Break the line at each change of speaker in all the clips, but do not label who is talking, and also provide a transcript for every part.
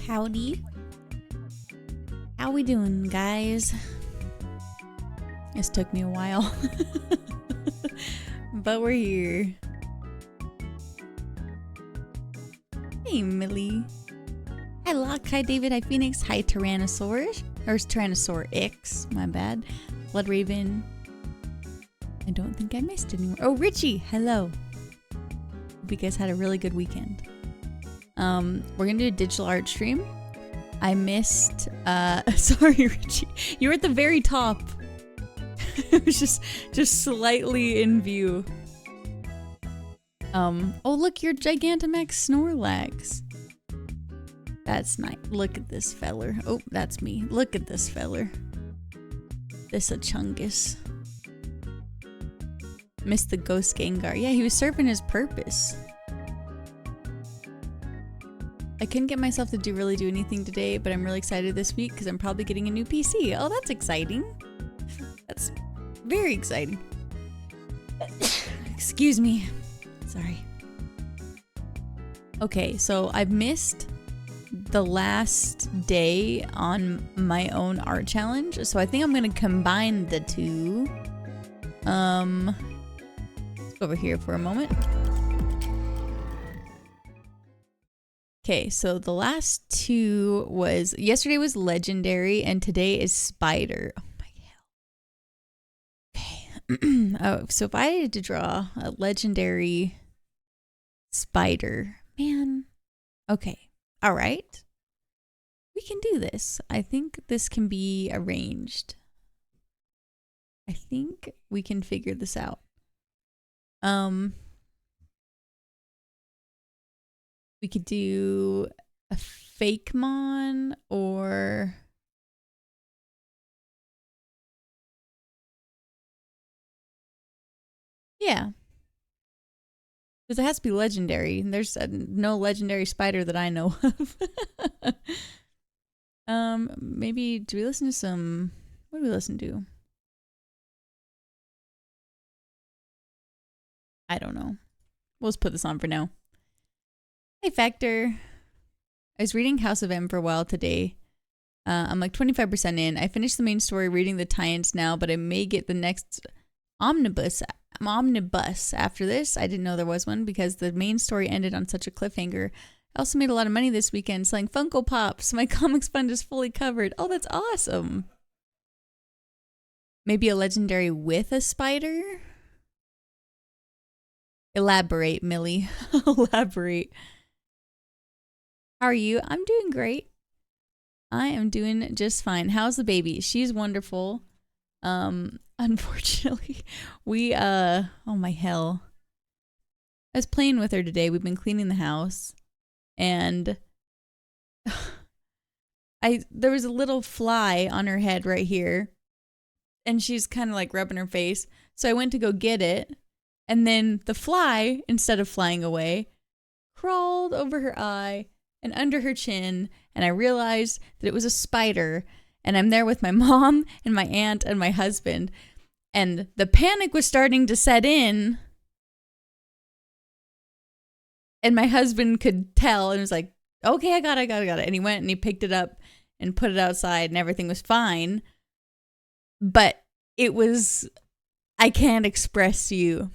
Howdy. How we doing, guys? This took me a while. But we're here. Hey, Millie. Hi, Locke. Hi, David. Hi, Phoenix. Hi, Tyrannosaurus. Or Tyrannosaur X. My bad. Blood Raven. I don't think I missed anyone. Oh, Richie. Hello. Hope you guys had a really good weekend. We're gonna do a digital art stream. I missed, sorry, Richie. You were at the very top. It was just slightly in view. Oh, look, you're Gigantamax Snorlax. That's nice. Look at this feller. Oh, that's me. Look at this feller. This a chungus. Missed the ghost Gengar. Yeah, he was serving his purpose. I couldn't get myself to really do anything today, but I'm really excited this week because I'm probably getting a new PC. Oh, that's exciting. That's very exciting. Excuse me. Sorry. Okay, so I've missed the last day on my own art challenge, so I think I'm gonna combine the two. Let's go over here for a moment. Okay, so the last two was, yesterday was legendary and today is spider. Oh my hell. Okay. Oh, so if I had to draw a legendary spider, man. Okay. All right. We can do this. I think this can be arranged. I think we can figure this out. We could do a Fakemon or... Yeah. Because it has to be legendary. There's no legendary spider that I know of. Maybe, do we listen to some... What do we listen to? I don't know. We'll just put this on for now. Hey, Factor. I was reading House of M for a while today. I'm like 25% in. I finished the main story, reading the tie-ins now, but I may get the next omnibus after this. I didn't know there was one because the main story ended on such a cliffhanger. I also made a lot of money this weekend selling Funko Pops. My comics fund is fully covered. Oh, that's awesome. Maybe a legendary with a spider? Elaborate, Millie. Elaborate. How are you? I'm doing great. I am doing just fine. How's the baby? She's wonderful. Unfortunately, we, oh my hell. I was playing with her today. We've been cleaning the house. And there was a little fly on her head right here. And she's kind of like rubbing her face. So I went to go get it. And then the fly, instead of flying away, crawled over her eye and under her chin, and I realized that it was a spider, and I'm there with my mom and my aunt and my husband, and the panic was starting to set in, and my husband could tell and was like, okay, I got it. And he went and he picked it up and put it outside and everything was fine. But it was, I can't express to you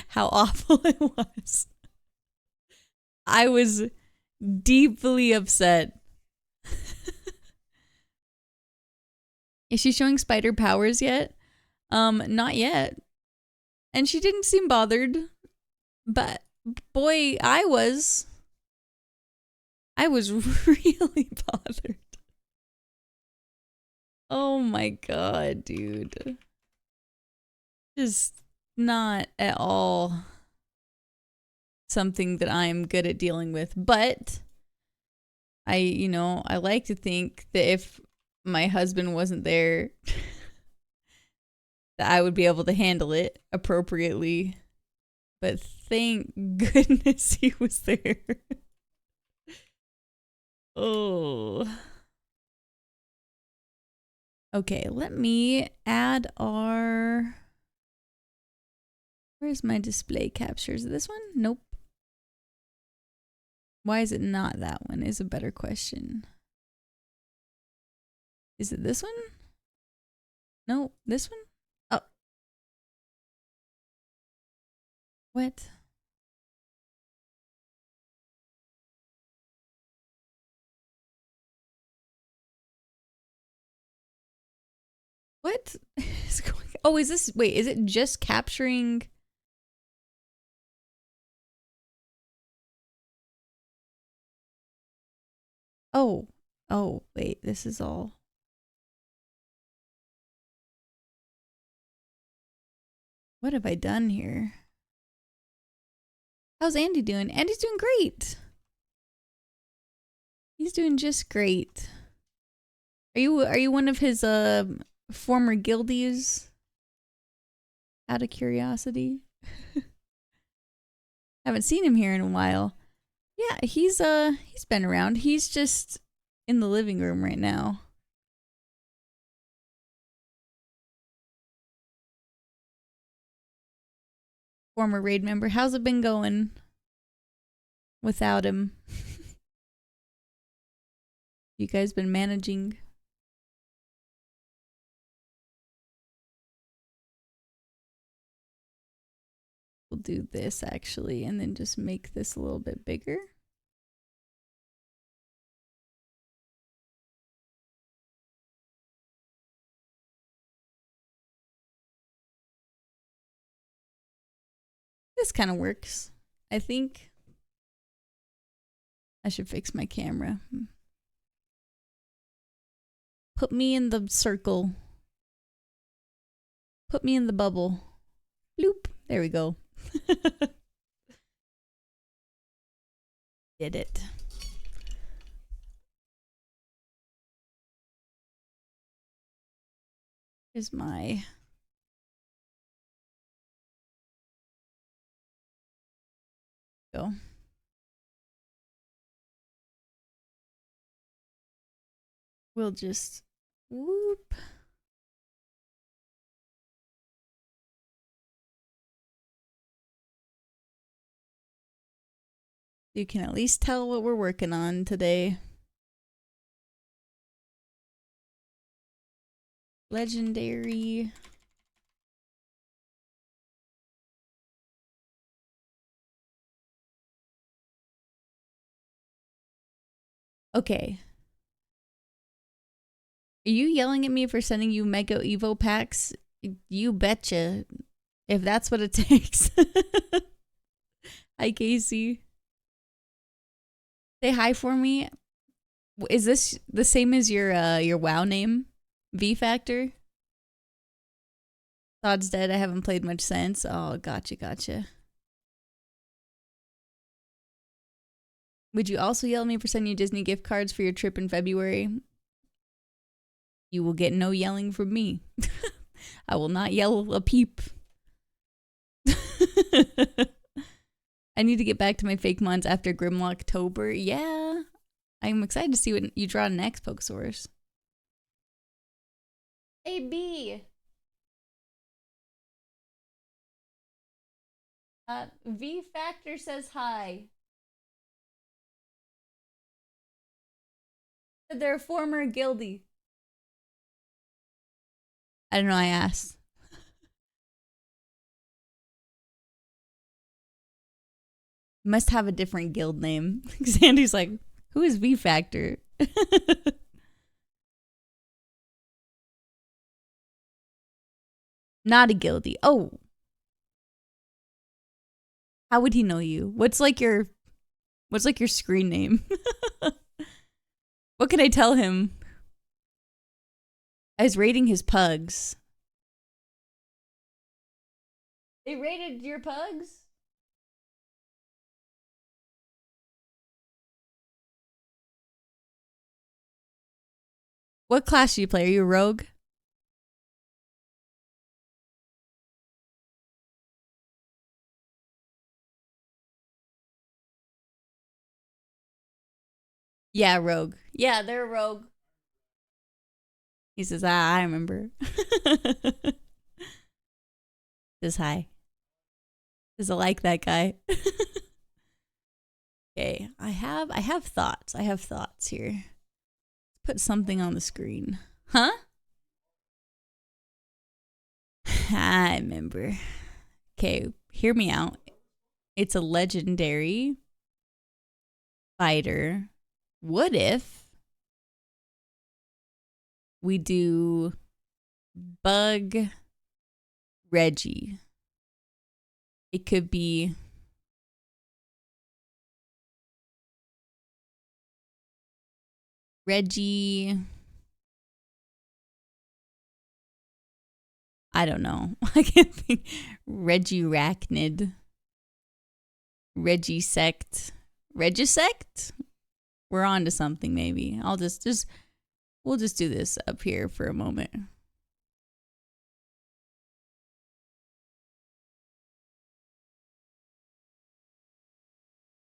how awful it was. I was deeply upset. Is she showing spider powers yet? Not yet. And she didn't seem bothered. But boy, I was really bothered. Oh my god, dude. Just not at all something that I'm good at dealing with. But I like to think that if my husband wasn't there, that I would be able to handle it appropriately. But thank goodness he was there. Oh. Okay, let me add our... Where's my display captures? This one? Nope. Why is it not that one is a better question. Is it this one? No, this one? Oh. What? What is going on? Oh, is this, wait, is it just capturing? Oh, oh, wait, this is all. What have I done here? How's Andy doing? Andy's doing great. He's doing just great. Are you one of his former guildies? Out of curiosity. Haven't seen him here in a while. Yeah, he's been around. He's just in the living room right now. Former raid member. How's it been going without him? You guys been managing? We'll do this actually and then just make this a little bit bigger. This kind of works, I think. I should fix my camera. Put me in the circle. Put me in the bubble. Bloop. There we go. Did it. Here's my... Go. We'll just whoop. You can at least tell what we're working on today. Legendary. Okay. Are you yelling at me for sending you Mega Evo packs? You betcha. If that's what it takes. Hi, Casey. Say hi for me. Is this the same as your WoW name? V Factor? Todd's dead. I haven't played much since. Oh, gotcha. Would you also yell at me for sending you Disney gift cards for your trip in February? You will get no yelling from me. I will not yell a peep. I need to get back to my Fakemons after Grimlocktober. Yeah. I'm excited to see what you draw next, Pokesaurus. Hey, B. V Factor says hi. They're a former guildie. I don't know, I asked. Must have a different guild name. Sandy's like, who is V Factor? Not a guildie. Oh. How would he know you? What's like your screen name? What can I tell him? I was rating his pugs. They rated your pugs? What class do you play? Are you a rogue? Yeah, rogue. Yeah, they're a rogue. He says, I remember. Says hi. Does it like that guy? Okay, I have thoughts. I have thoughts here. Put something on the screen. Huh? I remember. Okay, hear me out. It's a legendary fighter. What if we do Bug Reggie? It could be Reggie. I don't know. I can't think. Reggie Arachnid. Regisect. Regisect? We're on to something maybe. We'll just do this up here for a moment.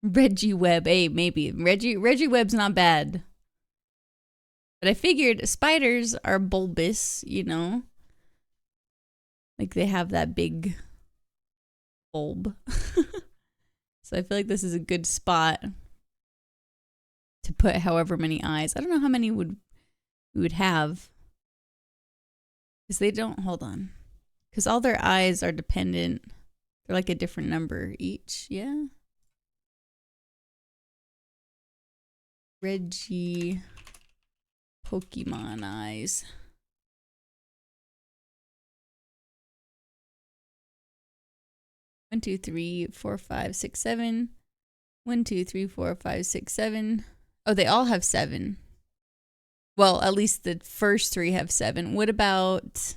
Reggie Webb. Hey, maybe. Reggie Webb's not bad. But I figured spiders are bulbous, you know? Like they have that big bulb. So I feel like this is a good spot to put however many eyes. I don't know how many we would have. Because they don't, hold on. Because all their eyes are dependent. They're like a different number each, yeah? Reggie Pokemon eyes. One, two, three, four, five, six, seven. 1, 2, 3, 4, 5, 6, 7. Oh, they all have 7. Well, at least the first 3 have 7. What about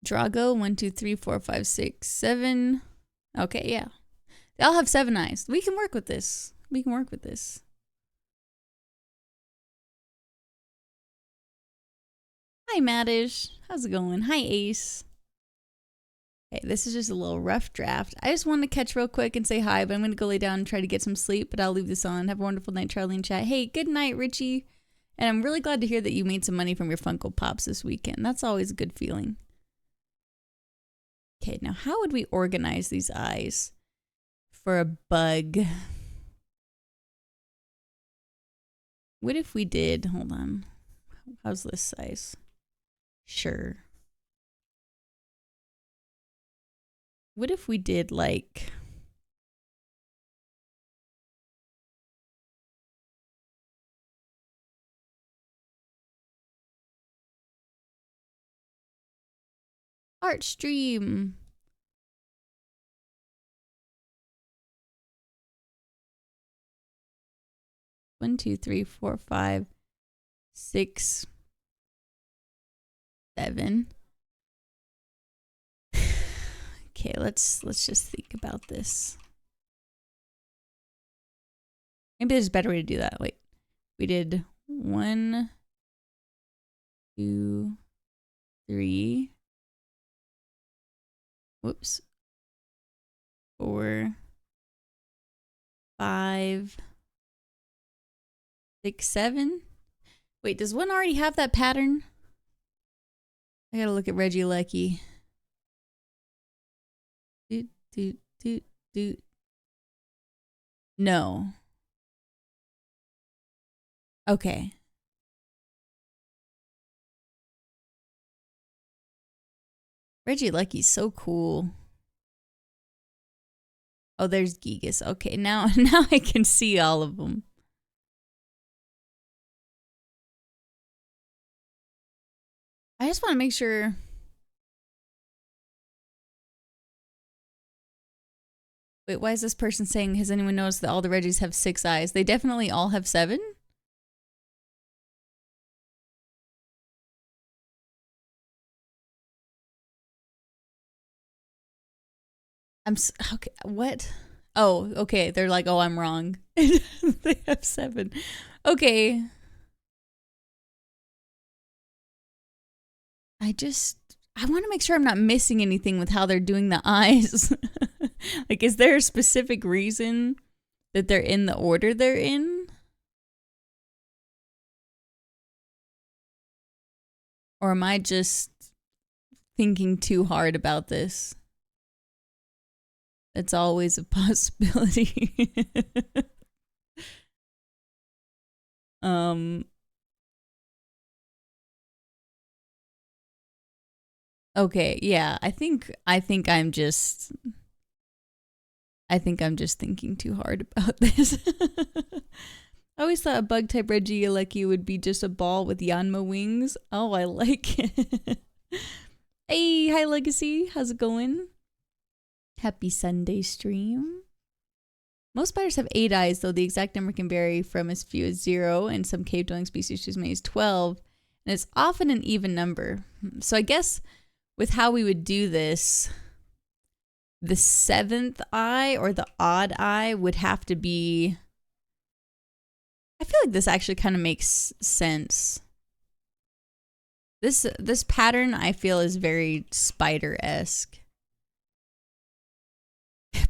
Drago? 1, 2, 3, 4, 5, 6, 7. Okay, yeah. They all have 7 eyes. We can work with this. We can work with this. Hi, Maddish. How's it going? Hi, Ace. Okay, this is just a little rough draft. I just wanted to catch real quick and say hi, but I'm going to go lay down and try to get some sleep, but I'll leave this on. Have a wonderful night, Charlie and chat. Hey, good night, Richie. And I'm really glad to hear that you made some money from your Funko Pops this weekend. That's always a good feeling. Okay, now how would we organize these eyes for a bug? What if we did, hold on. How's this size? Sure. What if we did like art stream? One, two, three, four, 5, 6, 7. Okay, let's just think about this. Maybe there's a better way to do that. Wait, we did 1, 2, 3. Whoops. 4, 5, 6, 7. Wait, does one already have that pattern? I gotta look at Reggie Lucky. Doot. No. Okay. Reggie Lucky's so cool. Oh, there's Gigas. Okay, now I can see all of them. I just want to make sure. Wait, why is this person saying, has anyone noticed that all the Reggies have 6 eyes? They definitely all have 7? Okay, what? Oh, okay. They're like, oh, I'm wrong. They have 7. Okay. I want to make sure I'm not missing anything with how they're doing the eyes. Like, is there a specific reason that they're in the order they're in? Or am I just thinking too hard about this? It's always a possibility. Okay, yeah. I think I'm just thinking too hard about this. I always thought a bug type Regieleki would be just a ball with Yanma wings. Oh, I like it. Hey, hi Legacy. How's it going? Happy Sunday stream. Most spiders have 8 eyes, though the exact number can vary from as few as 0, and some cave-dwelling species as many as 12, and it's often an even number. So I guess with how we would do this, the 7th eye or the odd eye would have to be... I feel like this actually kind of makes sense. This pattern I feel is very spider-esque.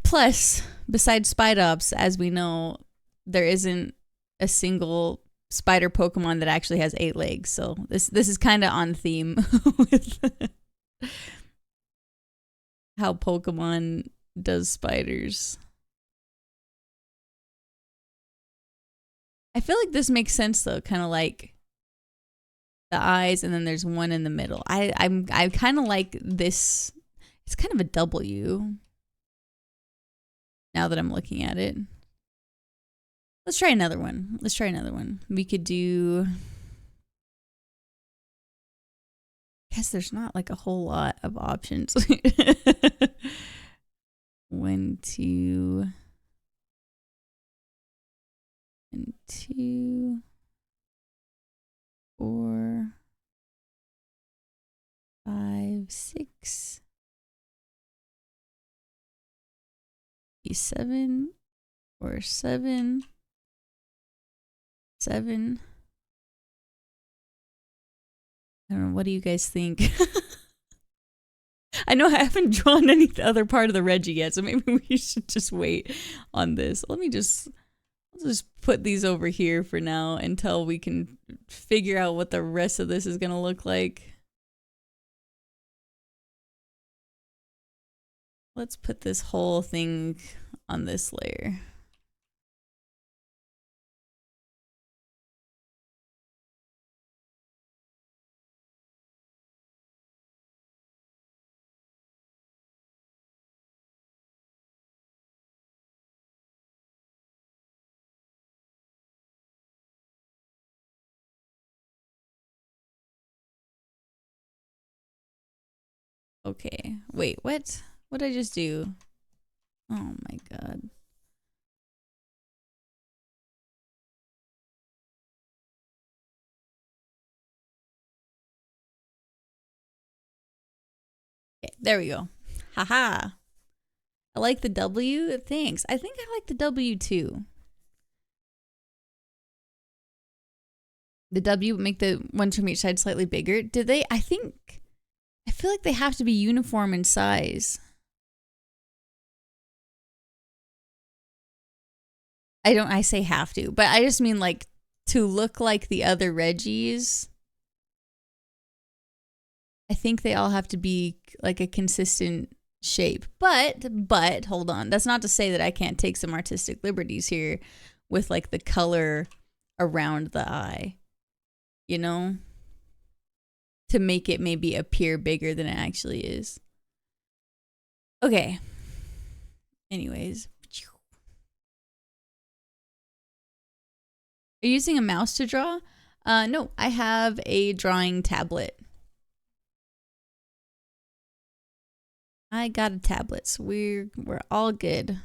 Plus, besides Spidops, as we know, there isn't a single spider Pokemon that actually has 8 legs. So this is kind of on theme with how Pokemon does spiders. I feel like this makes sense though, kind of like the eyes, and then there's one in the middle. I kind of like this. It's kind of a W. Now that I'm looking at it. Let's try another one. We could do... I guess there's not like a whole lot of options. 1, 2... 1, 2... 4... 5, 6... 7 or 7, 7. I don't know. What do you guys think? I know I haven't drawn any other part of the Reggie yet, so maybe we should just wait on this. I'll just put these over here for now until we can figure out what the rest of this is gonna look like. Let's put this whole thing on this layer. Okay, wait, what? What did I just do? Oh my god. Okay, there we go. Haha. I like the W. Thanks. I think I like the W too. The W would make the ones from each side slightly bigger. Did they? I feel like they have to be uniform in size. I say have to, but I just mean like to look like the other Reggies. I think they all have to be like a consistent shape. But hold on. That's not to say that I can't take some artistic liberties here with like the color around the eye. You know? To make it maybe appear bigger than it actually is. Okay. Anyways. Are you using a mouse to draw? No, I have a drawing tablet. I got a tablet, so we're all good.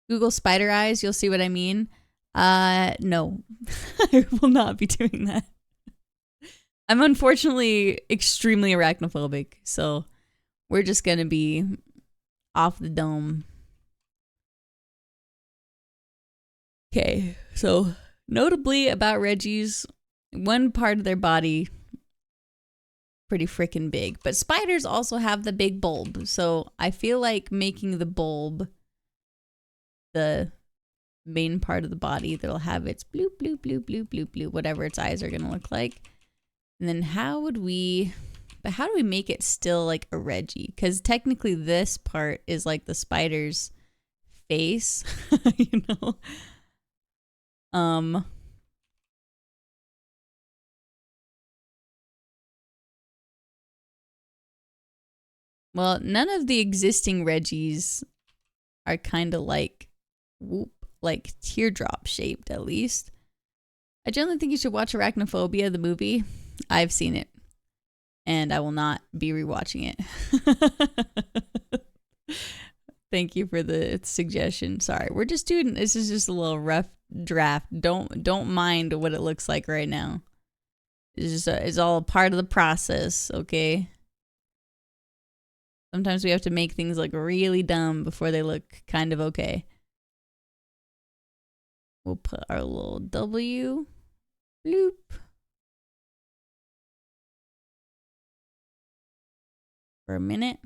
Google spider eyes, you'll see what I mean. No. I will not be doing that. I'm unfortunately extremely arachnophobic, so we're just gonna be off the dome. Okay, so notably about Reggies, one part of their body pretty freaking big, but spiders also have the big bulb, so I feel like making the bulb the main part of the body that'll have its bloop bloop bloop bloop bloop bloop, whatever its eyes are gonna look like. And then how would we But how do we make it still like a Reggie? Because technically this part is like the spider's face, you know? Well, none of the existing Reggies are kind of like, whoop, like teardrop shaped at least. I generally think you should watch Arachnophobia, the movie. I've seen it. And I will not be rewatching it. Thank you for the suggestion. Sorry, we're just doing, this is just a little rough draft. Don't mind what it looks like right now. It's just it's all a part of the process, okay? Sometimes we have to make things look really dumb before they look kind of okay. We'll put our little W. Bloop. For a minute.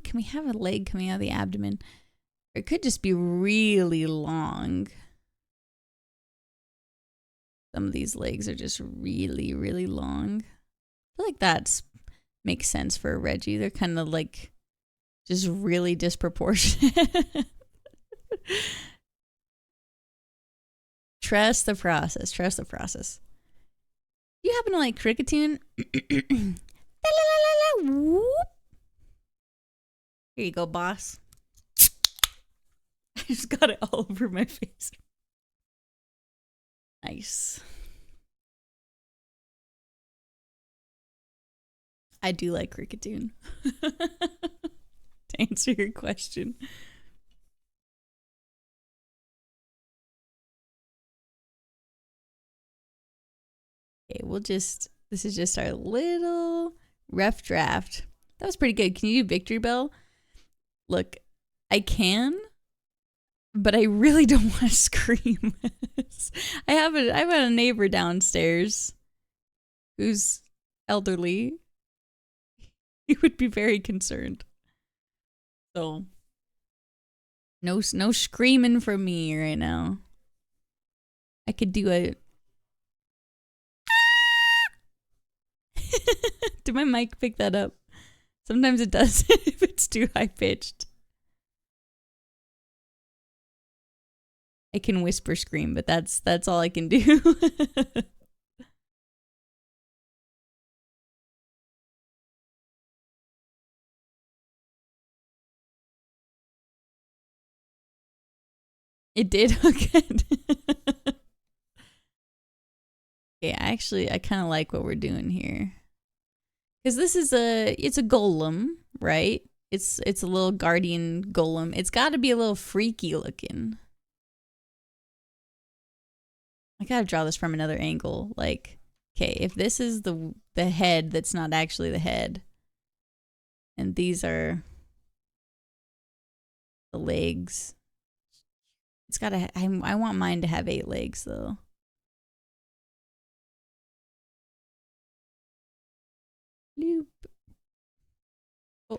Can we have a leg coming out of the abdomen? It could just be really long. Some of these legs are just really, really long. I feel like that makes sense for a Reggie. They're kind of like just really disproportionate. Trust the process. Trust the process. You happen to like Cricketune? Here you go, boss. I just got it all over my face. Nice. I do like Cricketune. To answer your question. Okay, this is just our little rough draft. That was pretty good. Can you do Victory Bell? Look, I can, but I really don't want to scream. I have a neighbor downstairs who's elderly. He would be very concerned. So, no screaming from me right now. I could do a... Did my mic pick that up? Sometimes it does if it's too high pitched. I can whisper scream, but that's all I can do. It did? Okay. Yeah, actually, I kind of like what we're doing here. Because this is it's a golem, right? It's a little guardian golem. It's got to be a little freaky looking. I gotta draw this from another angle. Like, okay, if this is the head that's not actually the head, and these are the legs, it's gotta. I want mine to have 8 legs though. Bloop. Oh.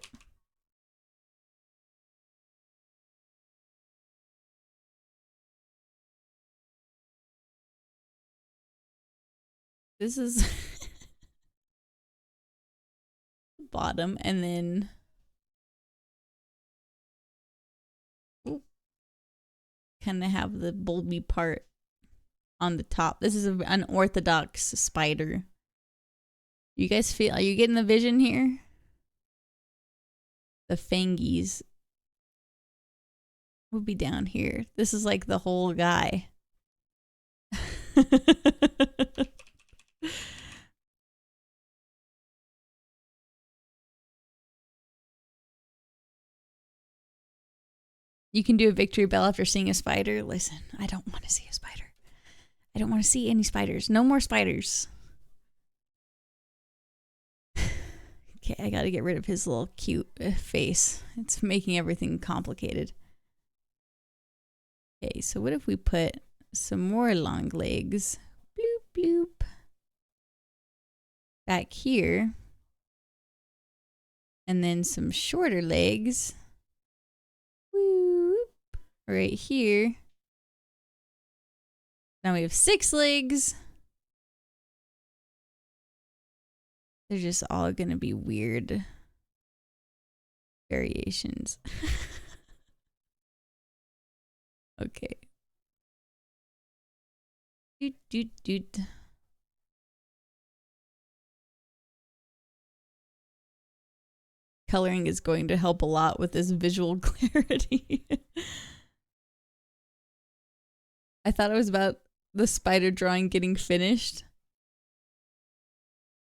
This is the bottom, and then kind of have the bulby part on the top. This is an unorthodox spider. You guys feel? Are you getting the vision here? The fangies will be down here. This is like the whole guy. You can do a victory bell after seeing a spider. Listen, I don't want to see a spider. I don't want to see any spiders. No more spiders. Okay, I gotta get rid of his little cute face. It's making everything complicated. Okay, so what if we put some more long legs? Bloop, bloop. Back here. And then some shorter legs. Whoop. Right here. Now we have 6 legs. They're just all gonna be weird variations. Okay. Doot, doot, doot. Coloring is going to help a lot with this visual clarity. I thought it was about the spider drawing getting finished.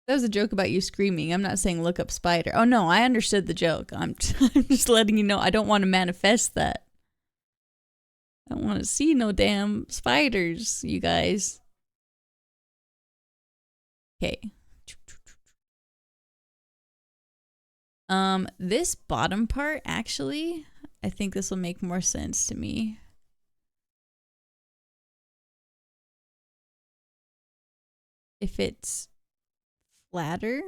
That was a joke about you screaming. I'm not saying look up spider. Oh no, I understood the joke. I'm just letting you know I don't want to manifest that. I don't want to see no damn spiders, you guys. Okay. This bottom part, actually, I think this will make more sense to me. If it's flatter,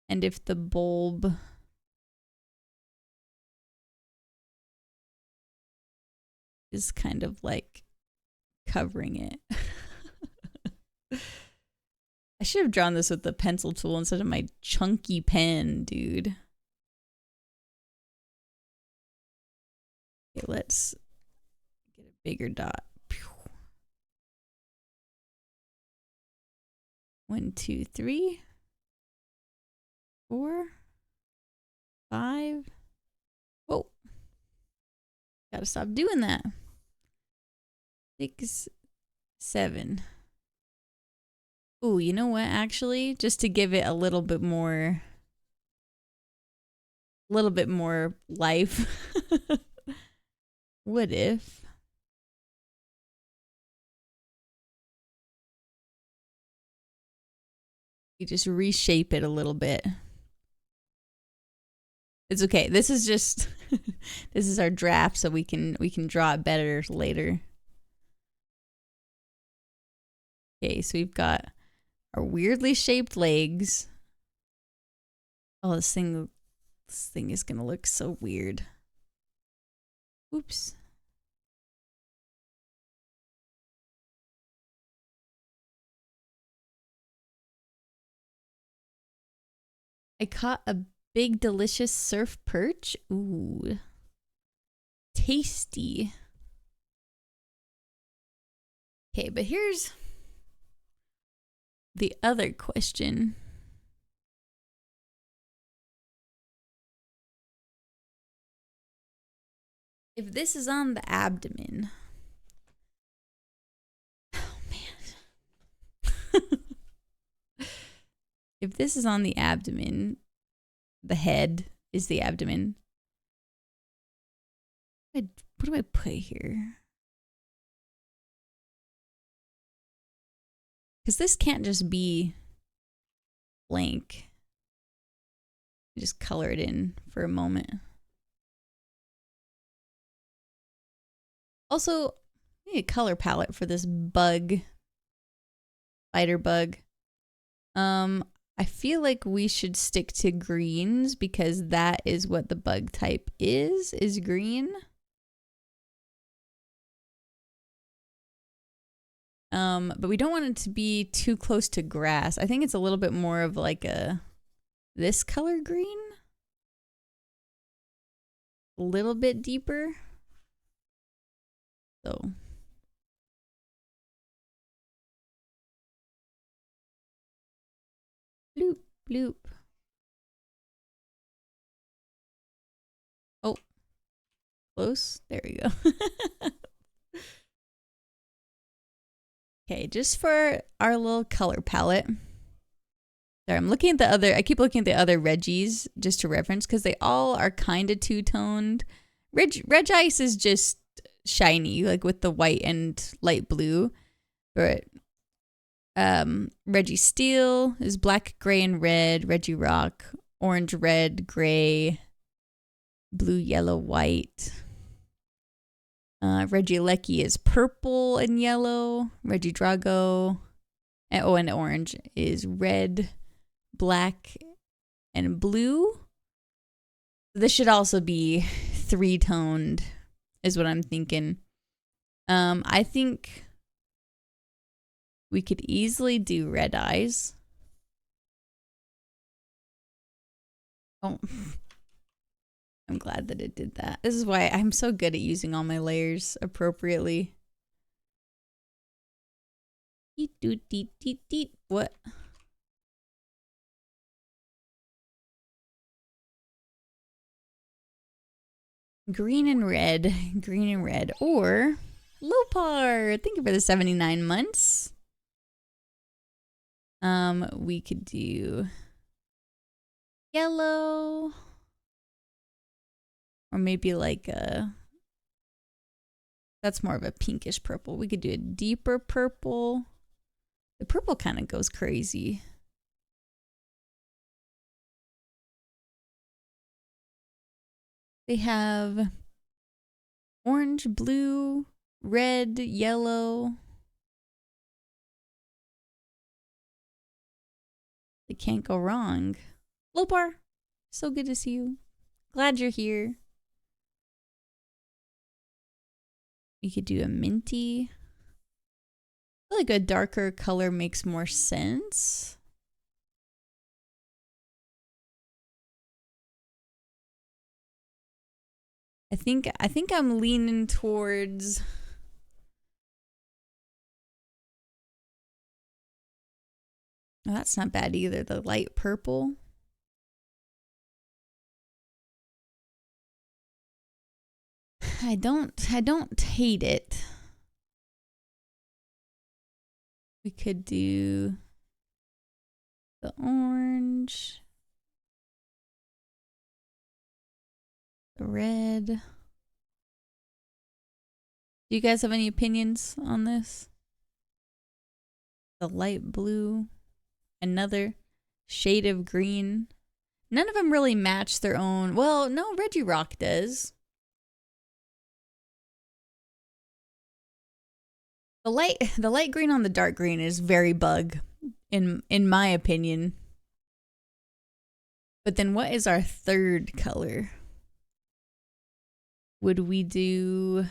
and if the bulb is kind of like covering it. I should have drawn this with the pencil tool instead of my chunky pen, dude. Okay, let's get a bigger dot. 1, 2, 3, 4, 5. Whoa. Gotta stop doing that. 6, 7. Ooh, you know what, actually? Just to give it a little bit more life. What if you just reshape it a little bit? It's okay. This is just this is our draft, so we can draw it better later. Okay, so we've got our weirdly shaped legs. Oh, this thing is gonna look so weird. Oops. I caught a big delicious surf perch. Ooh. Tasty. Okay, but here's the other question. If this is on the abdomen. Oh, man. If this is on the abdomen, the head is the abdomen. What do I put here? Because this can't just be blank. Just color it in for a moment. Also, I need a color palette for this bug. Spider bug. I feel like we should stick to greens because that is what the bug type is green. But we don't want it to be too close to grass. I think it's a little bit more of like this color green. A little bit deeper. So. Bloop, bloop. Oh. Close. There we go. Okay, just for our little color palette. Sorry, I'm looking at the other, I keep looking at the other Reggies just to reference because they all are kind of two-toned. Reg Ice is just shiny, like with the white and light blue. But Reggie Steel is black, gray, and red. Reggie Rock, orange, red, gray, blue, yellow, white. Reggie Lecky is purple and yellow. Reggie Drago, and orange is red, black, and blue. This should also be three-toned, is what I'm thinking. I think we could easily do red eyes. Oh, I'm glad that it did that. This is why I'm so good at using all my layers appropriately. What? Green and red. Green and red. Or Lopar. Thank you for the 79 months. We could do yellow. Or maybe like a... That's more of a pinkish purple. We could do a deeper purple. The purple kind of goes crazy. They have orange, blue, red, yellow. They can't go wrong. Lopar, so good to see you. Glad you're here. We could do a minty. I feel like a darker color makes more sense. I think I'm leaning towards... Oh, that's not bad either. The light purple. I don't hate it. We could do the orange, the red. Do you guys have any opinions on this? The light blue, another shade of green. None of them really match their own. Well, no, Reggie Rock does. The light green on the dark green is very bug, in my opinion. But then what is our third color? Would we do...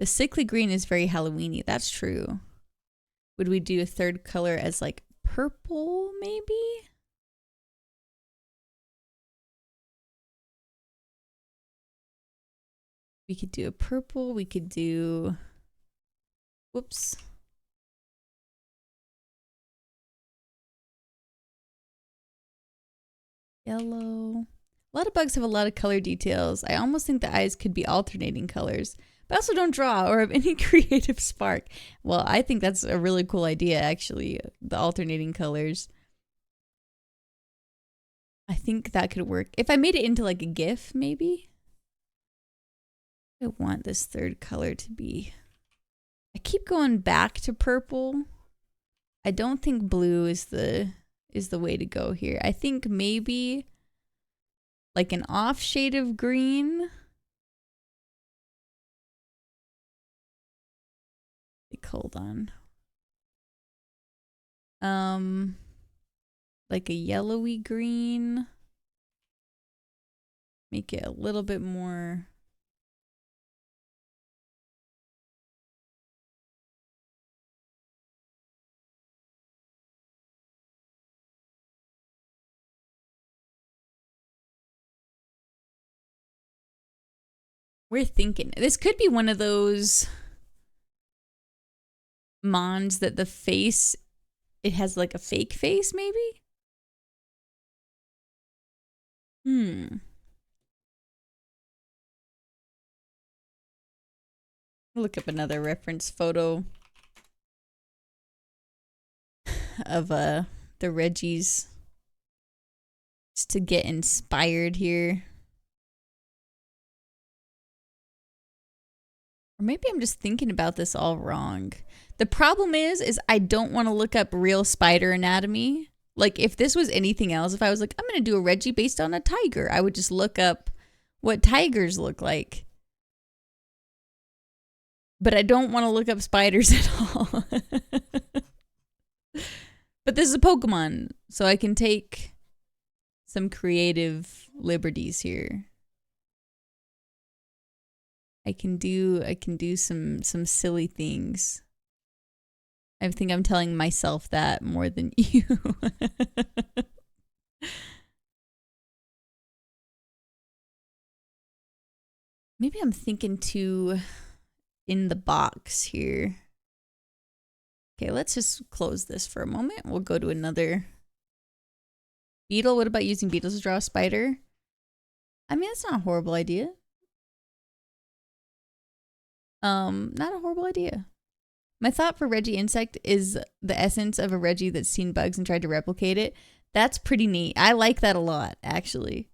The sickly green is very Halloween-y. That's true. Would we do a third color as like purple, maybe? We could do a purple. We could do... Whoops. Yellow. A lot of bugs have a lot of color details. I almost think the eyes could be alternating colors. But I also don't draw or have any creative spark. Well, I think that's a really cool idea, actually. The alternating colors. I think that could work. If I made it into like a GIF, maybe? I want this third color to be... I keep going back to purple. I don't think blue is the way to go here. I think maybe like an off shade of green. Like, hold on. Like a yellowy green. Make it a little bit more... We're thinking. This could be one of those Mons that the face, it has like a fake face, maybe? Look up another reference photo of the Reggies just to get inspired here. Or maybe I'm just thinking about this all wrong. The problem is I don't want to look up real spider anatomy. Like, if this was anything else, if I was like, I'm going to do a Reggie based on a tiger, I would just look up what tigers look like. But I don't want to look up spiders at all. But this is a Pokemon, so I can take some creative liberties here. I can do some silly things. I think I'm telling myself that more than you. Maybe I'm thinking too in the box here. Okay, let's just close this for a moment. We'll go to another beetle. What about using beetles to draw a spider? I mean, it's not a horrible idea. Not a horrible idea. My thought for Reggie Insect is the essence of a Reggie that's seen bugs and tried to replicate it. That's pretty neat. I like that a lot, actually.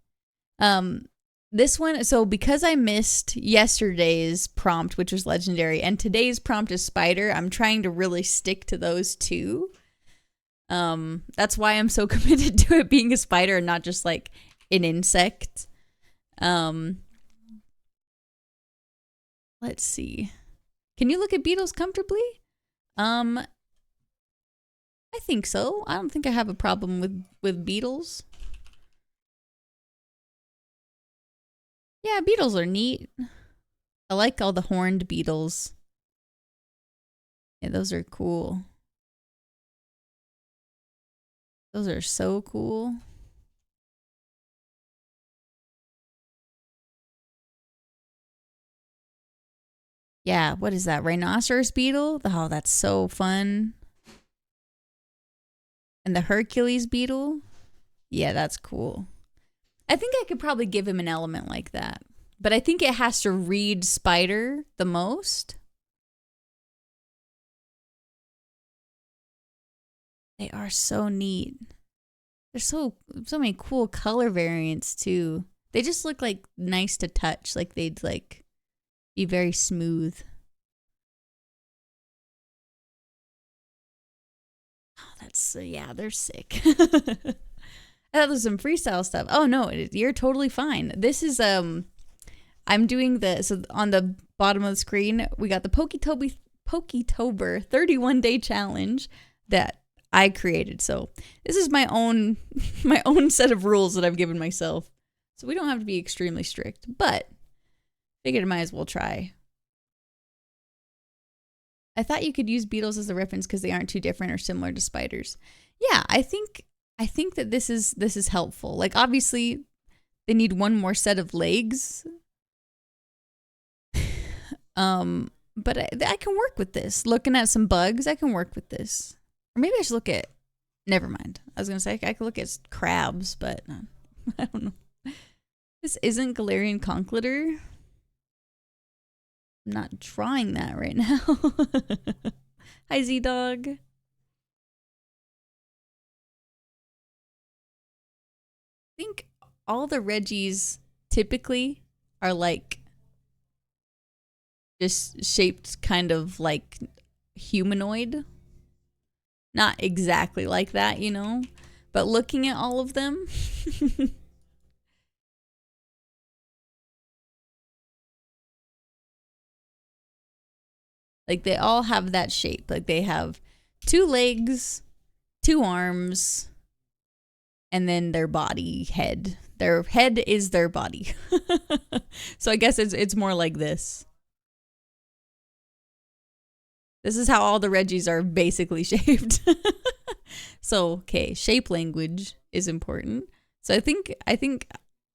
This one, so because I missed yesterday's prompt, which was legendary, and today's prompt is spider, I'm trying to really stick to those two. That's why I'm so committed to it being a spider and not just like an insect. Let's see. Can you look at beetles comfortably? I think so. I don't think I have a problem with beetles. Yeah, beetles are neat. I like all the horned beetles. Yeah, those are cool. Those are so cool. Yeah, what is that? Rhinoceros beetle? Oh, that's so fun. And the Hercules beetle? Yeah, that's cool. I think I could probably give him an element like that. But I think it has to read spider the most. They are so neat. There's so many cool color variants too. They just look like nice to touch. Like they'd like be very smooth. Oh, that's yeah, they're sick. I thought there was some freestyle stuff. Oh no, you're totally fine. This is I'm doing the so on the bottom of the screen we got the Poketober 31-day challenge that I created. So this is my own set of rules that I've given myself. So we don't have to be extremely strict, but figured I might as well try. I thought you could use beetles as a reference because they aren't too different or similar to spiders. Yeah, I think that this is helpful. Like obviously they need one more set of legs. But I can work with this. Looking at some bugs, I can work with this. Or maybe I should look at never mind. I was going to say I could look at crabs, but I don't know. This isn't Galarian Conkeldurr. I'm not trying that right now. Hi, Z-Dog. I think all the Reggies typically are like just shaped kind of like humanoid. Not exactly like that, you know? But looking at all of them... like, they all have that shape. Like, they have 2 legs, 2 arms, and then their body, head. Their head is their body. So I guess it's more like this. This is how all the Reggies are basically shaped. So, okay, shape language is important. So I think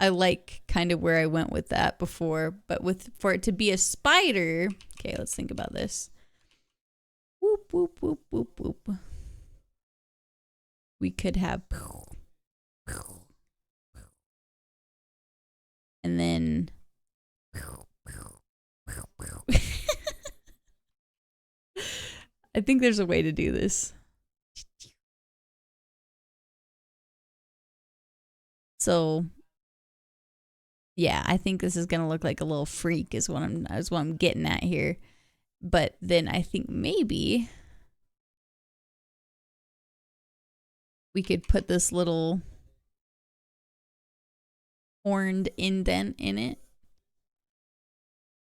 I like kind of where I went with that before, but for it to be a spider, okay, let's think about this. Whoop, whoop, whoop, whoop, whoop. We could have and then I think there's a way to do this. So yeah, I think this is gonna look like a little freak is what I'm getting at here. But then I think maybe we could put this little horned indent in it.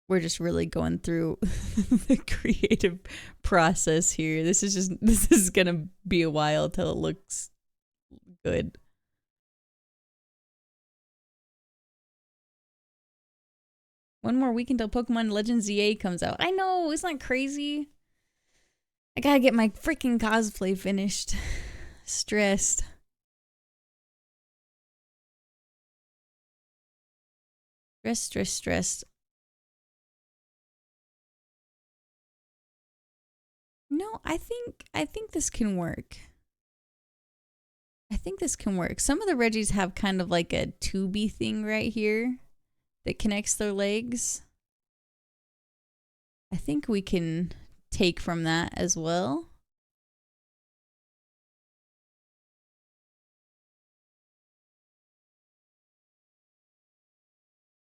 We're just really going through the creative process here. This is gonna be a while till it looks good. One more week until Pokemon Legends ZA comes out. I know, isn't that crazy? I gotta get my freaking cosplay finished. Stressed. Stressed. No, I think this can work. I think this can work. Some of the Reggies have kind of like a tubey thing right here that connects their legs. I think we can take from that as well.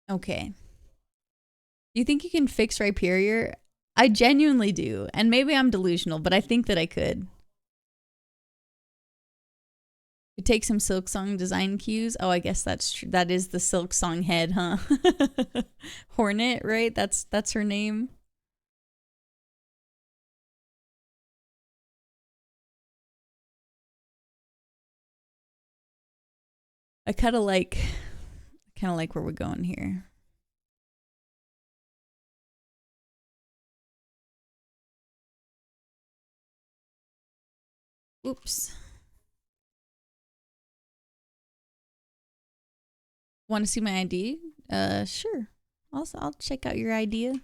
Okay. Do you think you can fix Rhyperior? I genuinely do. And maybe I'm delusional, but I think that I could. You take some Silk Song design cues. Oh, I guess that's true. That is the Silk Song head, huh? Hornet, right? That's her name. I kind of like where we're going here. Oops. Want to see my ID? Sure. I'll check out your idea.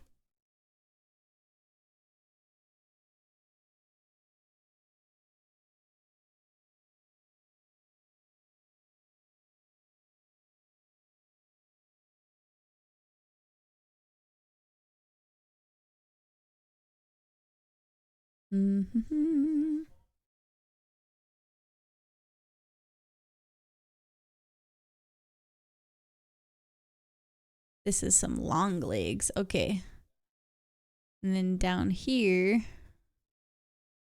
Mm-hmm. This is some long legs. Okay. And then down here.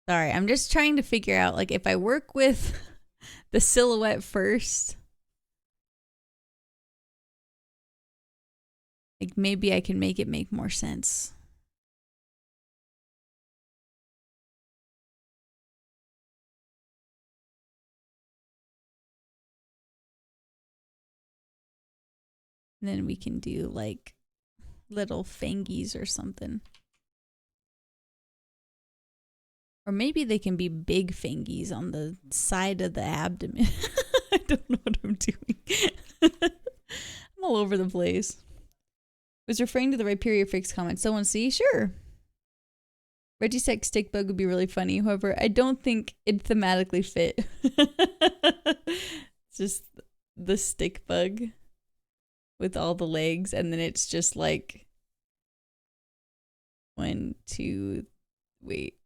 Sorry, I'm just trying to figure out, like, if I work with the silhouette first, like, maybe I can make it make more sense. And then we can do, like, little fangies or something. Or maybe they can be big fangies on the side of the abdomen. I don't know what I'm doing. I'm all over the place. Was referring to the Rhyperior fix comment. Someone see? Sure. Regisex stick bug would be really funny. However, I don't think it thematically fit. It's just the stick bug with all the legs, and then it's just like 1, 2, wait.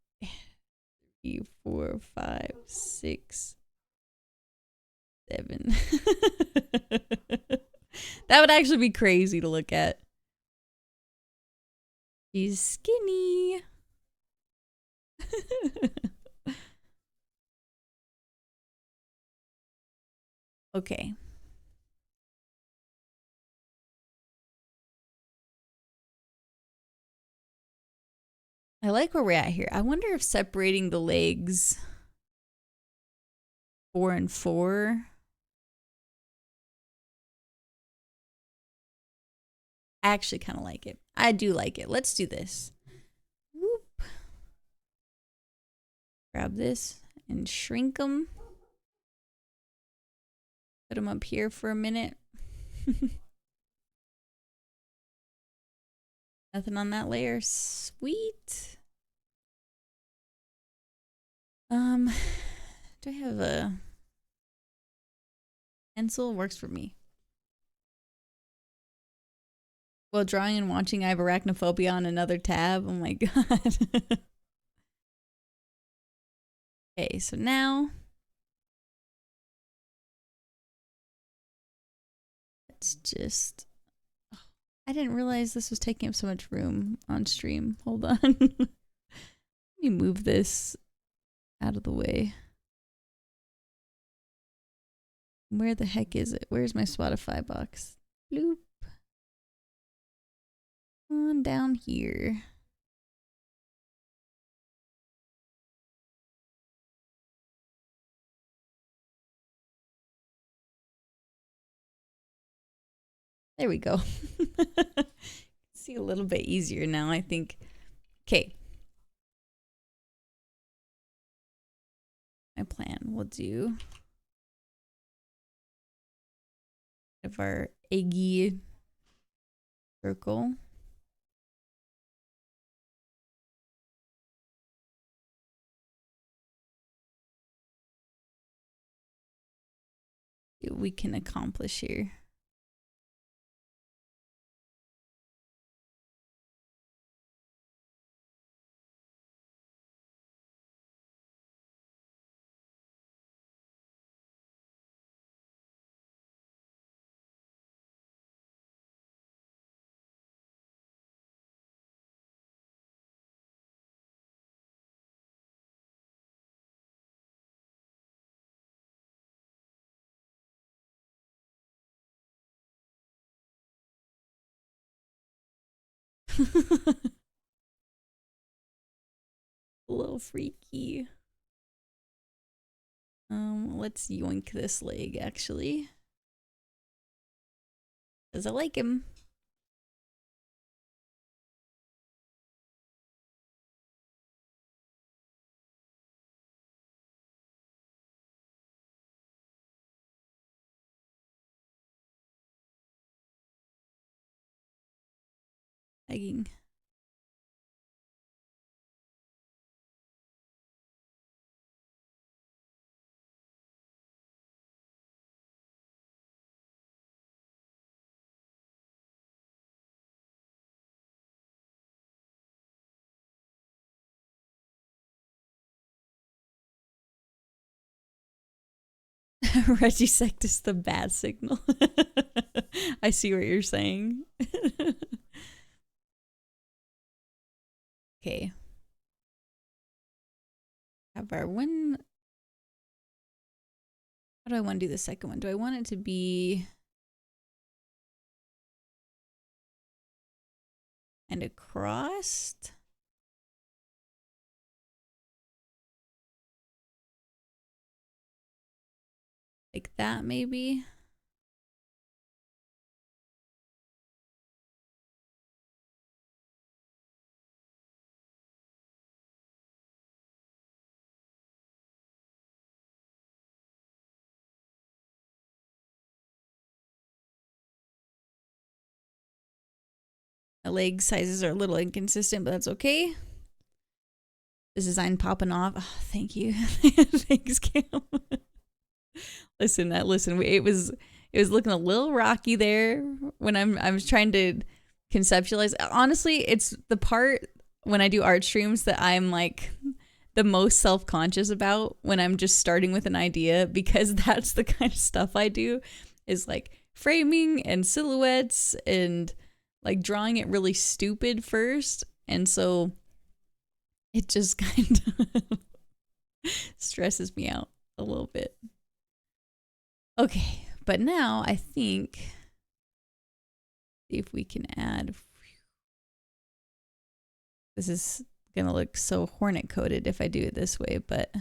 3, 4, 5, 6, 7. That would actually be crazy to look at. He's skinny. Okay. I like where we're at here. I wonder if separating the legs 4 and 4. I actually kind of like it. I do like it. Let's do this. Whoop. Grab this and shrink them. Put them up here for a minute. Nothing on that layer. Sweet. Do I have a pencil? Works for me. While drawing and watching, I have arachnophobia on another tab. Oh my god. Okay, so now let's just... I didn't realize this was taking up so much room on stream. Hold on. Let me move this out of the way. Where the heck is it? Where's my Spotify box? Bloop. On down here. There we go. see a little bit easier now, I think. Okay. My plan, we'll do of our eggy circle. See what we can accomplish here. A little freaky. Let's yoink this leg actually. Cause I like him. Lagging. Regisect is the bad signal. I see what you're saying. Okay. Have our one. How do I want to do the second one? Do I want it to be and a crossed? Like that maybe? My leg sizes are a little inconsistent, but that's okay. This design popping off. Oh, thank you. Thanks, Cam. Listen, it was looking a little rocky there when I was trying to conceptualize. Honestly, it's the part when I do art streams that I'm like the most self-conscious about when I'm just starting with an idea, because that's the kind of stuff I do, is like framing and silhouettes and like drawing it really stupid first. And so it just kind of stresses me out a little bit. Okay, but now I think, see if we can add, this is gonna look so hornet coated if I do it this way, but I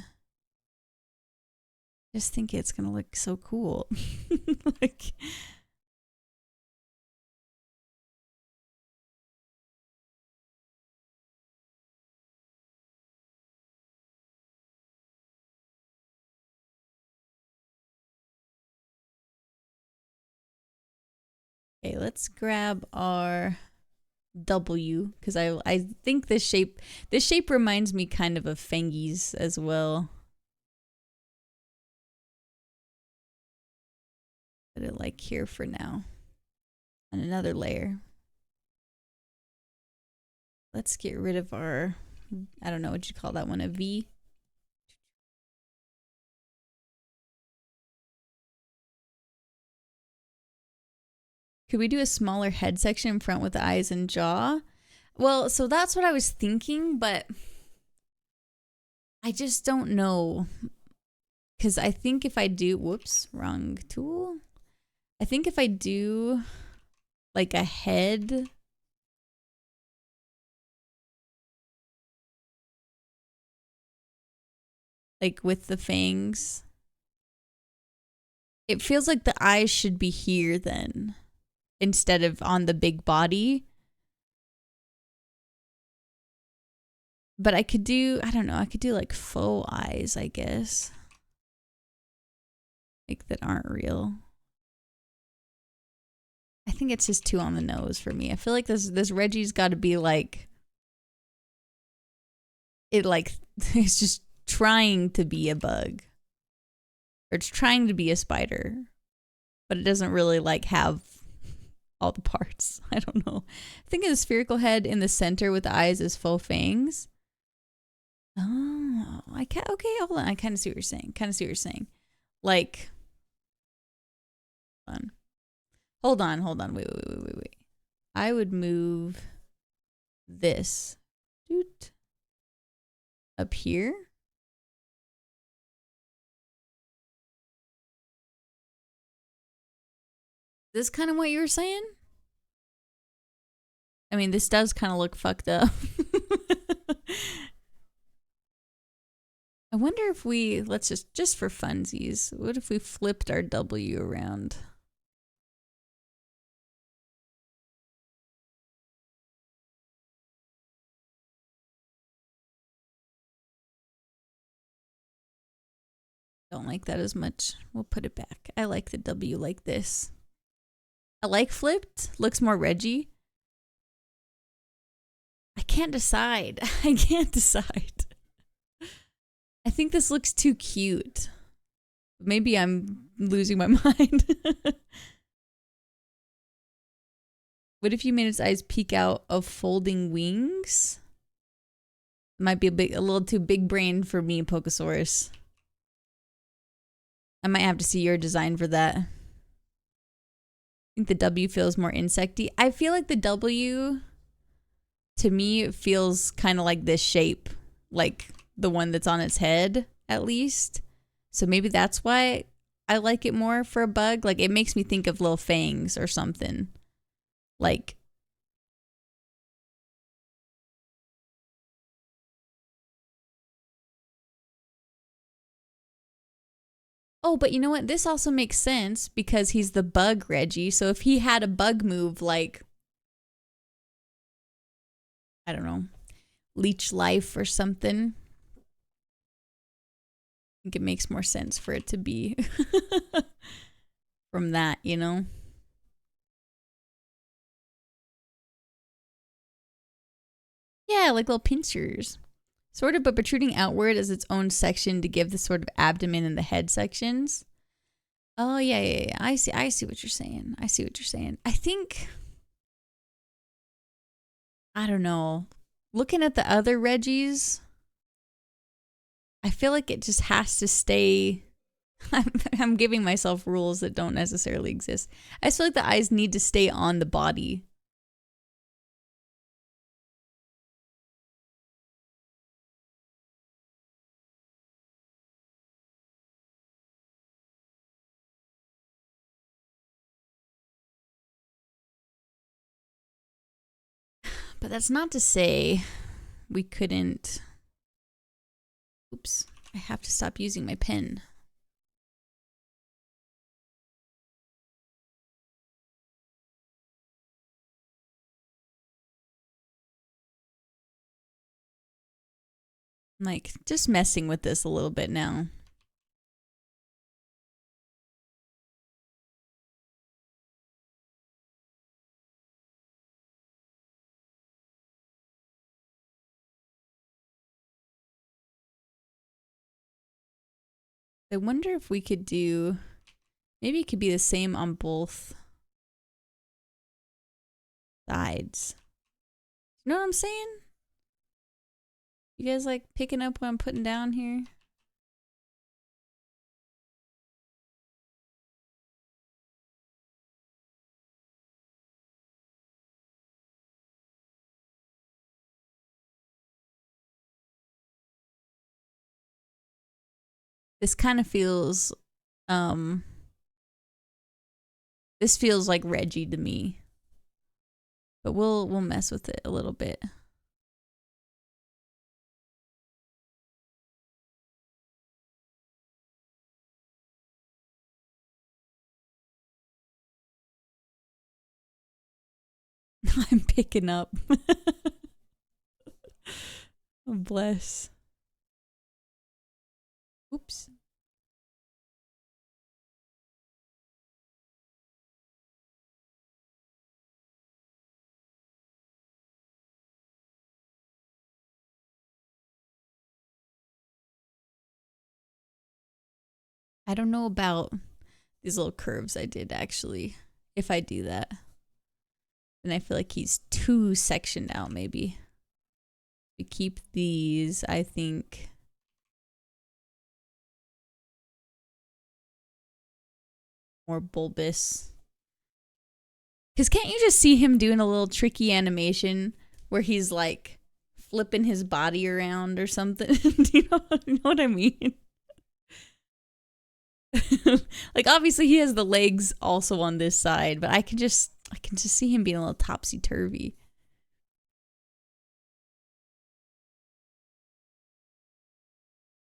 just think it's gonna look so cool. Like, okay, let's grab our W, because I think this shape reminds me kind of Fangies as well. Put it like here for now. And another layer. Let's get rid of our, I don't know what you call that one, a V. Could we do a smaller head section in front with the eyes and jaw? Well, so that's what I was thinking, but I just don't know. Because I think if I do, whoops, wrong tool. I think if I do like a head, like with the fangs, it feels like the eyes should be here then, instead of on the big body. But I could do, I don't know, I could do like faux eyes, I guess. Like that aren't real. I think it's just too on the nose for me. I feel like this Reggie's got to be like, it like, it's just trying to be a bug. Or it's trying to be a spider. But it doesn't really like have all the parts. I don't know. I think of the spherical head in the center with the eyes as faux fangs. Oh, I can't. Okay, hold on. I kind of see what you're saying. Like, hold on. Wait. I would move this up here. This kind of what you were saying? I mean, this does kind of look fucked up. I wonder if we, let's just for funsies, what if we flipped our W around? Don't like that as much. We'll put it back. I like the W like this. I like flipped. Looks more Reggie. I can't decide. I think this looks too cute. Maybe I'm losing my mind. What if you made its eyes peek out of folding wings? Might be a little too big brain for me, Pokesaurus. I might have to see your design for that. I think the W feels more insecty. I feel like the W, to me, feels kind of like this shape. Like the one that's on its head, at least. So maybe that's why I like it more for a bug. Like, it makes me think of little fangs or something. Like, oh, but you know what? This also makes sense because he's the bug Reggie. So if he had a bug move like, I don't know, leech life or something, I think it makes more sense for it to be from that, you know? Yeah, like little pincers. Sort of, but protruding outward as its own section to give the sort of abdomen and the head sections. Oh, yeah. I see what you're saying. I think, I don't know. Looking at the other Reggies, I feel like it just has to stay. I'm giving myself rules that don't necessarily exist. I just feel like the eyes need to stay on the body. But that's not to say we couldn't. Oops, I have to stop using my pen. I'm like, just messing with this a little bit now. I wonder if we could do, maybe it could be the same on both sides. You know what I'm saying? You guys like picking up what I'm putting down here? This kind of feels, this feels like Reggie to me. But we'll mess with it a little bit. I'm picking up. Oh, bless. Oops. I don't know about these little curves I did actually. If I do that, then I feel like he's too sectioned out maybe. We keep these, I think. More bulbous. Because can't you just see him doing a little tricky animation where he's like flipping his body around or something? Do you know what I mean? Like obviously he has the legs also on this side, but I can just see him being a little topsy-turvy.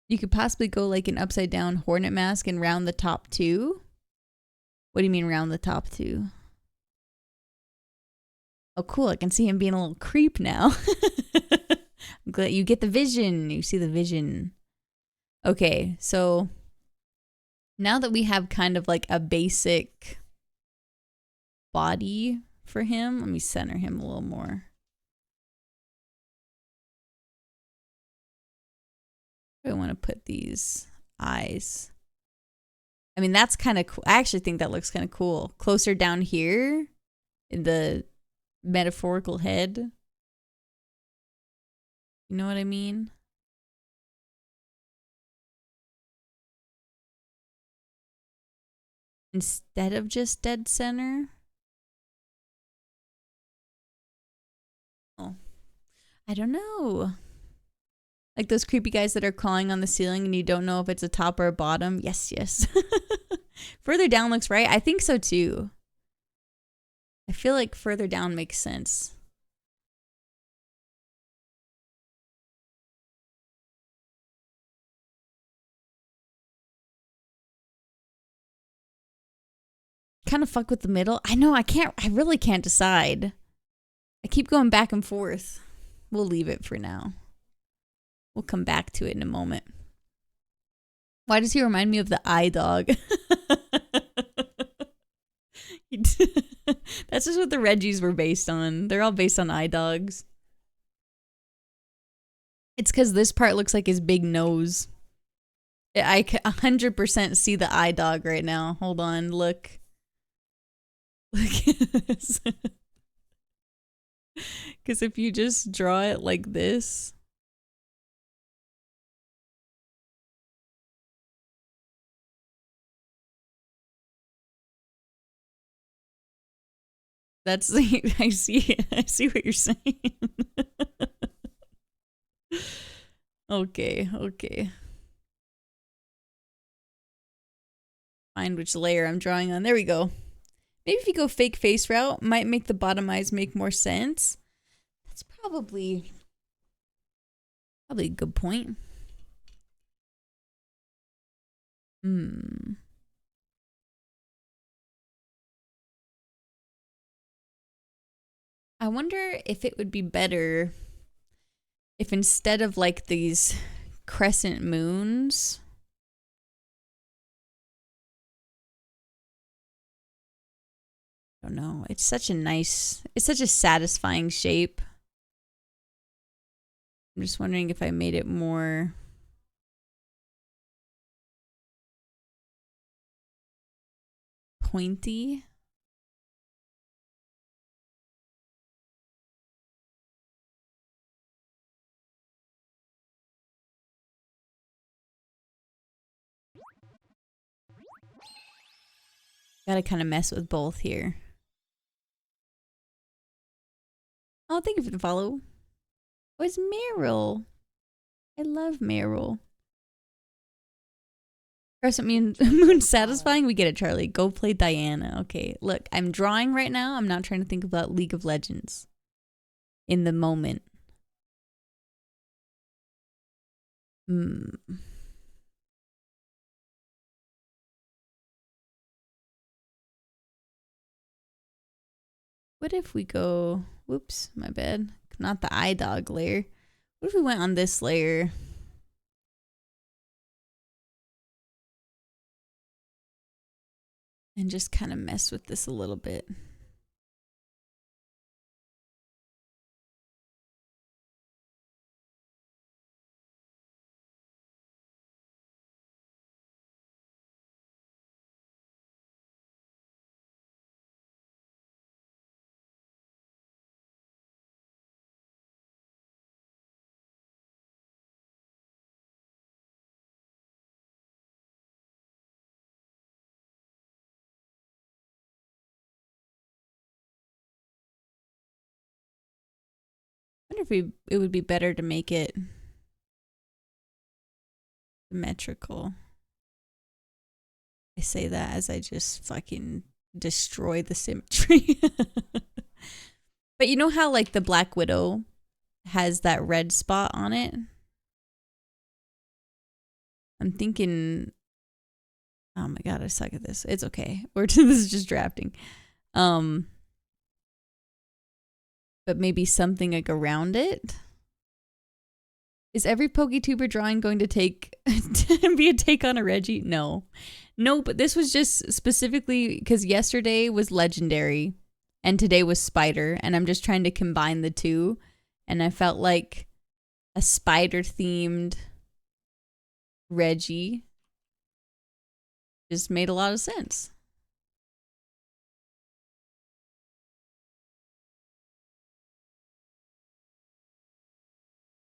You could possibly go like an upside down hornet mask and round the top two. What do you mean round the top two? Oh, cool. I can see him being a little creep now. I'm glad you get the vision. You see the vision. Okay, so now that we have kind of like a basic body for him, let me center him a little more. I want to put these eyes. I mean, that's kind of cool. I actually think that looks kind of cool. Closer down here in the metaphorical head. You know what I mean? Instead of just dead center. Oh, I don't know. Like those creepy guys that are clawing on the ceiling and you don't know if it's a top or a bottom. Yes, yes. Further down looks right. I think so too. I feel like further down makes sense. Kind of fuck with the middle. I know, I really can't decide. I keep going back and forth. We'll leave it for now. We'll come back to it in a moment. Why does he remind me of the eye dog? That's just what the Reggies were based on. They're all based on eye dogs. It's because this part looks like his big nose. I can 100% see the eye dog right now. Hold on, look. Look at this. Because if you just draw it like this. That's I see what you're saying. Okay. Find which layer I'm drawing on. There we go. Maybe if you go fake face route, might make the bottom eyes make more sense. That's probably a good point. I wonder if it would be better if instead of like these crescent moons, I don't know. It's such a satisfying shape. I'm just wondering if I made it more pointy. Gotta kind of mess with both here. Oh, thank you for the follow. Oh, it's Meryl. I love Meryl. Crescent moon satisfying? We get it, Charlie. Go play Diana. Okay, look, I'm drawing right now. I'm not trying to think about League of Legends. In the moment. What if we go... Whoops, my bad. Not the eye dog layer. What if we went on this layer? And just kind of mess with this a little bit. I wonder if it would be better to make it symmetrical. I say that as I just fucking destroy the symmetry. But you know how like the Black Widow has that red spot on it? I'm thinking, oh my god, I suck at this. It's okay. This is just drafting. But maybe something like around it. Is every PokeTuber drawing going to be a take on a Reggie? No, but this was just specifically because yesterday was Legendary and today was Spider, and I'm just trying to combine the two, and I felt like a spider themed Reggie just made a lot of sense.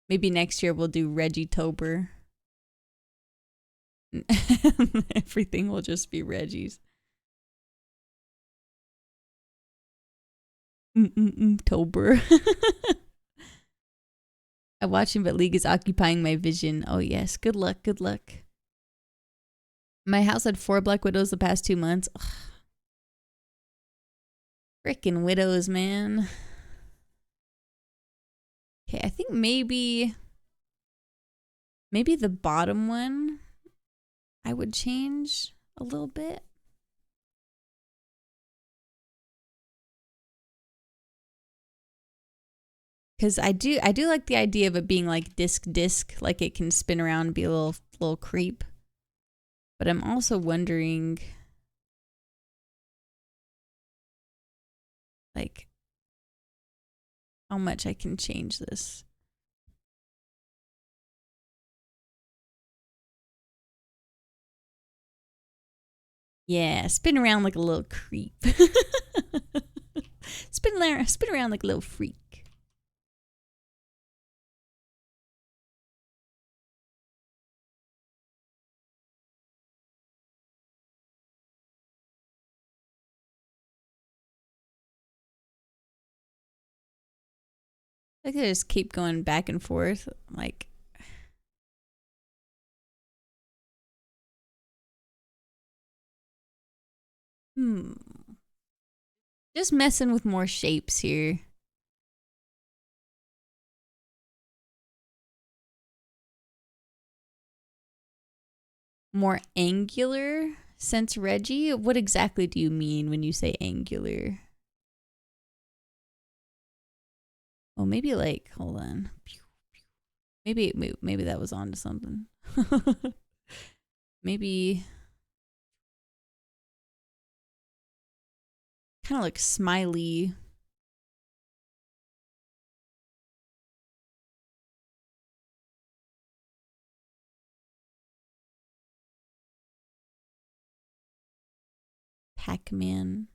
Maybe next year we'll do Reggie-tober. Everything will just be Reggie's. Tober. I'm watching, but League is occupying my vision. Oh yes, good luck, good luck. My house had 4 Black Widows the past 2 months. Frickin' widows, man. Okay, I think maybe the bottom one I would change a little bit. Because I do like the idea of it being like disc, like it can spin around and be a little creep. But I'm also wondering, like, how much I can change this. Yeah, spin around like a little creep. spin around like a little freak. I could just keep going back and forth, like. Just messing with more shapes here. More angular since Reggie? What exactly do you mean when you say angular? Oh, maybe like, hold on. Maybe that was onto something. Maybe kind of like smiley. Pac-Man.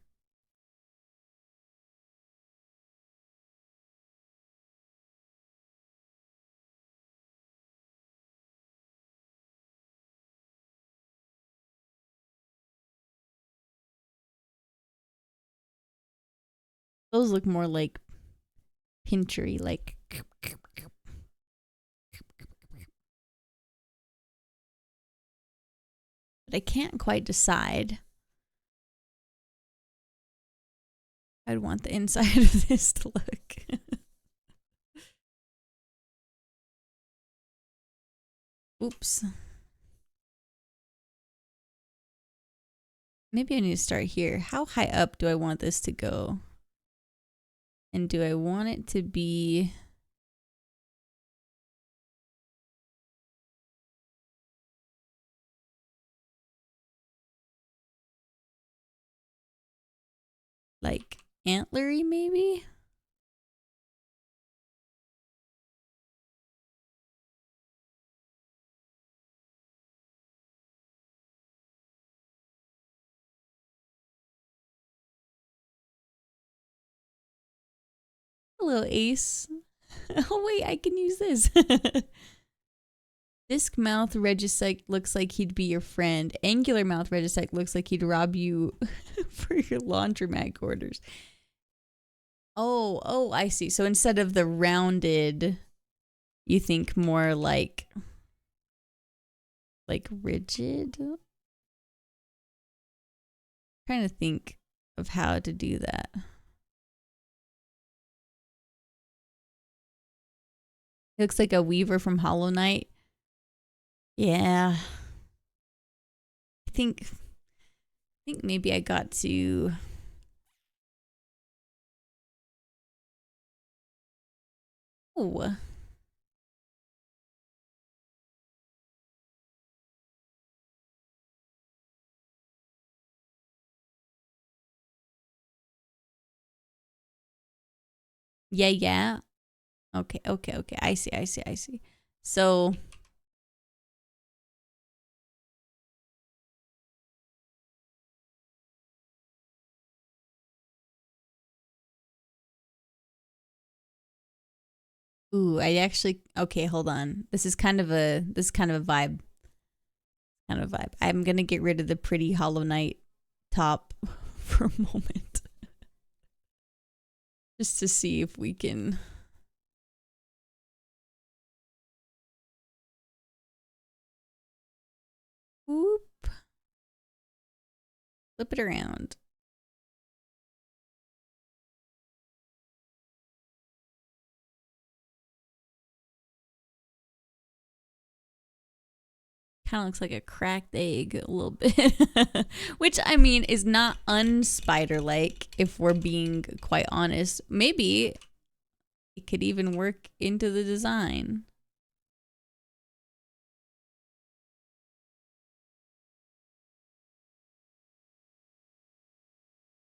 Those look more like pinchery, like. But I can't quite decide. I'd want the inside of this to look. Oops. Maybe I need to start here. How high up do I want this to go? And do I want it to be antlery, maybe? Hello, Ace. Oh, wait, I can use this. Disc mouth Regisect looks like he'd be your friend. Angular mouth Regisect looks like he'd rob you for your laundromat orders. Oh, I see. So instead of the rounded, you think more like rigid? Trying to think of how to do that. It looks like a Weaver from Hollow Knight. Yeah. I think maybe I got to... Oh. Yeah. Okay. I see. So... Ooh, I actually... Okay, hold on. This is kind of a vibe. I'm gonna get rid of the pretty Hollow Knight top for a moment. Just to see if we can... Whoop. Flip it around. Kind of looks like a cracked egg a little bit. Which, I mean, is not unspider-like, if we're being quite honest. Maybe it could even work into the design.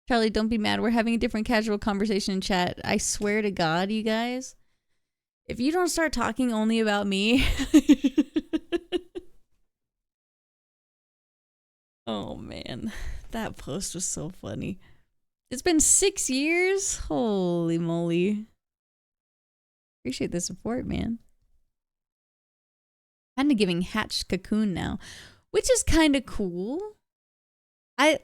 Charlie, don't be mad. We're having a different casual conversation in chat. I swear to God, you guys. If you don't start talking only about me... Oh, man. That post was so funny. It's been 6 years? Holy moly. Appreciate the support, man. Kind of giving hatched cocoon now, which is kind of cool. I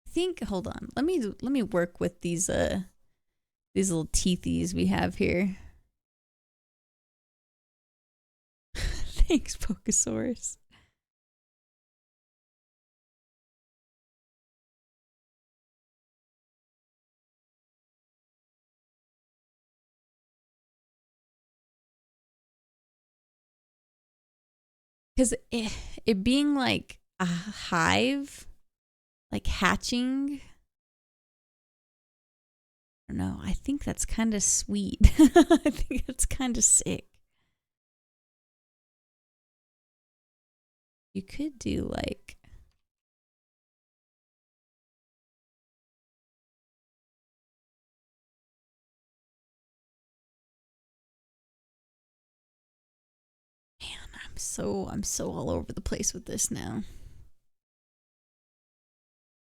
think, hold on. Let me work with these little teethies we have here. Thanks, Pokesaurus. Because it being like a hive, like hatching, I don't know. I think that's kind of sweet. I think it's kind of sick. You could do like... I'm so all over the place with this now.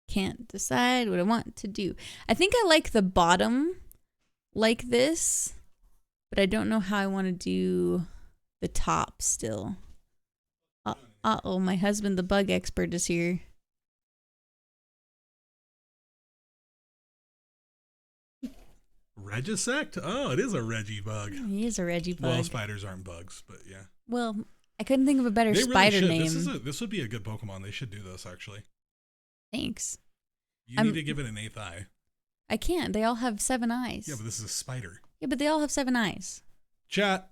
Can't decide what I want to do. I think I like the bottom like this, but I don't know how I want to do the top still. Uh-oh, my husband, the bug expert, is here.
Regisect? Oh, it is a Reggie bug.
He is a Reggie bug.
Well, spiders aren't bugs, but yeah.
Well, I couldn't think of a better
they
spider
really
name.
This would be a good Pokemon. They should do this, actually.
Thanks.
You need to give it an 8th eye.
I can't. They all have 7 eyes.
Yeah, but this is a spider.
Yeah, but they all have 7 eyes.
Chat.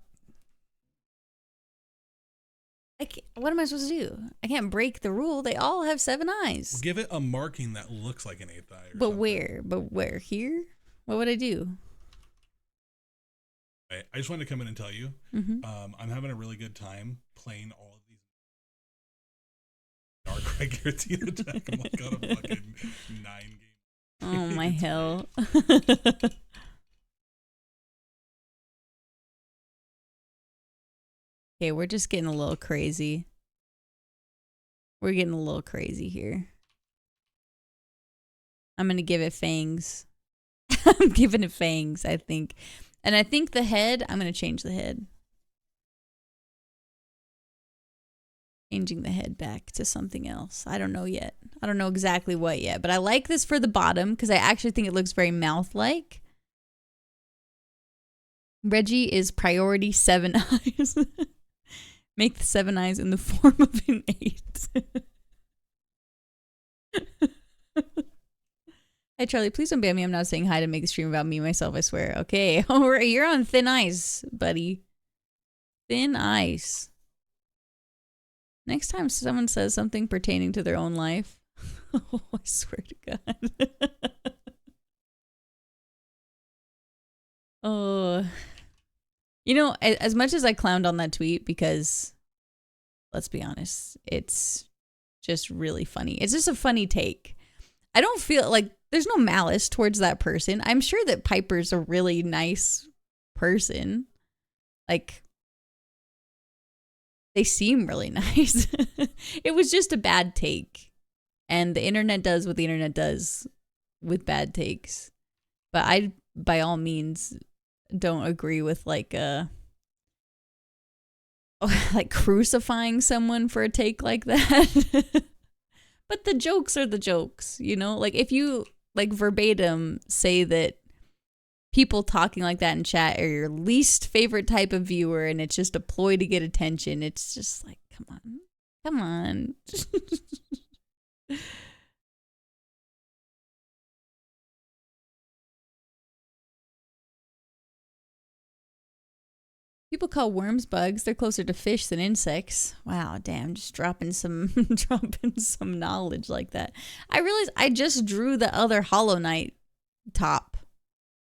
What am I supposed to do? I can't break the rule. They all have 7 eyes.
Well, give it a marking that looks like an 8th eye.
But something. Where? But where? Here? What would I do?
I just wanted to come in and tell you, I'm having a really good time playing all of these Dark. I guarantee the deck. I'm like on a fucking 9 game.
Oh my hell. Okay, we're just getting a little crazy. We're getting a little crazy here. I'm gonna give it fangs. I'm giving it fangs, I think. And I think the head, I'm gonna change the head. Changing the head back to something else. I don't know yet. I don't know exactly what yet, but I like this for the bottom because I actually think it looks very mouth-like. Reggie is priority 7 eyes. Make the 7 eyes in the form of an 8. Hey Charlie, please don't ban me. I'm not saying hi to make a stream about me myself, I swear. Okay, you're on thin ice, buddy. Thin ice. Next time someone says something pertaining to their own life, oh, I swear to God. Oh, you know, as much as I clowned on that tweet, because let's be honest, it's just really funny. It's just a funny take. I don't feel like there's no malice towards that person. I'm sure that Piper's a really nice person. Like, they seem really nice. It was just a bad take. And the internet does what the internet does with bad takes. But I, by all means, don't agree with like crucifying someone for a take like that. But the jokes are the jokes, you know? Like if you like verbatim say that people talking like that in chat are your least favorite type of viewer and it's just a ploy to get attention, it's just like, come on. Come on. People call worms bugs. They're closer to fish than insects. Wow, damn, just dropping some knowledge like that. I realized I just drew the other Hollow Knight top.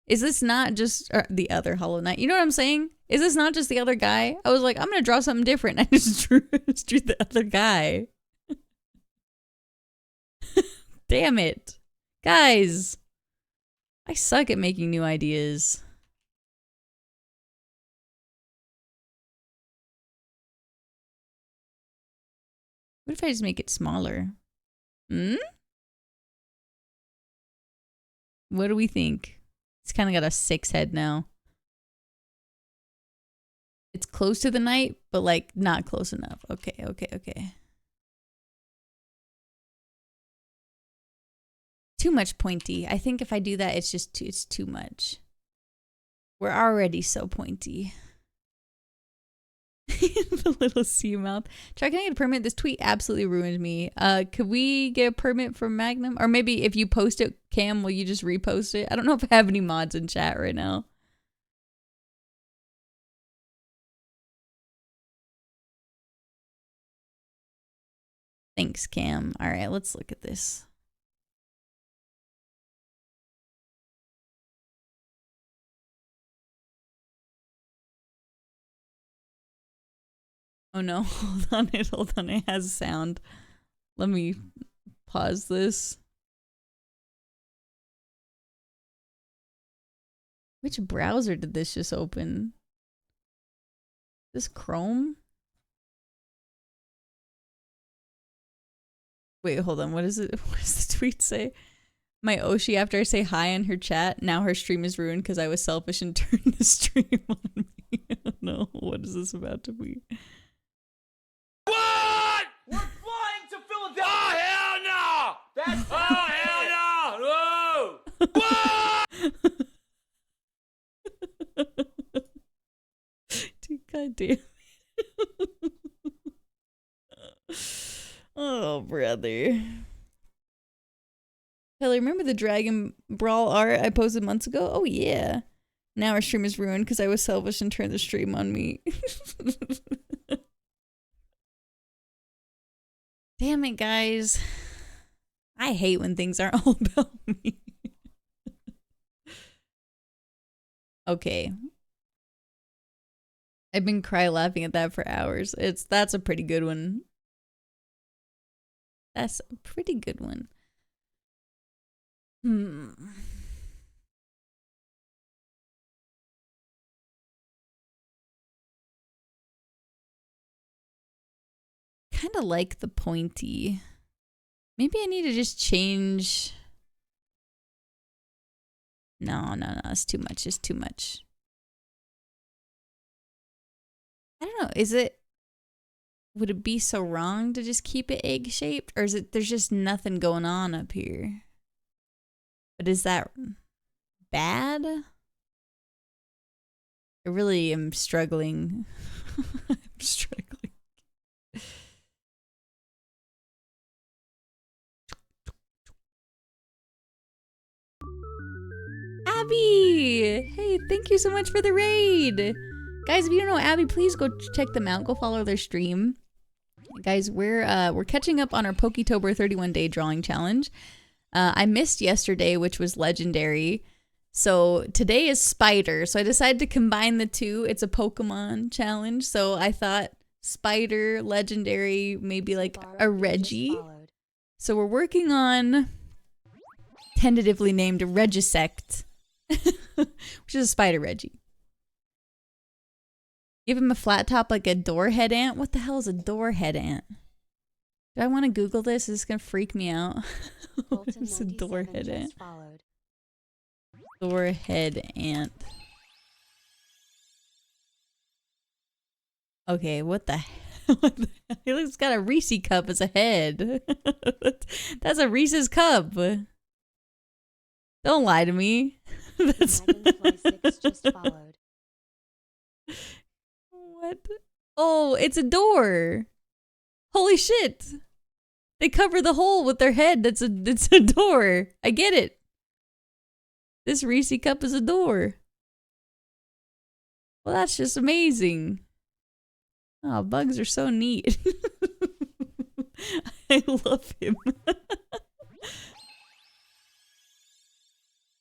Is this not just the other Hollow Knight? You know what I'm saying? Is this not just the other guy? I was like, I'm gonna draw something different. I just drew the other guy. Damn it. Guys. I suck at making new ideas. What if I just make it smaller? Hmm? What do we think? It's kind of got a 6 head now. It's close to the knight, but like not close enough. Okay, okay, okay. Too much pointy. I think if I do that, it's just it's too much. We're already so pointy. The little sea mouth. Try, can I get a permit? This tweet absolutely ruined me. Could we get a permit from Magnum? Or maybe if you post it, Cam, will you just repost it? I don't know if I have any mods in chat right now. Thanks, Cam. All right, let's look at this. Oh no, hold on, it has sound. Let me pause this. Which browser did this just open? This Chrome? Wait, hold on, what is it? What does the tweet say? My Oshi, after I say hi in her chat, now her stream is ruined because I was selfish and turned the stream on me. No, what is this about to be?
What? We're flying to Philadelphia! Oh, hell no! That's oh, hell no! Whoa!
What? Dude, goddamn. Oh, brother. Kelly, remember the Dragon Brawl art I posted months ago? Oh, yeah. Now our stream is ruined because I was selfish and turned the stream on me. Damn it, guys. I hate when things aren't all about me. Okay. I've been cry laughing at that for hours. That's a pretty good one. That's a pretty good one. Hmm. Kind of like the pointy. Maybe I need to just change. No, it's too much. It's too much. I don't know. Would it be so wrong to just keep it egg shaped? Or is it, there's just nothing going on up here? But is that bad? I really am struggling. I'm struggling. Abby! Hey, thank you so much for the raid! Guys, if you don't know Abby, please go check them out. Go follow their stream. Guys, we're catching up on our Poketober 31-day drawing challenge. I missed yesterday, which was legendary. So today is Spider. So I decided to combine the two. It's a Pokemon challenge. So I thought Spider, legendary, maybe like a Reggie. So we're working on tentatively named Regisect, which is a Spider Reggie. Give him a flat top like a door head ant. What the hell is a door head ant? Do I want to Google this? Is this going to freak me out? It's a door head ant. Door head ant. Okay, what the hell? He's got a Reese cup as a head. That's a Reese's cup. Don't lie to me. That's just followed. What? Oh, it's a door. Holy shit. They cover the hole with their head. It's a door. I get it. This Reese cup is a door. Well, that's just amazing. Oh, bugs are so neat. I love him.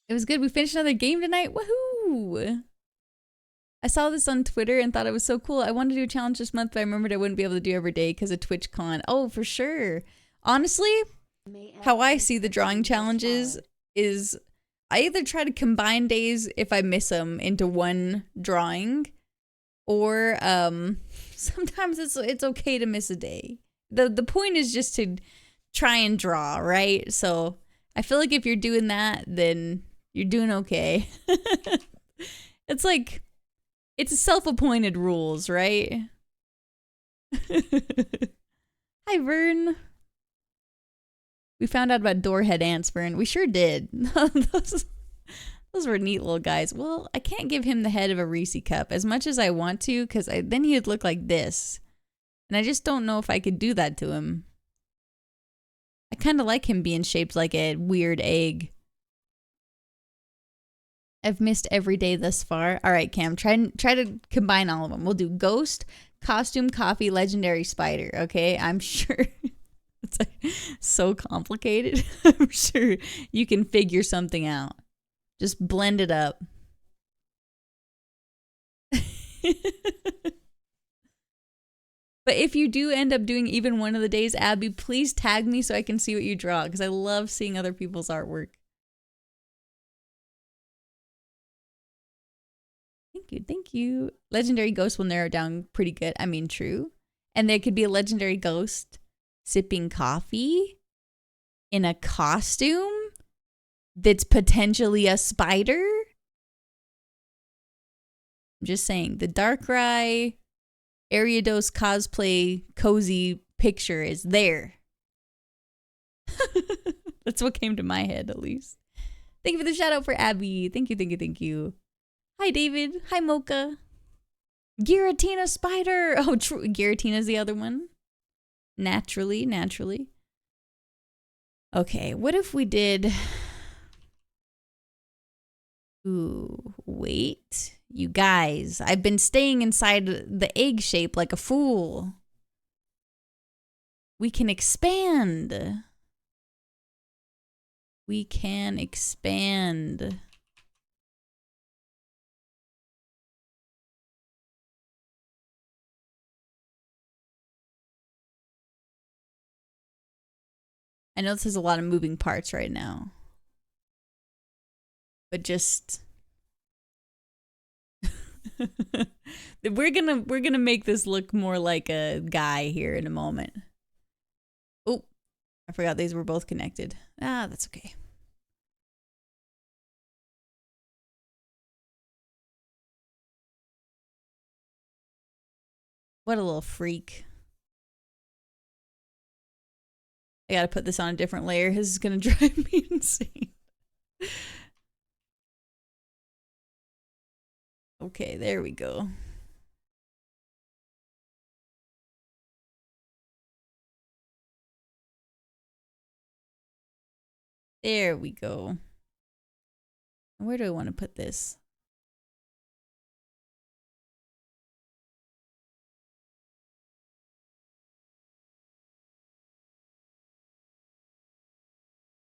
It was good. We finished another game tonight. Woohoo! I saw this on Twitter and thought it was so cool. I wanted to do a challenge this month, but I remembered I wouldn't be able to do every day because of TwitchCon. Oh, for sure. Honestly, how I see the drawing challenges is I either try to combine days if I miss them into one drawing, or sometimes it's okay to miss a day. The point is just to try and draw, right? So I feel like if you're doing that, then you're doing okay. It's like, it's self-appointed rules, right? Hi, Vern. We found out about doorhead ants, Vern. We sure did. Those were neat little guys. Well, I can't give him the head of a Reese cup as much as I want to, because then he'd look like this. And I just don't know if I could do that to him. I kind of like him being shaped like a weird egg. I've missed every day thus far. All right, Cam, try to combine all of them. We'll do ghost, costume, coffee, legendary, spider. Okay, I'm sure it's like so complicated. I'm sure you can figure something out. Just blend it up. But if you do end up doing even one of the days, Abby, please tag me so I can see what you draw, because I love seeing other people's artwork. Thank you. Legendary ghost will narrow down pretty good. I mean, true. And there could be a legendary ghost sipping coffee in a costume that's potentially a spider. I'm just saying, the Darkrai Ariados cosplay cozy picture is there. That's what came to my head, at least. Thank you for the shout out for Abby. Thank you. Hi, David. Hi, Mocha. Giratina spider. Oh, true. Giratina's the other one. Naturally. Okay, what if we did... Ooh, wait. You guys, I've been staying inside the egg shape like a fool. We can expand. We can expand. I know this has a lot of moving parts right now. but just we're gonna make this look more like a guy here in a moment. Oh, I forgot these were both connected. Ah, that's okay. What a little freak. I gotta put this on a different layer. This is gonna drive me insane. Okay, there we go. There we go. Where do I want to put this?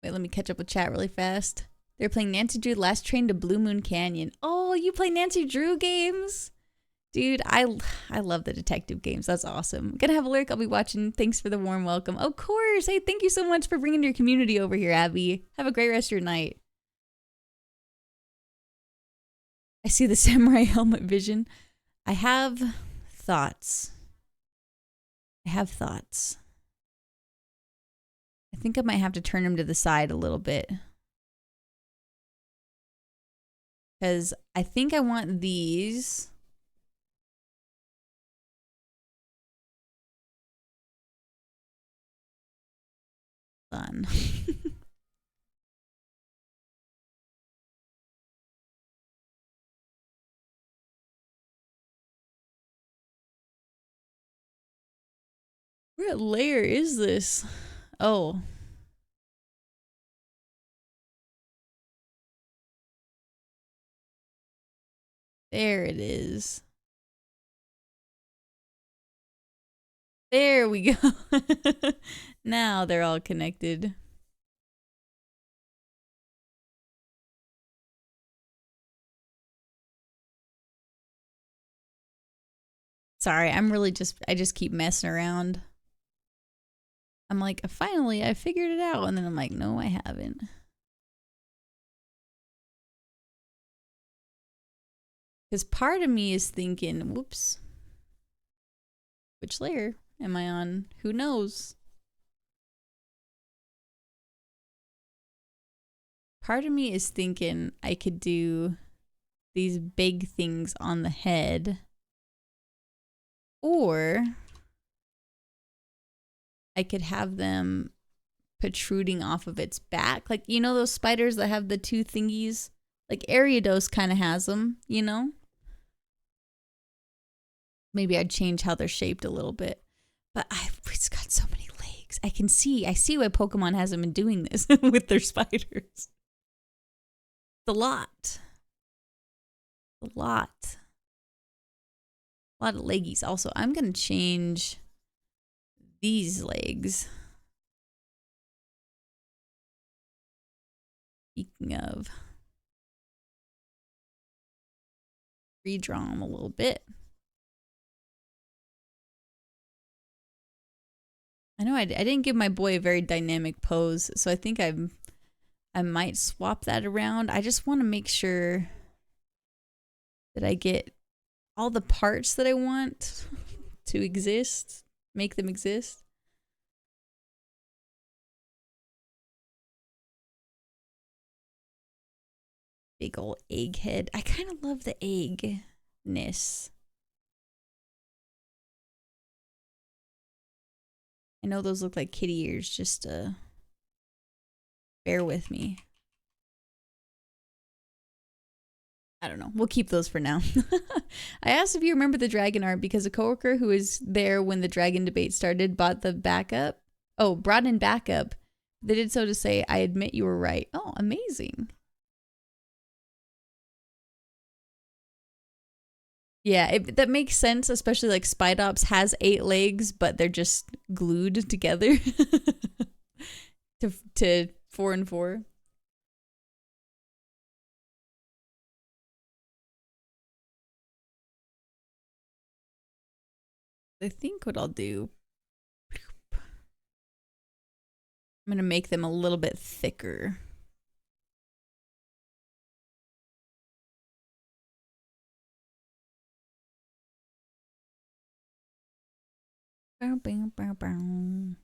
Wait, let me catch up with chat really fast. They're playing Nancy Drew Last Train to Blue Moon Canyon. Oh, you play Nancy Drew games? Dude, I love the detective games. That's awesome. I'm gonna have a lurk. I'll be watching. Thanks for the warm welcome. Of course. Hey, thank you so much for bringing your community over here, Abby. Have a great rest of your night. I see the samurai helmet vision. I have thoughts. I think I might have to turn him to the side a little bit. Because I think I want these. Fun. What layer is this? Oh. There it is. There we go. Now they're all connected. Sorry, I just keep messing around. I'm like, finally, I figured it out. And then I'm like, no, I haven't. Because part of me is thinking, whoops. Which layer am I on? Who knows? Part of me is thinking I could do these big things on the head. Or I could have them protruding off of its back. Like, you know those spiders that have the two thingies? Like Ariados kind of has them, you know? Maybe I'd change how they're shaped a little bit. But it's got so many legs. I see why Pokemon hasn't been doing this with their spiders. It's a lot. A lot of leggies. Also, I'm going to change these legs. Speaking of, redraw them a little bit. I know I didn't give my boy a very dynamic pose, so I think I might swap that around. I just want to make sure that I get all the parts that I want to exist, make them exist. Big old egghead. I kind of love the eggness. I know those look like kitty ears, just bear with me. I don't know. We'll keep those for now. I asked if you remember the dragon art because a coworker who was there when the dragon debate started brought in backup. They did so to say, I admit you were right. Oh, amazing. Yeah, that makes sense, especially like Spidops has 8 legs, but they're just glued together to 4 and 4. I think what I'll do, I'm going to make them a little bit thicker. Bow, bow, bow, bow.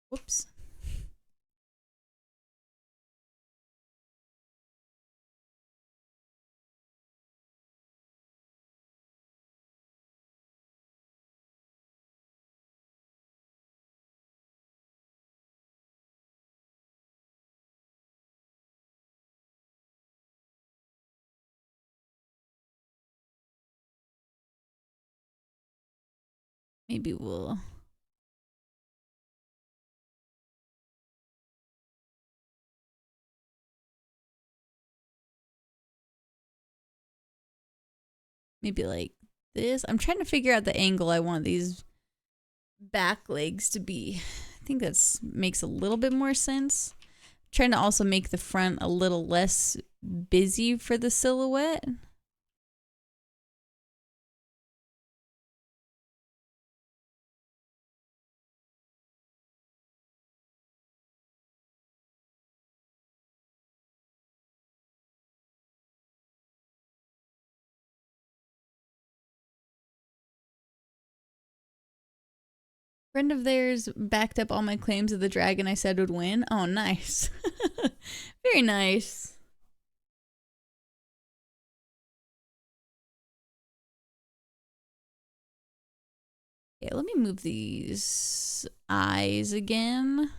Whoops. Maybe we'll... Maybe like this. I'm trying to figure out the angle I want these back legs to be. I think that makes a little bit more sense. I'm trying to also make the front a little less busy for the silhouette. Friend of theirs backed up all my claims of the dragon I said would win. Oh, nice. Very nice. Okay, let me move these eyes again.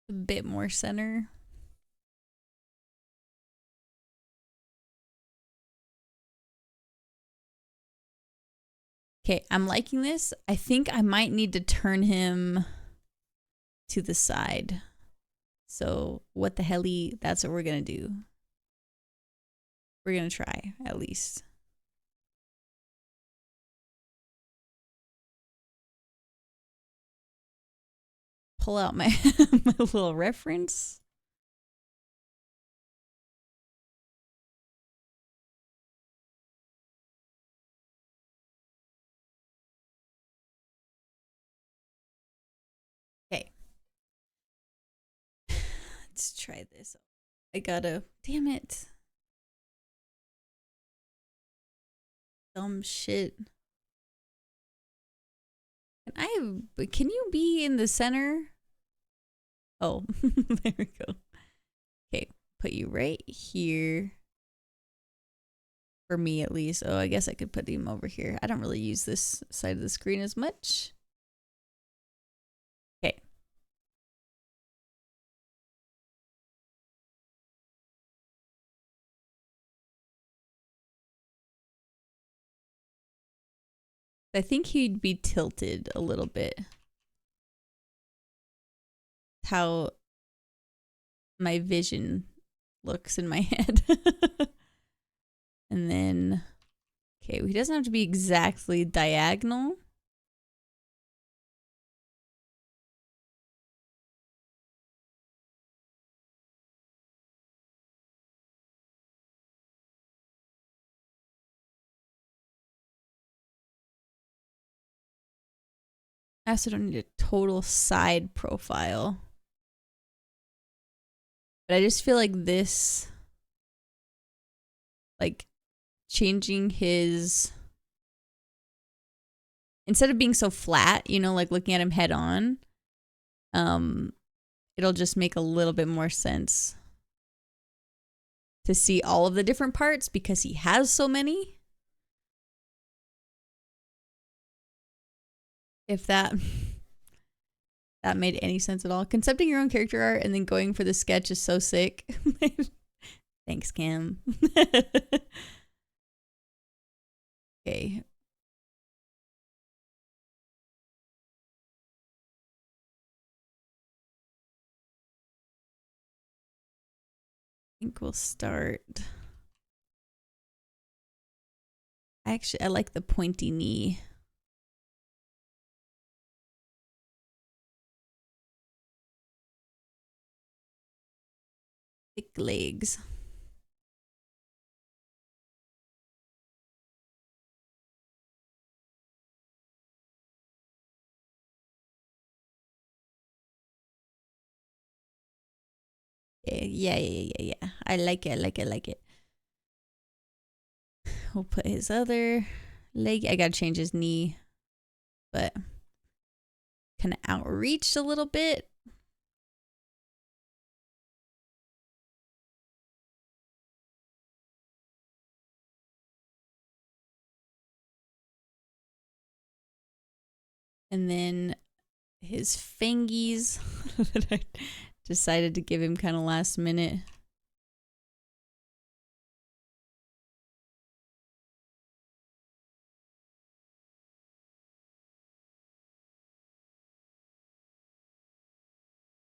A bit more center. Okay, I'm liking this. I think I might need to turn him to the side. So what the helly, that's what we're gonna do. We're gonna try, at least. Pull out my, my little reference. Okay. Let's try this. I gotta, damn it. Dumb shit. Can you be in the center? Oh, there we go. Okay, put you right here. For me, at least. Oh, I guess I could put him over here. I don't really use this side of the screen as much. Okay. I think he'd be tilted a little bit. How my vision looks in my head. And then, okay, he doesn't have to be exactly diagonal. I also don't need a total side profile. But I just feel like this, like changing his, instead of being so flat, you know, like looking at him head on, it'll just make a little bit more sense to see all of the different parts because he has so many. If that made any sense at all. Concepting your own character art and then going for the sketch is so sick. Thanks, Cam. Okay. I think we'll start. Actually, I like the pointy knee. Thick legs. Yeah. I like it. I like it. We'll put his other leg. I gotta change his knee, but kind of outreached a little bit. And then his fingies that I decided to give him kind of last minute.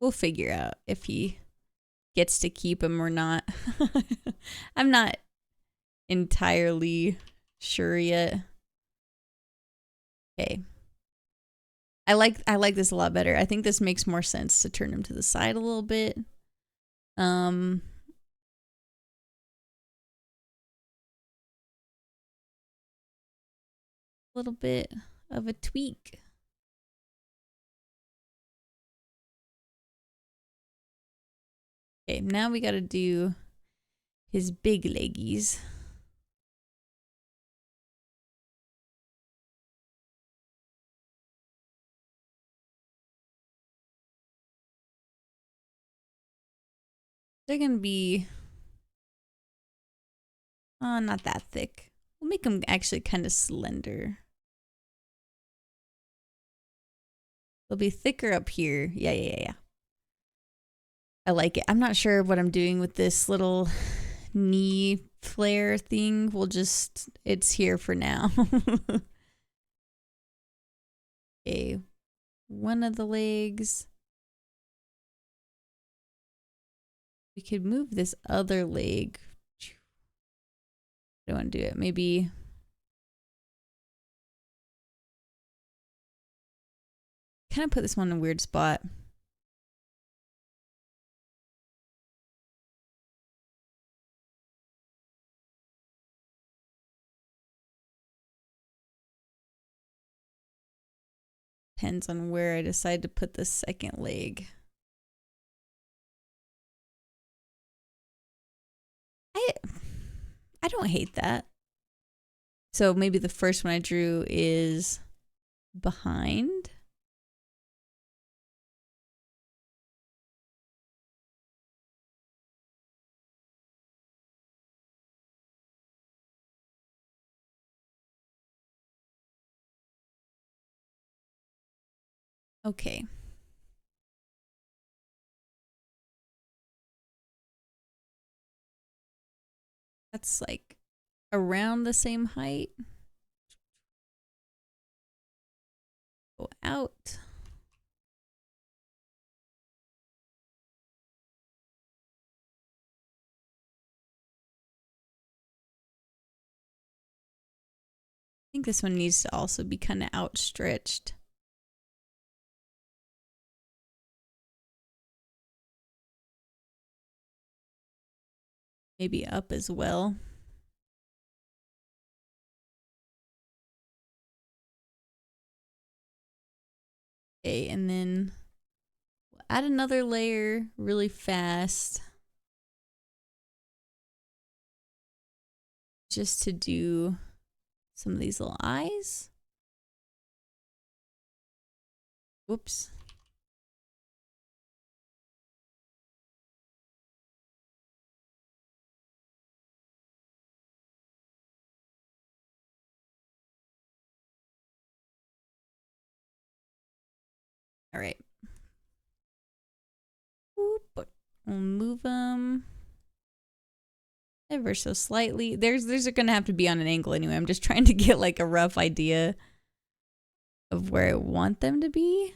We'll figure out if he gets to keep him or not. I'm not entirely sure yet. Okay. I like this a lot better. I think this makes more sense to turn him to the side a little bit. A little bit of a tweak. Okay, now we gotta do his big leggies. They're gonna be not that thick. We'll make them actually kind of slender. They'll be thicker up here. Yeah. I like it. I'm not sure what I'm doing with this little knee flare thing. It's here for now. Okay, one of the legs. We could move this other leg. I don't want to do it. Maybe kind of put this one in a weird spot. Depends on where I decide to put the second leg. I don't hate that. So maybe the first one I drew is behind. Okay. That's like around the same height. Go out. I think this one needs to also be kind of outstretched. Maybe up as well. Okay, and then we'll add another layer really fast. Just to do some of these little eyes. Whoops. All right. Whoop. We'll move them. ever so slightly. There's gonna have to be on an angle anyway. I'm just trying to get like a rough idea of where I want them to be.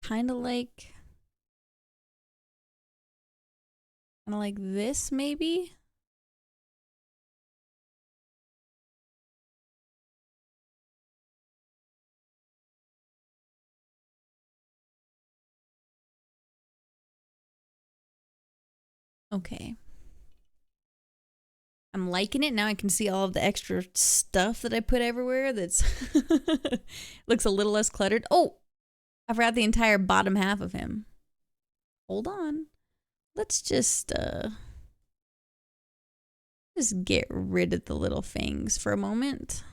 Kind of like this, maybe? Okay. I'm liking it. Now I can see all of the extra stuff that I put everywhere that's looks a little less cluttered. Oh, I forgot the entire bottom half of him. Hold on. Let's just get rid of the little things for a moment.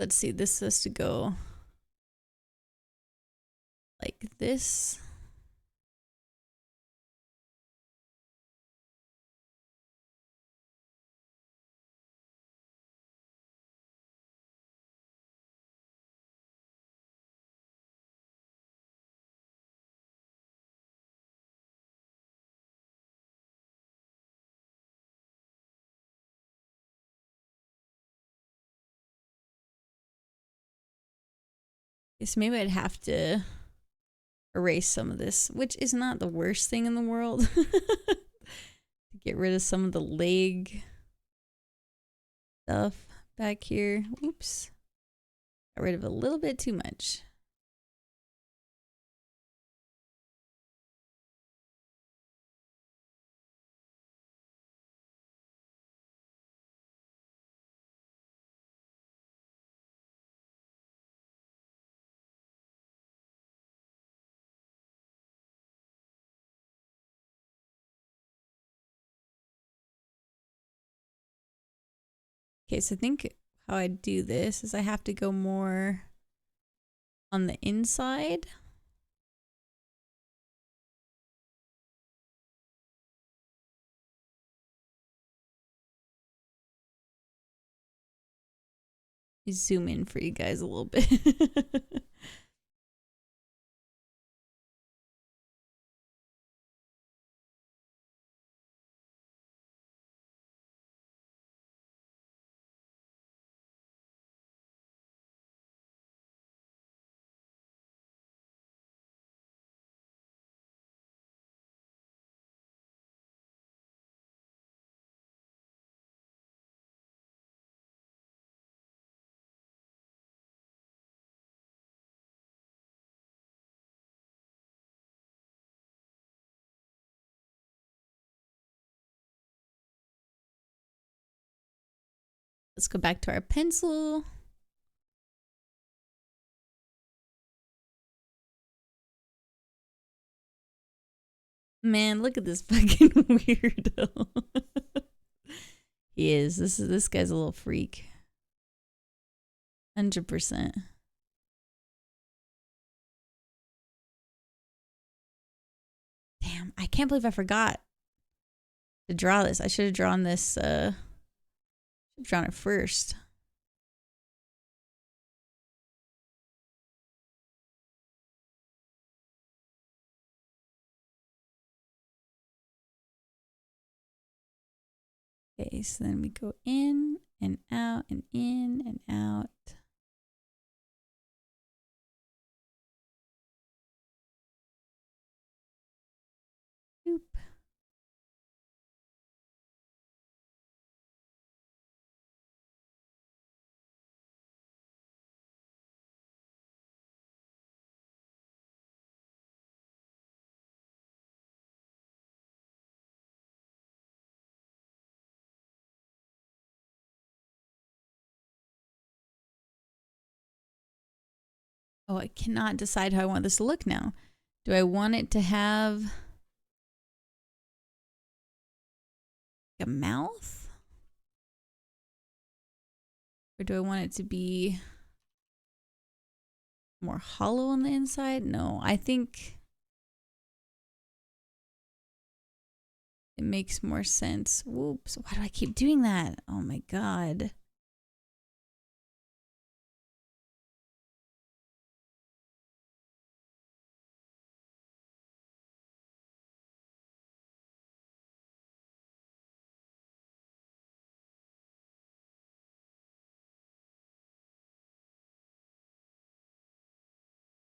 Let's see, this has to go like this. Guess maybe I'd have to erase some of this, which is not the worst thing in the world. Get rid of some of the leg stuff back here. Oops. Got rid of a little bit too much. Okay, so I think how I do this is I have to go more on the inside. Zoom in for you guys a little bit. Let's go back to our pencil. Man, look at this fucking weirdo. He is. This guy's a little freak. 100%. Damn, I can't believe I forgot to draw this. I should have drawn this drawn it first. Okay, so then we go in and out and in and out. Boop. Oh, I cannot decide how I want this to look now. Do I want it to have a mouth? Or do I want it to be more hollow on the inside? No, I think it makes more sense. Whoops, why do I keep doing that? Oh my god.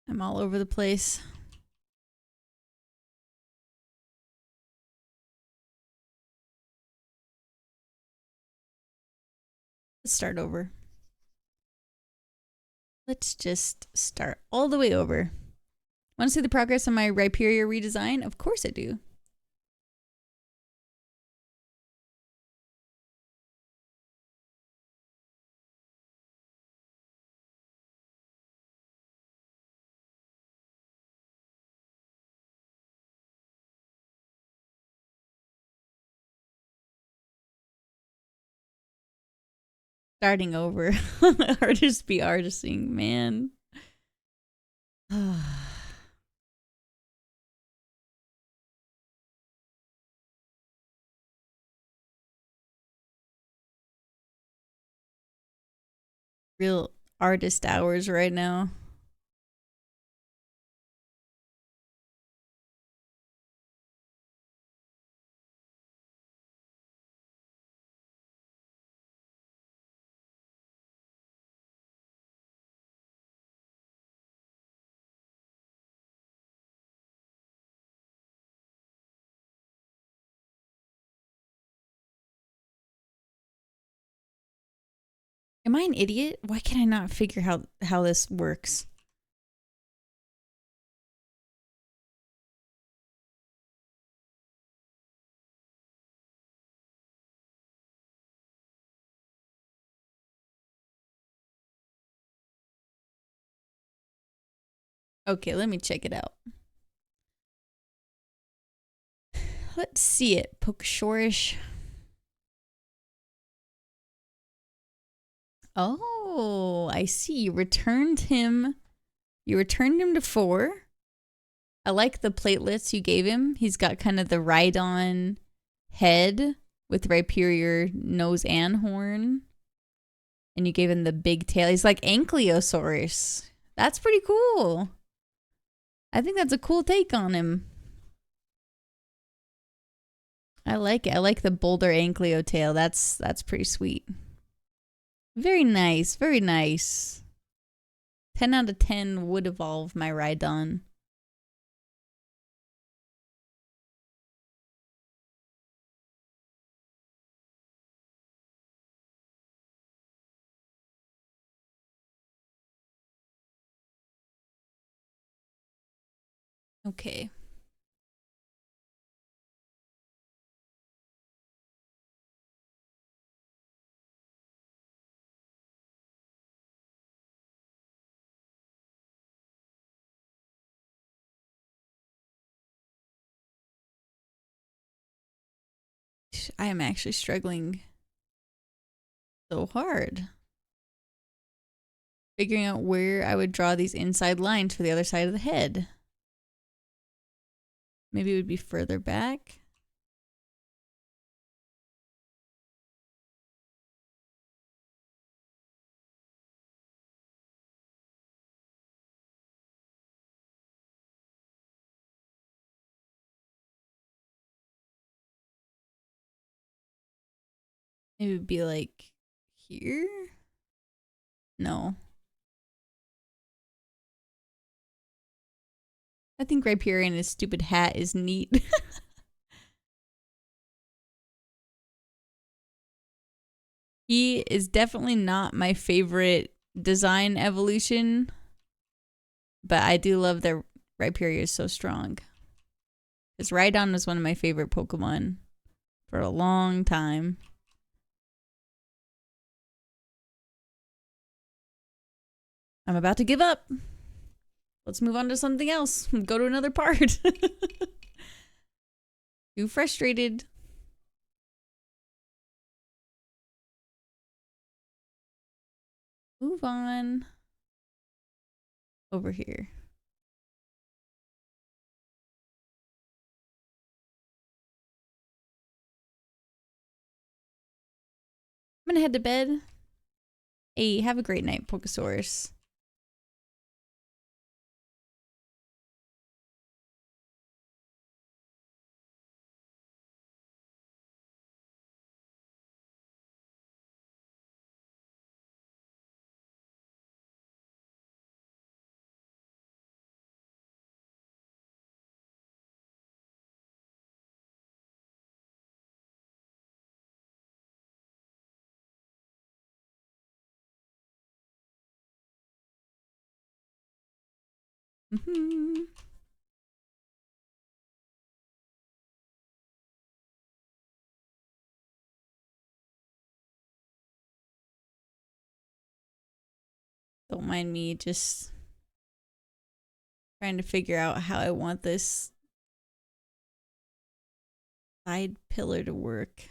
I'm all over the place. Let's start over. Let's just start all the way over. Want to see the progress on my Rhyperior redesign? Of course I do. Starting over. Artist be artisting, man. Real artist hours right now. Am I an idiot? Why can I not figure how this works? Okay, let me check it out. Let's see it. Pokeshorish. Oh, I see. You returned him. You returned him to 4. I like the platelets you gave him. He's got kind of the Rhydon head with Rhyperior nose and horn. And you gave him the big tail. He's like Ankylosaurus. That's pretty cool. I think that's a cool take on him. I like it. I like the Boulder Ankylo tail. That's pretty sweet. Very nice. Very nice. 10 out of 10 would evolve my Rhydon. Okay. I am actually struggling so hard. Figuring out where I would draw these inside lines for the other side of the head. Maybe it would be further back. Maybe it would be like here? No. I think Rhyperior and his stupid hat is neat. He is definitely not my favorite design evolution, but I do love that Rhyperior is so strong. Because Rhydon was one of my favorite Pokemon for a long time. I'm about to give up. Let's move on to something else. Go to another part. Too frustrated. Move on. Over here. I'm gonna head to bed. Hey, have a great night, Pokesaurus. Don't mind me just trying to figure out how I want this side pillar to work.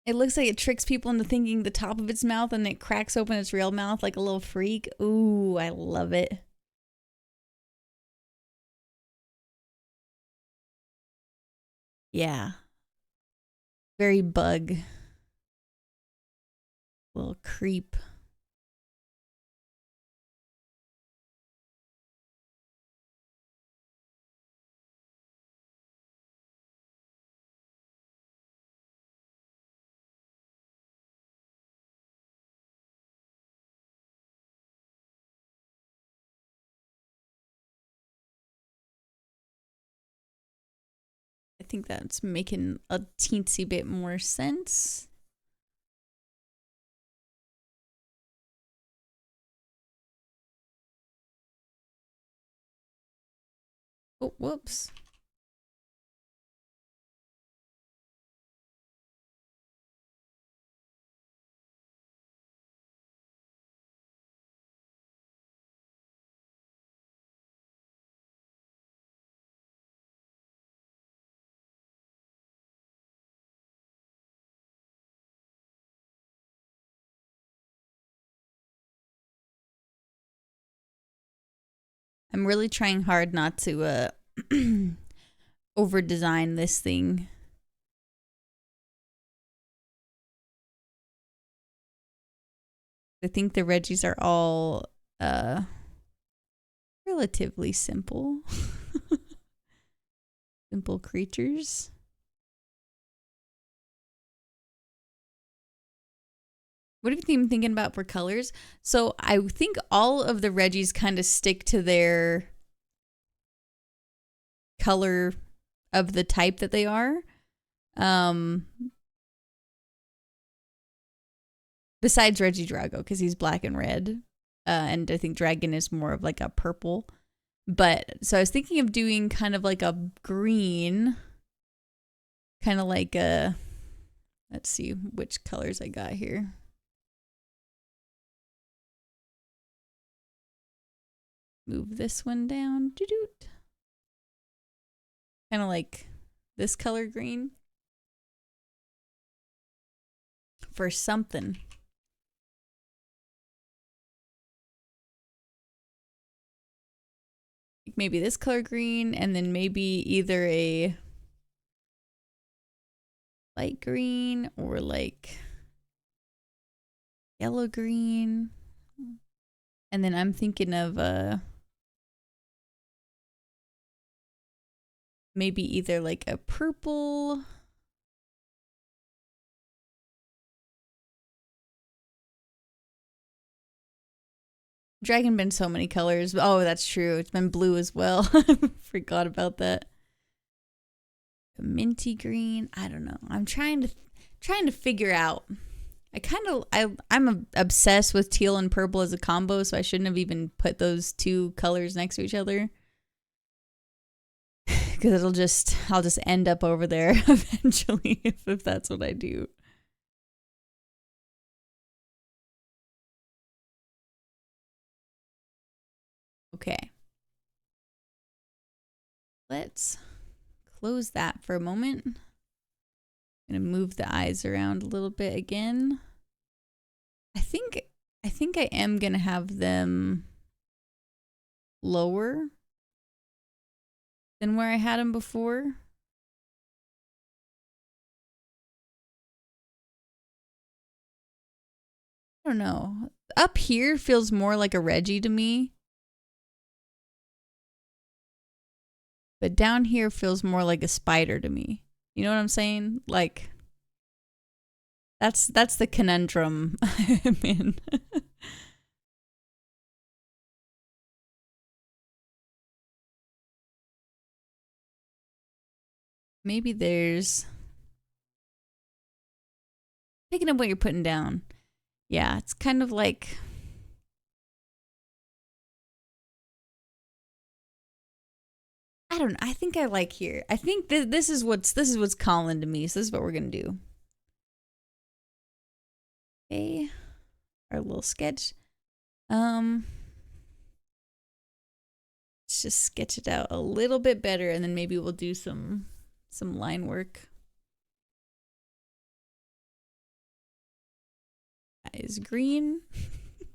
It looks like it tricks people into thinking the top of its mouth and it cracks open its real mouth like a little freak. Ooh, I love it. Yeah. Very bug. Little creep. I think that's making a teensy bit more sense. Oh, whoops. I'm really trying hard not to over design this thing. I think the Reggies are all relatively simple. Simple creatures. What have you been thinking about for colors? So I think all of the Reggies kind of stick to their color of the type that they are. Besides Regidrago, because he's black and red. And I think Dragon is more of like a purple. But so I was thinking of doing kind of like a green. Kind of like a... Let's see which colors I got here. Move this one down. Doo-doot. Kind of like this color green. For something. Maybe this color green, and then maybe either a light green or like yellow green. And then I'm thinking of maybe either like a purple Dragon been so many colors. Oh, that's true. It's been blue as well. Forgot about that. Minty green. I don't know. I'm trying to figure out. I'm obsessed with teal and purple as a combo, so I shouldn't have even put those two colors next to each other. Because I'll just end up over there eventually if that's what I do. Okay. Let's close that for a moment. I'm gonna move the eyes around a little bit again. I think I am gonna have them lower than where I had them before. I don't know. Up here feels more like a Reggie to me. But down here feels more like a spider to me. You know what I'm saying? Like, that's the conundrum I'm in. Maybe there's... Picking up what you're putting down. Yeah, it's kind of like... I don't know. I think I like here. I think this is what's calling to me. So this is what we're gonna do. Okay, our little sketch. Let's just sketch it out a little bit better, and then maybe we'll do some line work. That is green.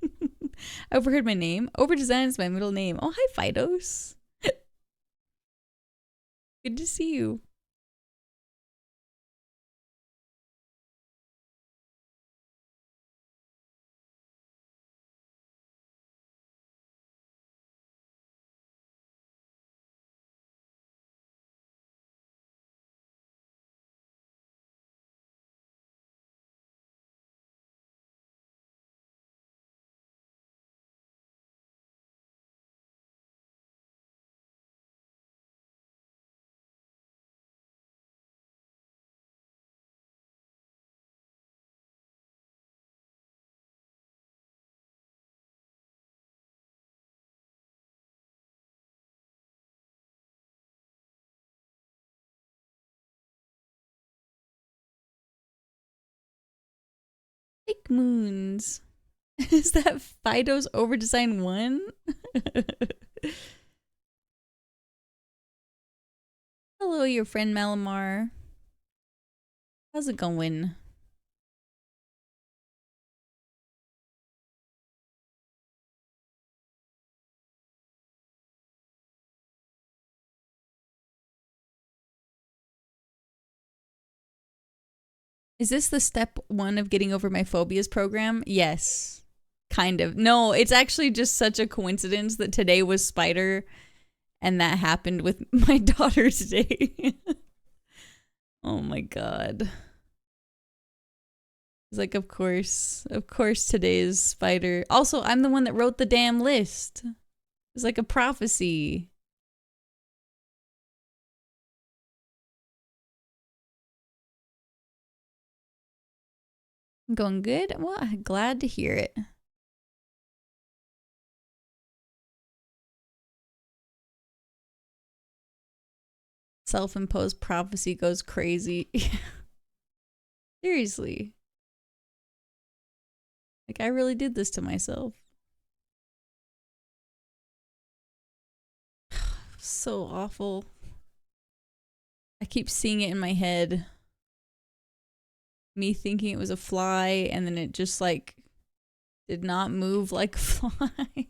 I overheard my name. Overdesign is my middle name. Oh, hi, Fidos. Good to see you. Fake moons. Is that Fido's overdesign 1? Hello, your friend Malamar. How's it going? Is this the step 1 of getting over my phobias program? Yes. Kind of. No, it's actually just such a coincidence that today was Spider and that happened with my daughter today. Oh my god. It's like, of course today is Spider. Also, I'm the one that wrote the damn list. It's like a prophecy. Going good? Well, glad to hear it. Self-imposed prophecy goes crazy. Seriously. Like, I really did this to myself. So awful. I keep seeing it in my head. Me thinking it was a fly, and then it just, like, did not move like a fly.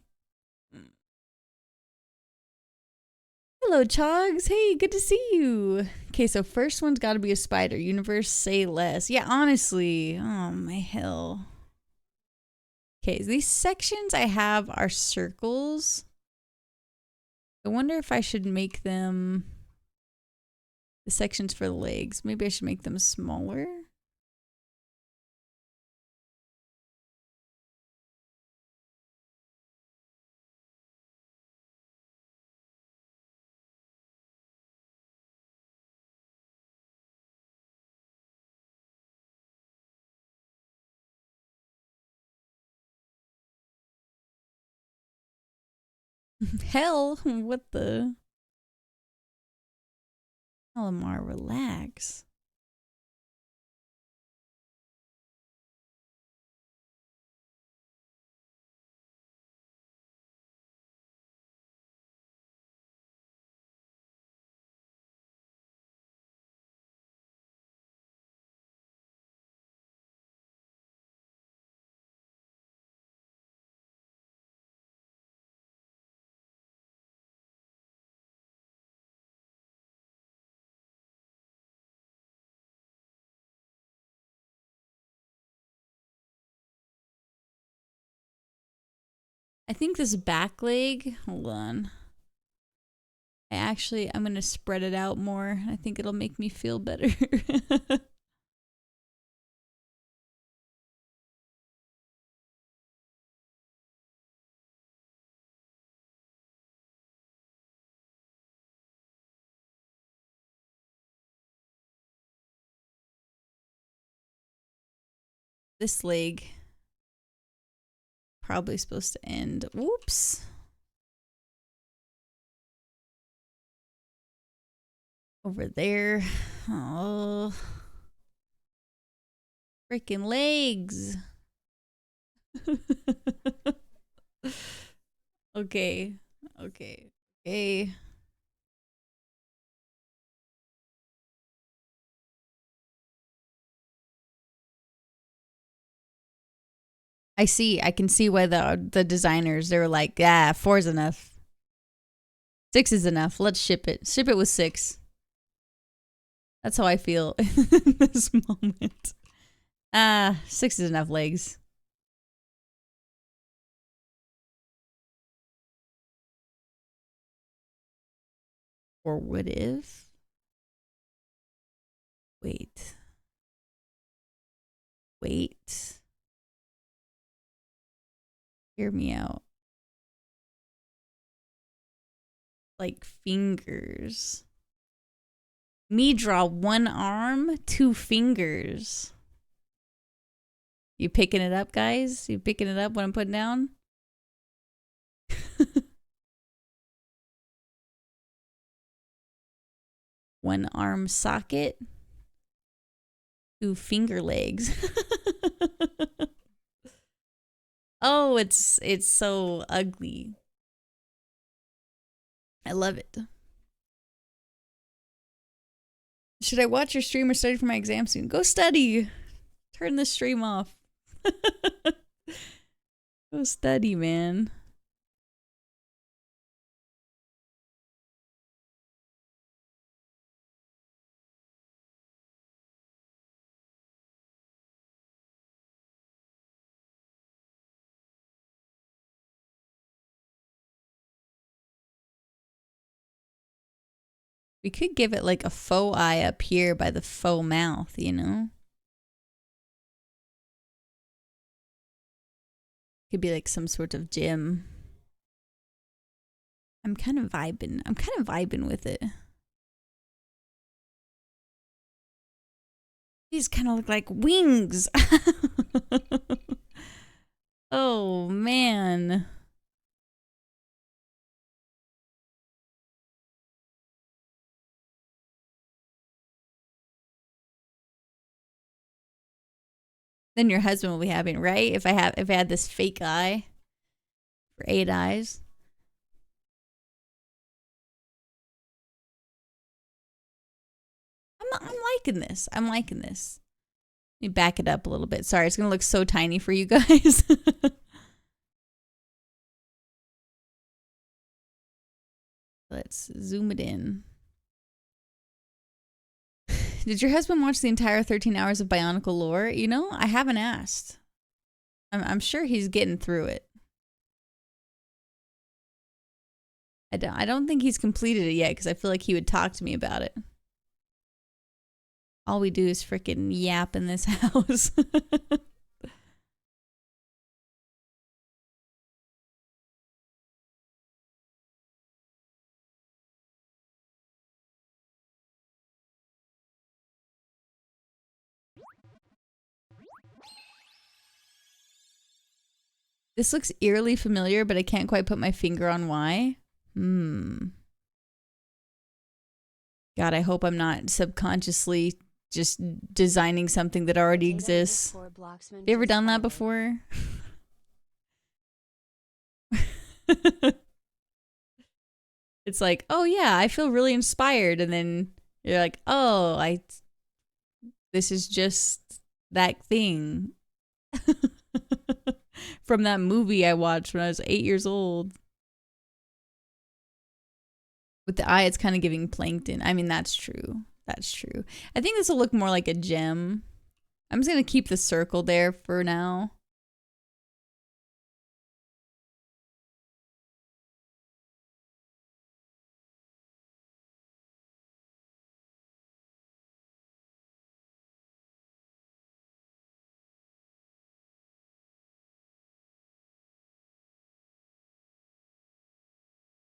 Hello, Chogs. Hey, good to see you. Okay, so first one's got to be a spider. Universe, say less. Yeah, honestly. Oh, my hell. Okay, these sections I have are circles. I wonder if I should make them the sections for the legs. Maybe I should make them smaller. Hell, what the? Alamar, relax. I think this back leg, hold on. I'm going to spread it out more. I think it'll make me feel better. This leg probably supposed to end. Whoops. Over there. Oh. Freaking legs. Okay. Okay. Okay. I can see why the designers, they were like, yeah, 4's enough. 6 is enough. Let's ship it. Ship it with 6. That's how I feel in this moment. 6 is enough legs. Or what if? Wait. Hear me out. Like fingers. Me draw 1 arm, 2 fingers. You picking it up, guys? You picking it up what I'm putting down? One arm socket, 2 finger legs. Oh, it's so ugly. I love it. Should I watch your stream or study for my exam soon? Go study. Turn the stream off. Go study, man. We could give it like a faux eye up here by the faux mouth, you know? Could be like some sort of gem. I'm kind of vibing with it. These kind of look like wings. Oh, man. Then your husband will be having, right? If I had this fake eye for 8 eyes. I'm liking this. I'm liking this. Let me back it up a little bit. Sorry, it's going to look so tiny for you guys. Let's zoom it in. Did your husband watch the entire 13 hours of Bionicle lore? You know, I haven't asked. I'm sure he's getting through it. I don't think he's completed it yet because I feel like he would talk to me about it. All we do is freaking yap in this house. This looks eerily familiar, but I can't quite put my finger on why. God, I hope I'm not subconsciously just designing something that already exists. Have you ever done that before? It's like, oh yeah, I feel really inspired, and then you're like, oh, this is just that thing from that movie I watched when I was 8 years old. With the eye, it's kind of giving plankton. I mean, that's true. That's true. I think this will look more like a gem. I'm just going to keep the circle there for now.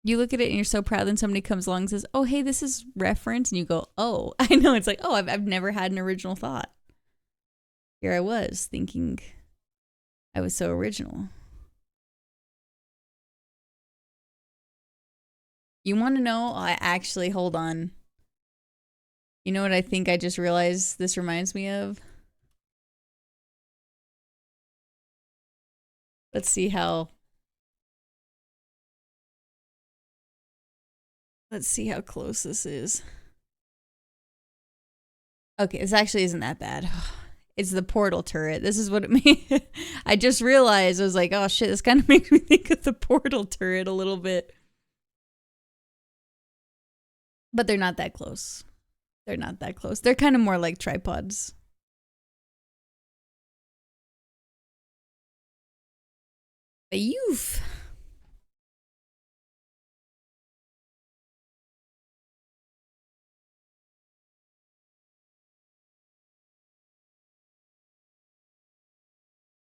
You look at it and you're so proud, then somebody comes along and says, oh, hey, this is reference. And you go, oh, I know. It's like, oh, I've never had an original thought. Here I was thinking I was so original. You want to know? I actually, hold on. You know what I think I just realized this reminds me of? Let's see how close this is. Okay, this actually isn't that bad. It's the portal turret. This is what it made. I just realized, I was like, oh shit, this kind of makes me think of the portal turret a little bit. But they're not that close. They're not that close. They're kind of more like tripods. Ayoof.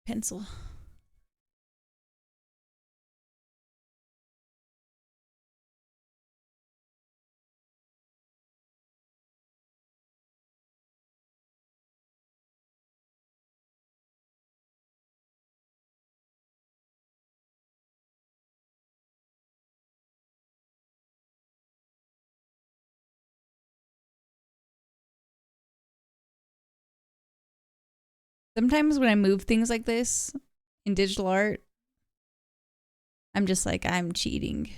Pencil. Sometimes when I move things like this in digital art, I'm just like, I'm cheating.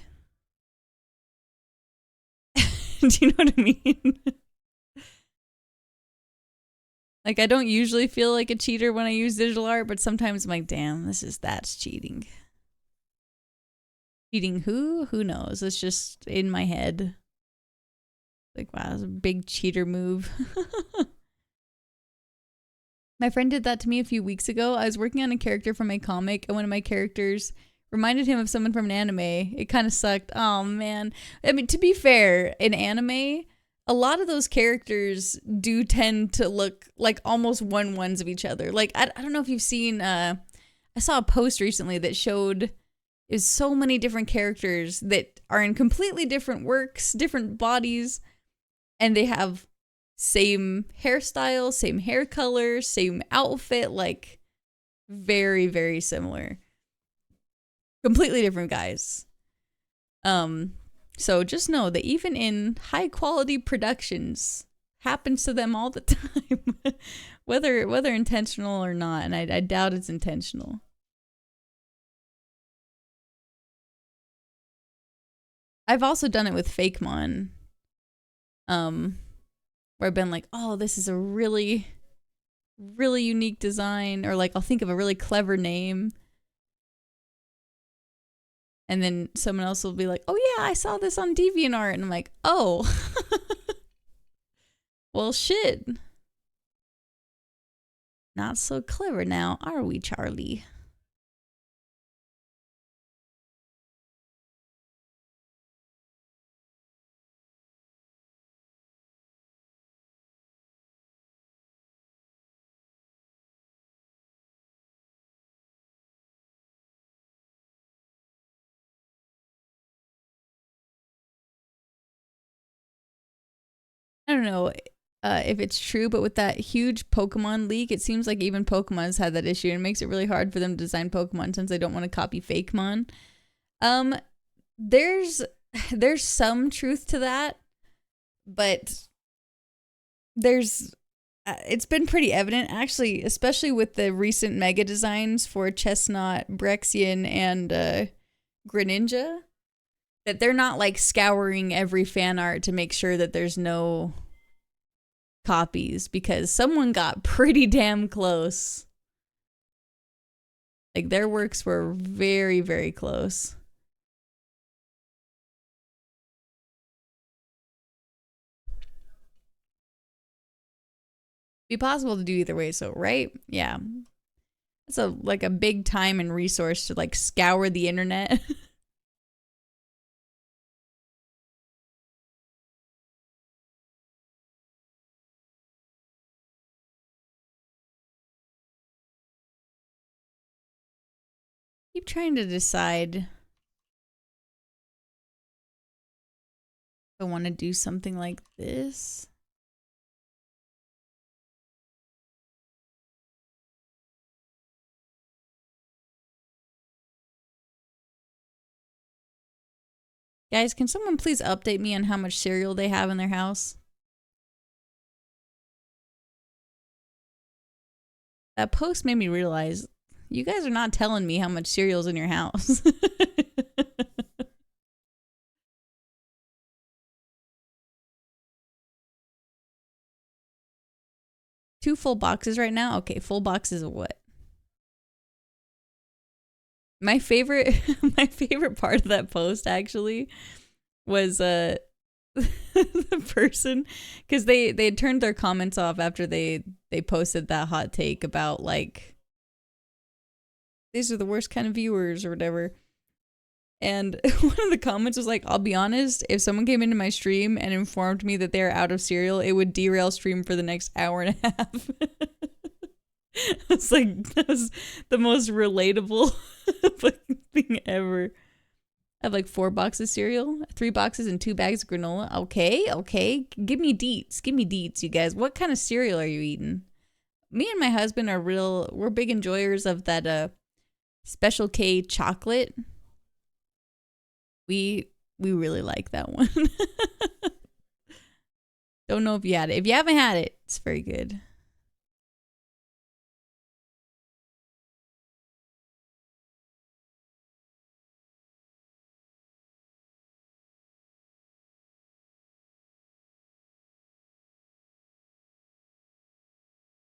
Do you know what I mean? Like, I don't usually feel like a cheater when I use digital art, but sometimes I'm like, damn, that's cheating. Cheating who? Who knows? It's just in my head. Like, wow, that's a big cheater move. My friend did that to me a few weeks ago. I was working on a character from a comic, and one of my characters reminded him of someone from an anime. It kind of sucked. Oh, man. I mean, to be fair, in anime, a lot of those characters do tend to look like almost one-ones of each other. Like, I don't know if you've seen... I saw a post recently that showed is so many different characters that are in completely different works, different bodies, and they have same hairstyle, same hair color, same outfit, like very, very similar. Completely different guys. So just know that even in high quality productions, happens to them all the time, whether intentional or not, and I doubt it's intentional. I've also done it with Fakemon. Where I've been like, oh, this is a really, really unique design, or like I'll think of a really clever name, and then someone else will be like, oh yeah, I saw this on DeviantArt, and I'm like, oh, well shit, not so clever now, are we, Charlie? I don't know. if it's true, but with that huge Pokemon leak, it seems like even Pokemon's had that issue, and it makes it really hard for them to design Pokemon since they don't want to copy Fakemon. There's some truth to that, but it's been pretty evident actually, especially with the recent mega designs for Chestnut, Brexian, and Greninja, that they're not like scouring every fan art to make sure that there's no copies, because someone got pretty damn close. Like their works were very, very close. Be possible to do either way, so right? Yeah. It's like a big time and resource to like scour the internet. Keep trying to decide if I want to do something like this. Guys, can someone please update me on how much cereal they have in their house? That post made me realize you guys are not telling me how much cereal's in your house. 2 full boxes right now? Okay, full boxes of what? My favorite part of that post actually was the person, because they had turned their comments off after they posted that hot take about like these are the worst kind of viewers or whatever. And one of the comments was like, I'll be honest, if someone came into my stream and informed me that they're out of cereal, it would derail stream for the next hour and a half. It's like, that was the most relatable thing ever. I have like 4 boxes of cereal, 3 boxes and 2 bags of granola. Okay. Give me deets, you guys. What kind of cereal are you eating? Me and my husband we're big enjoyers of that Special K chocolate. We really like that one. Don't know if you had it. If you haven't had it, it's very good.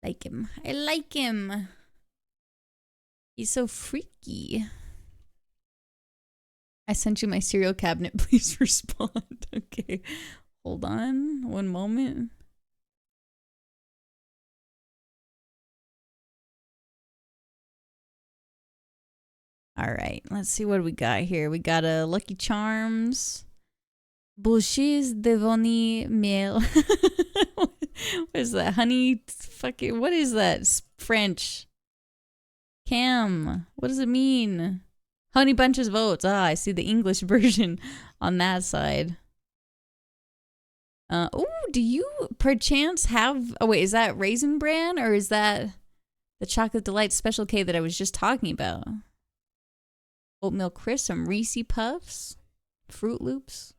I like him. He's so freaky. I sent you my cereal cabinet. Please respond. Okay. Hold on. One moment. All right. Let's see what we got here. We got a Lucky Charms. Bouchées de vanille miel. What is that? Honey fucking... What is that? French. Cam. What does it mean? Honey Bunches of Oats. Ah, I see the English version on that side. Oh, do you perchance have... Oh, wait, is that Raisin Bran or is that the Chocolate Delight Special K that I was just talking about? Oatmeal Crisp, some Reese Puffs, Fruit Loops.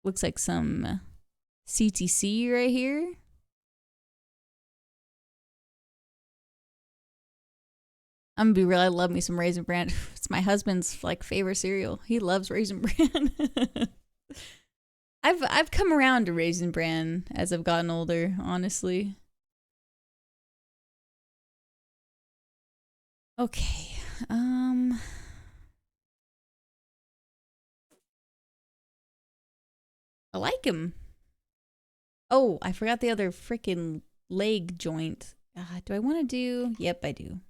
Looks like some CTC right here. I'm gonna be real, I love me some Raisin Bran. It's my husband's like favorite cereal. He loves Raisin Bran. I've come around to Raisin Bran as I've gotten older, honestly. Okay. I like him. Oh, I forgot the other freaking leg joint. Do I want to do? Yep, I do.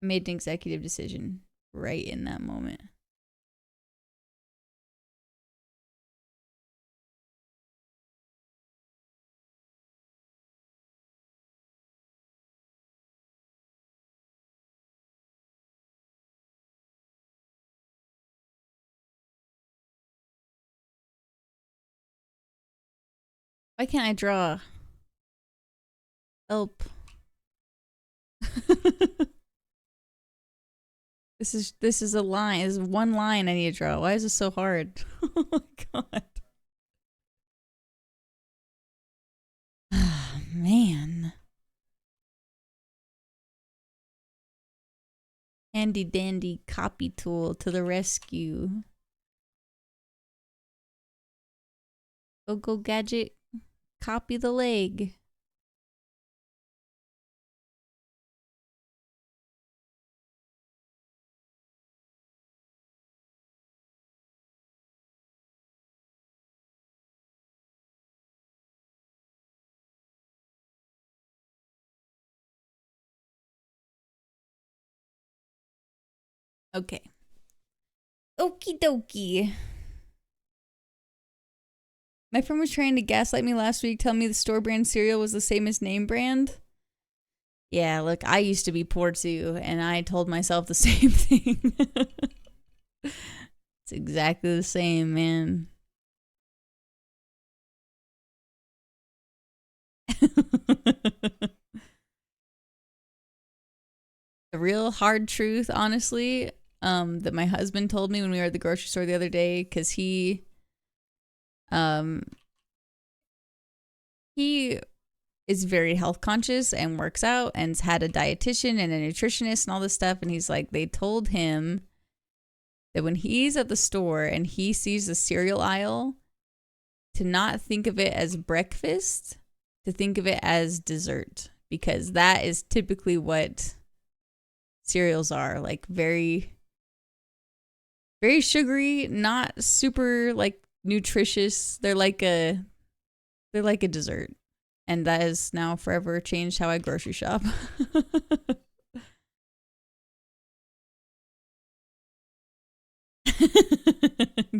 I made an executive decision right in that moment. Why can't I draw? Help. This is a line. This is one line I need to draw. Why is this so hard? Oh my god. Man. Handy dandy copy tool to the rescue. Go gadget. Copy the leg. Okay. Okie dokie. My friend was trying to gaslight me last week, telling me the store brand cereal was the same as name brand. Yeah, look, I used to be poor too, and I told myself the same thing. It's exactly the same, man. The real hard truth, honestly, that my husband told me when we were at the grocery store the other day, because he is very health conscious and works out and's had a dietitian and a nutritionist and all this stuff, and he's like, they told him that when he's at the store and he sees the cereal aisle, to not think of it as breakfast, to think of it as dessert, because that is typically what cereals are, like very, very sugary, not super like nutritious. They're like a dessert, and that has now forever changed how I grocery shop.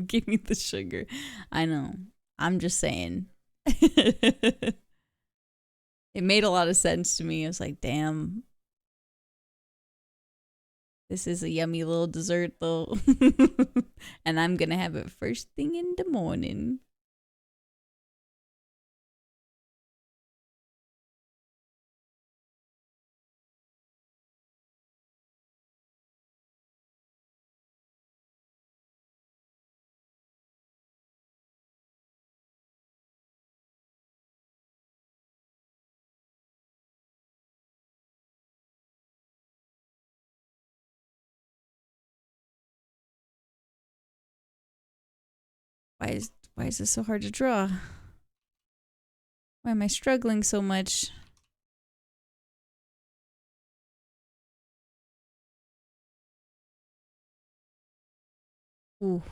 Give me the sugar. I know. I'm just saying. It made a lot of sense to me. I was like, damn. This is a yummy little dessert, though. And I'm going to have it first thing in the morning. Why is this so hard to draw? Why am I struggling so much? Ooh.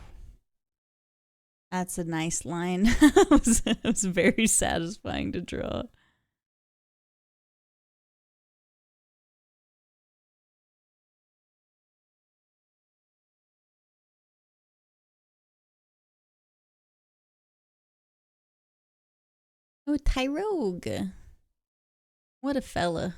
That's a nice line. It was very satisfying to draw. Oh, Tyrogue. What a fella.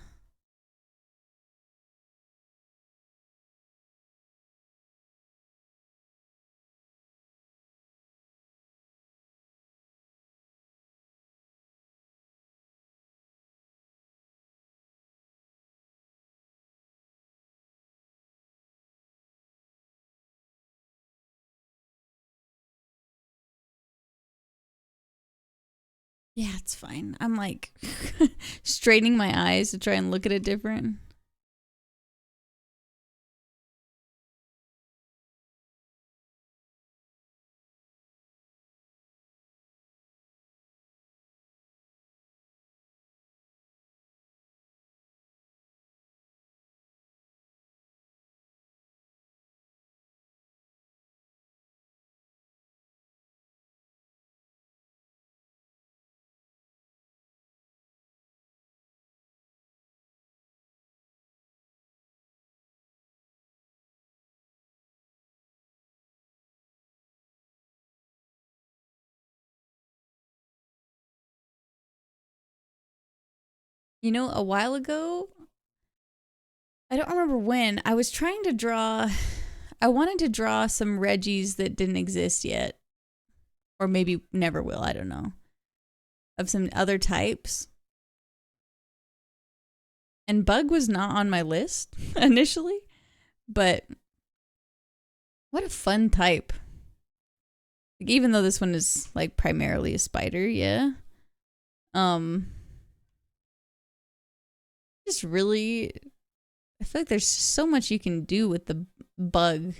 Yeah, it's fine. I'm like straining my eyes to try and look at it different. You know, a while ago, I don't remember when, I was trying to draw, I wanted to draw some Reggies that didn't exist yet. Or maybe never will, I don't know. of some other types. And bug was not on my list initially, but what a fun type. Like, even though this one is like primarily a spider, yeah. Just really, I feel like there's so much you can do with the bug.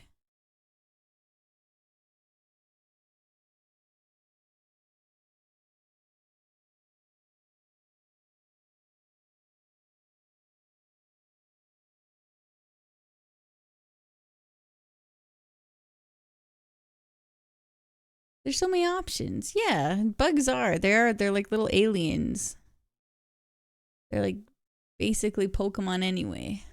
There's so many options. Yeah, bugs are. They're like little aliens. They're like basically Pokemon anyway.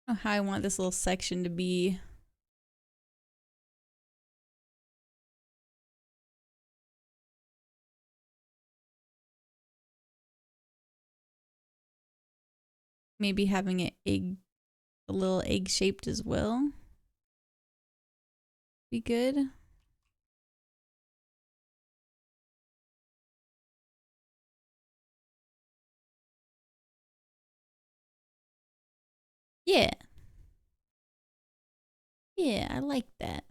I don't know how I want this little section to be. Maybe having it a little egg shaped as well. Be good. Yeah. Yeah, I like that.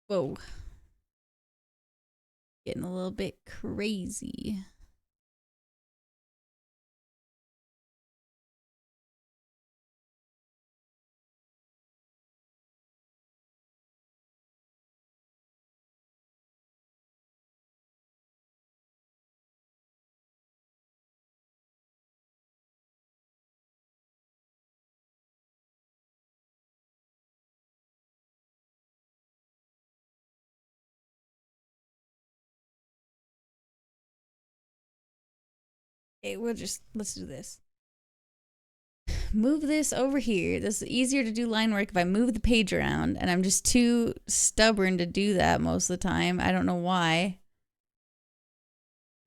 Whoa. Getting a little bit crazy. Okay, let's do this. Move this over here. This is easier to do line work if I move the page around, and I'm just too stubborn to do that most of the time. I don't know why.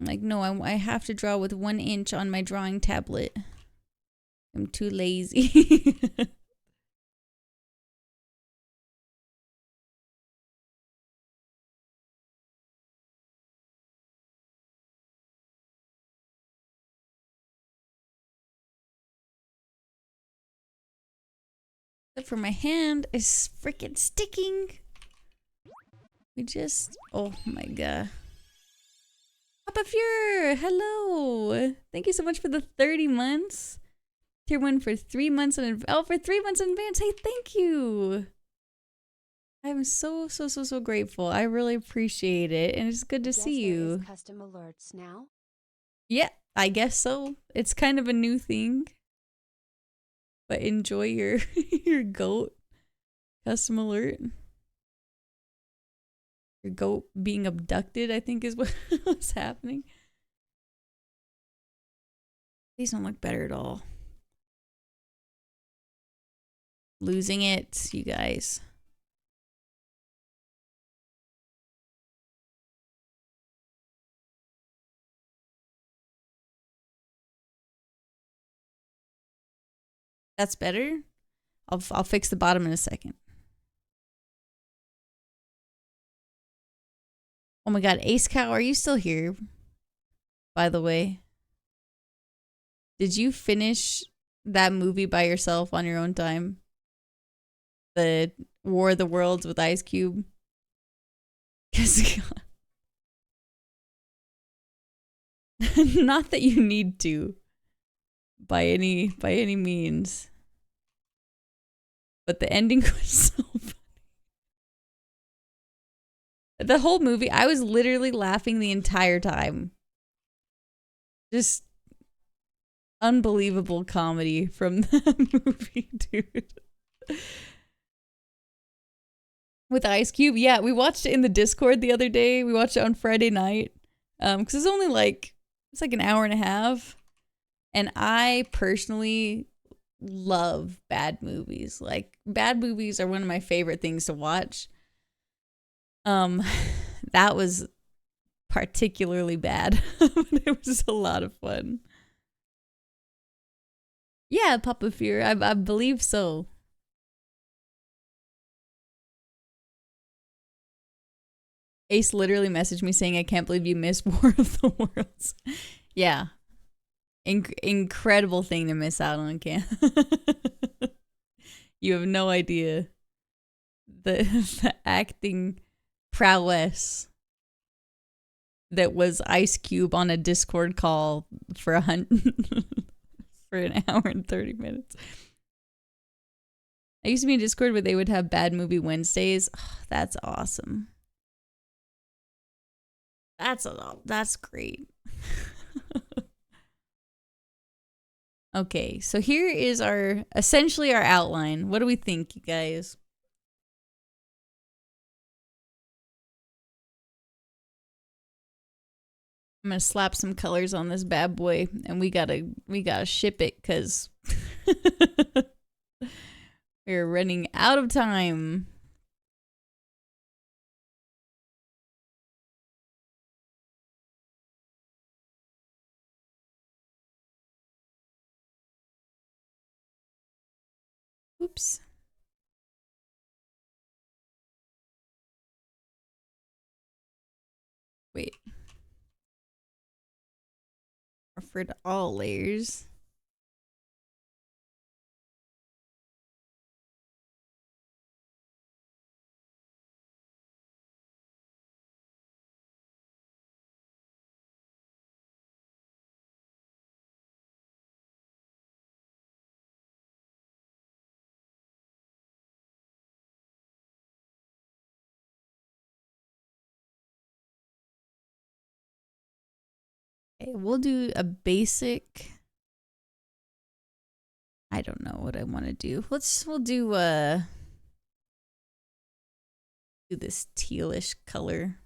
I'm like, no, I have to draw with 1 inch on my drawing tablet. I'm too lazy. Except for my hand is freaking sticking. Oh my god. Papa Fuhrer, hello. Thank you so much for the 30 months. Tier 1 for 3 months in advance. Oh, for 3 months in advance. Hey, thank you. I'm so grateful. I really appreciate it. And it's good to see you.
There is custom alerts now?
Yeah, I guess so. It's kind of a new thing. But enjoy your your goat custom alert. Your goat being abducted, I think, is what's happening. These don't look better at all. Losing it, you guys. That's better. I'll fix the bottom in a second. Oh my god, Ace Cow, are you still here? By the way. Did you finish that movie by yourself on your own time? The War of the Worlds with Ice Cube? Not that you need to. By any means. but the ending was so funny. The whole movie, I was literally laughing the entire time. Just unbelievable comedy from that movie, dude. With Ice Cube, yeah, we watched it in the Discord the other day. We watched it on Friday night, because it's only like an hour and a half, and I personally love bad movies. Like, bad movies are one of my favorite things to watch. That was particularly bad, but it was a lot of fun. Yeah, Papa Fear, I believe so. Ace literally messaged me saying, I can't believe you missed War of the Worlds. Yeah. Incredible thing to miss out on, Cam. You have no idea the acting prowess that was Ice Cube on a Discord call for for an hour and 30 minutes. I used to be in Discord where they would have Bad Movie Wednesdays. Oh, that's awesome. That's great. Okay, so here is essentially our outline. What do we think, you guys? I'm gonna slap some colors on this bad boy, and we gotta ship it because we're running out of time. Oops. Wait. Refer to all layers. Okay, we'll do a basic. I don't know what I want to do. We'll do this tealish color.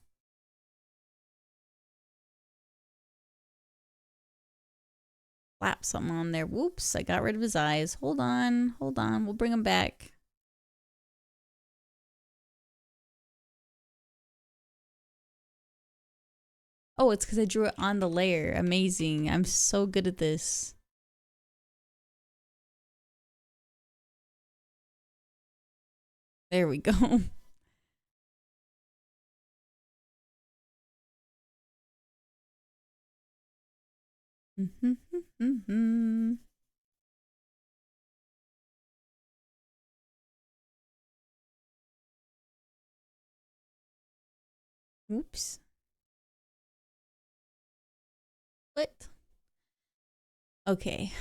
Slap something on there. Whoops, I got rid of his eyes. Hold on. We'll bring him back. Oh, it's because I drew it on the layer. Amazing. I'm so good at this. There we go. Oops. What? Okay.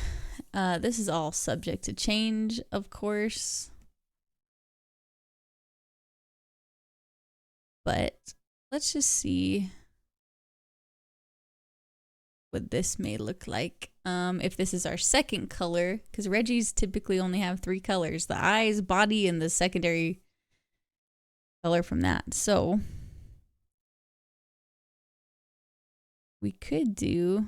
This is all subject to change, of course. But let's just see what this may look like. If this is our second color, because Reggie's typically only have 3 colors: the eyes, body, and the secondary color from that. So we could do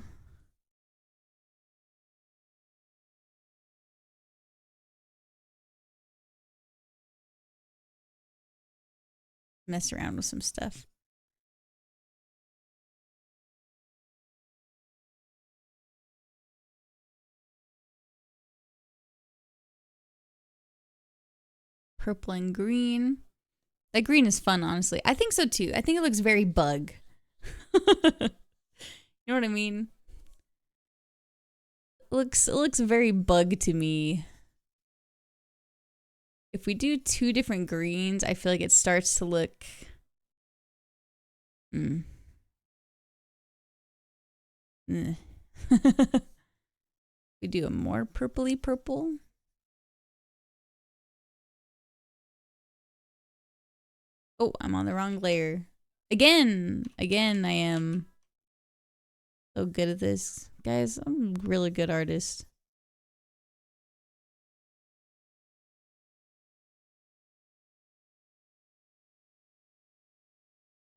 mess around with some stuff. Purple and green. That green is fun, honestly. I think so too. I think it looks very bug. You know what I mean? It looks very bug to me. If we do 2 different greens, I feel like it starts to look we do a more purpley purple. Oh, I'm on the wrong layer. Again, I am so good at this. Guys, I'm a really good artist.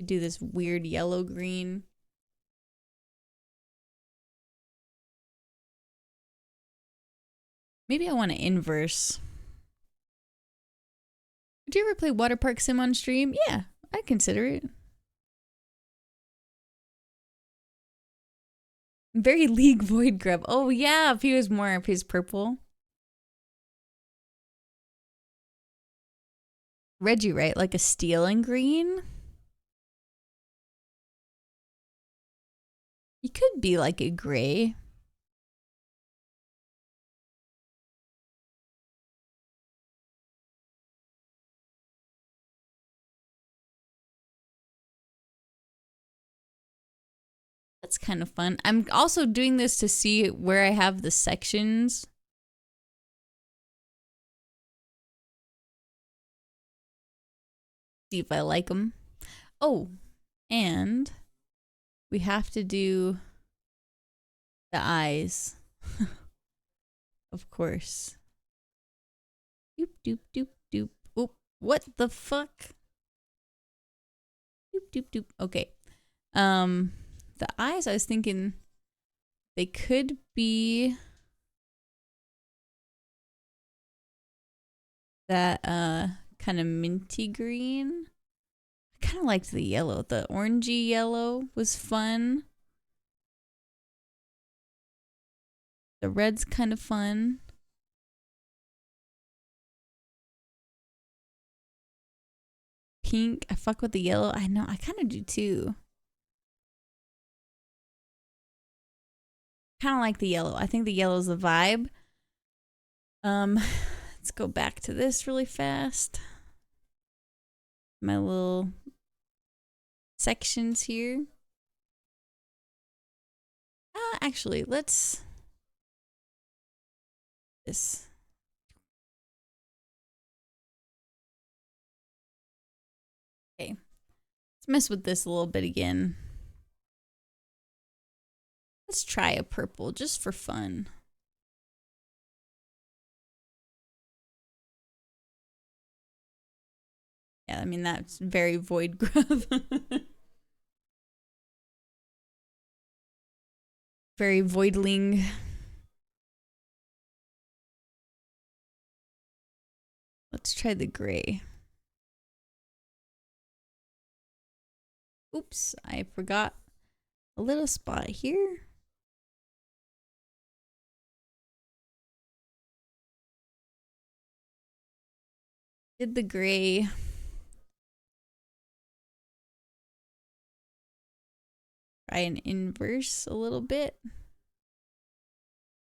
Do this weird yellow green. Maybe I want to inverse. Would you ever play Water Park Sim on stream? Yeah, I'd consider it. Very League Void Grub. Oh yeah, if he was more, if he's purple. Reggie, right? Like a steel and green? He could be like a gray. That's kind of fun. I'm also doing this to see where I have the sections. See if I like them. Oh, and we have to do the eyes. Of course. Doop, doop, doop, doop. Oop. What the fuck? Doop, doop, doop. Okay. The eyes, I was thinking they could be that kind of minty green. I kind of liked the yellow. The orangey yellow was fun. The red's kind of fun. Pink, I fuck with the yellow. I know, I kind of do too. Kind of like the yellow. I think the yellow's the vibe. Let's go back to this really fast. My little sections here. Actually, let's this. Okay. Let's mess with this a little bit again. Let's try a purple just for fun. Yeah, I mean, that's very void grub. Very voidling. Let's try the gray. Oops, I forgot a little spot here. Did the gray. Try an inverse a little bit.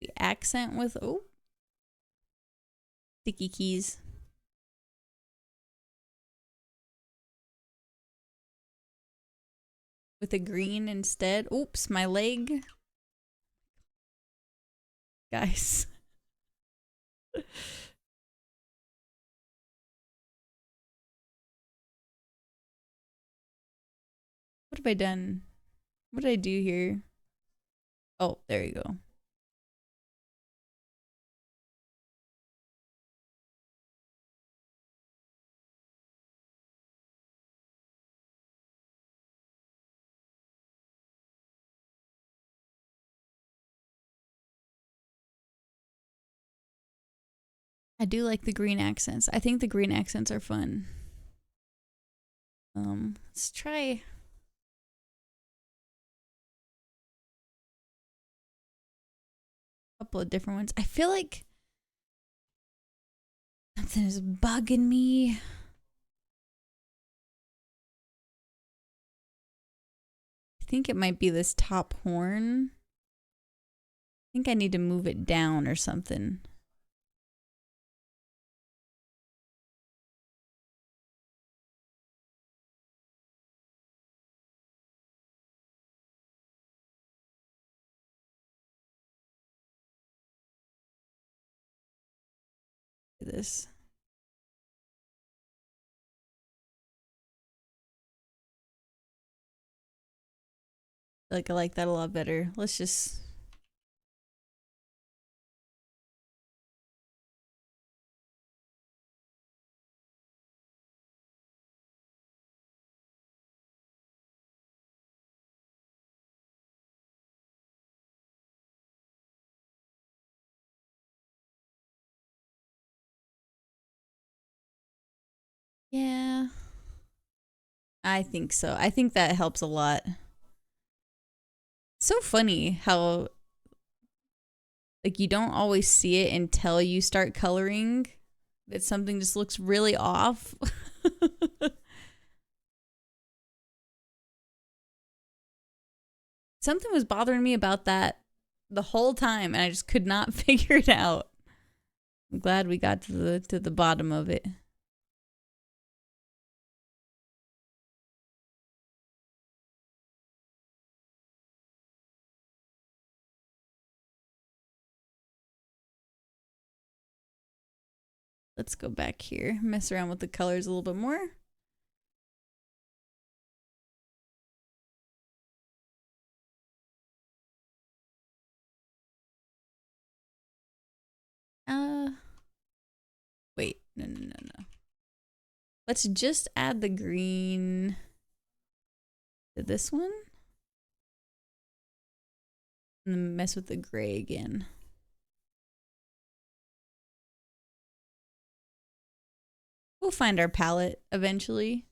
The accent with, oh, sticky keys. With a green instead. Oops, my leg. Guys. What have I done? What did I do here? Oh, there you go. I do like the green accents. I think the green accents are fun. Let's try a couple of different ones. I feel like something is bugging me. I think it might be this top horn. I think I need to move it down or something. This. Like, I like that a lot better. Let's just... Yeah. I think so. I think that helps a lot. So funny how like you don't always see it until you start coloring that something just looks really off. Something was bothering me about that the whole time and I just could not figure it out. I'm glad we got to the bottom of it. Let's go back here, mess around with the colors a little bit more. Wait, no. Let's just add the green to this one. And then mess with the gray again. We'll find our palette eventually.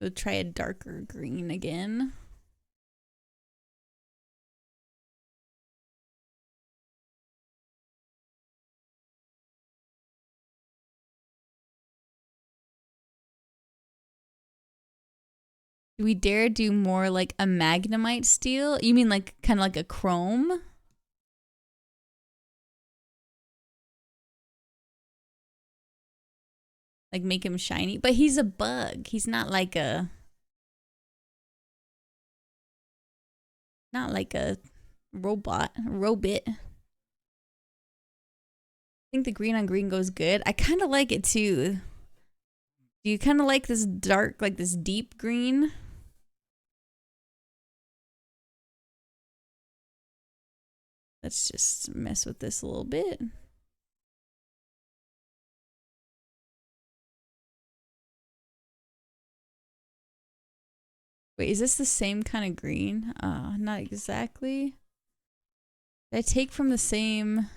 We'll try a darker green again. Do we dare do more like a magnemite steel? You mean like kind of like a chrome? Like make him shiny? But he's a bug. He's not like a... Not like a robot. I think the green on green goes good. I kind of like it too. Do you kind of like this dark, like this deep green? Let's just mess with this a little bit. Wait, is this the same kind of green? Not exactly. Did I take from the same...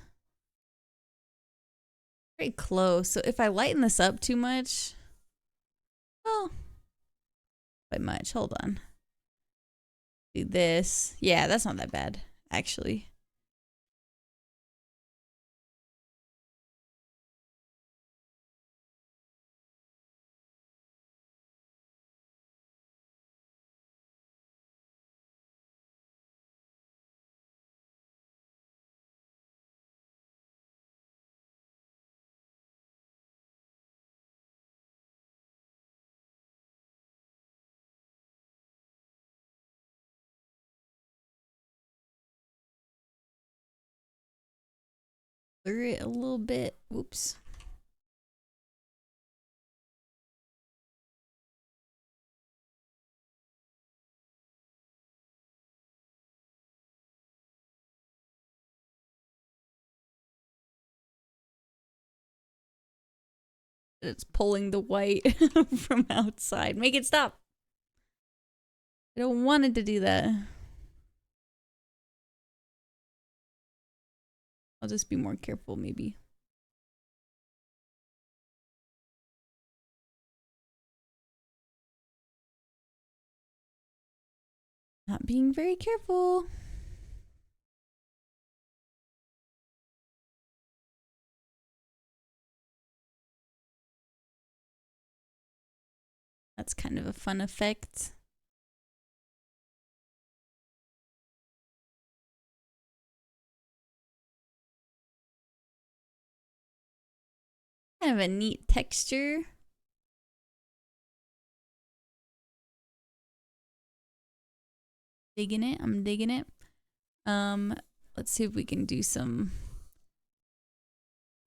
Very close. So if I lighten this up too much... Well, quite much. Hold on. Do this. Yeah, that's not that bad, actually. Blur it a little bit. Oops. It's pulling the white from outside. Make it stop. I don't want it to do that. I'll just be more careful, maybe. Not being very careful. That's kind of a fun effect. Kind of a neat texture. Digging it. I'm digging it. Let's see if we can do some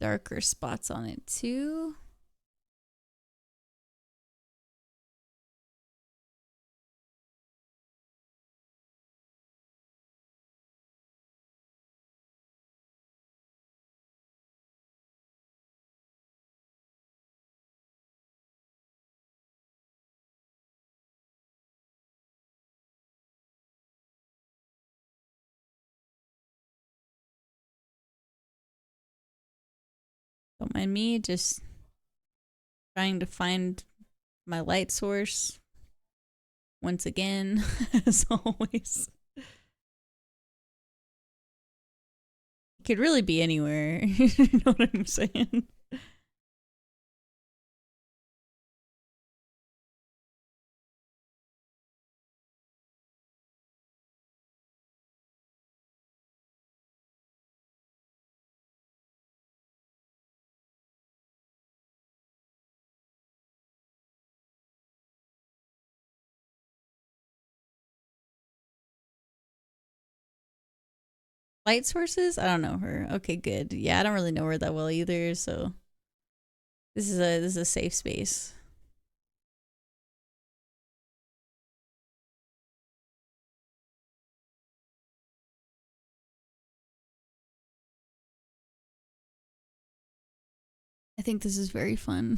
darker spots on it too. Don't mind me, just trying to find my light source once again, as always. It could really be anywhere. You know what I'm saying? Light sources? I don't know her. Okay, good. Yeah, I don't really know her that well either, so this is a safe space. I think this is very fun.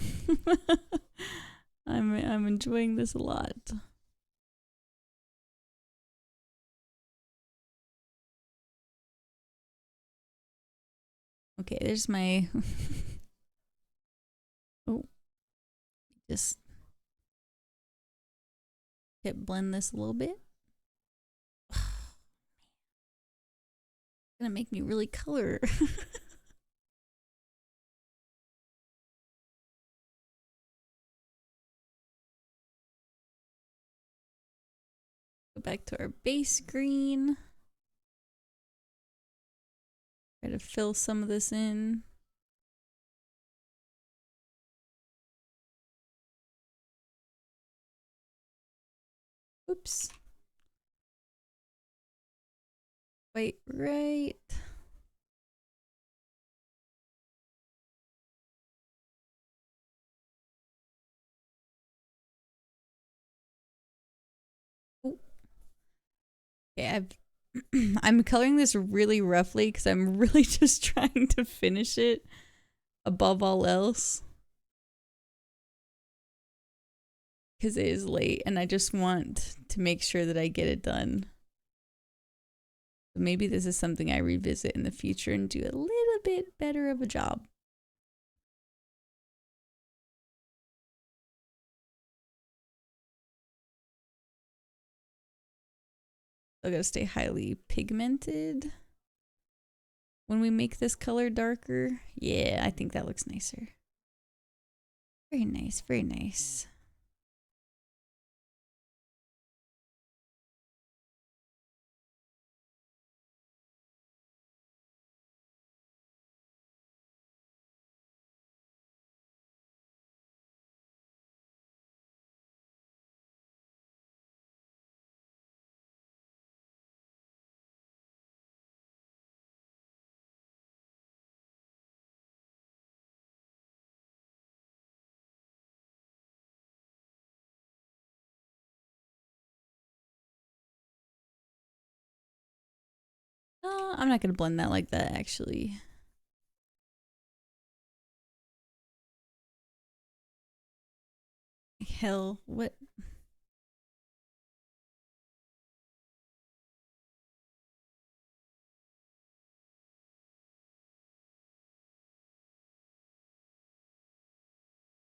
I'm enjoying this a lot. Okay, there's my oh, just blend this a little bit. Gonna make me really color. Go back to our base green. Try to fill some of this in. Oops. Wait, right. Oh. Okay, I'm coloring this really roughly because I'm really just trying to finish it above all else. Because it is late and I just want to make sure that I get it done. Maybe this is something I revisit in the future and do a little bit better of a job. I gotta stay highly pigmented when we make this color darker. Yeah, I think that looks nicer. Very nice, very nice. I'm not gonna blend that like that actually. Hell, what? I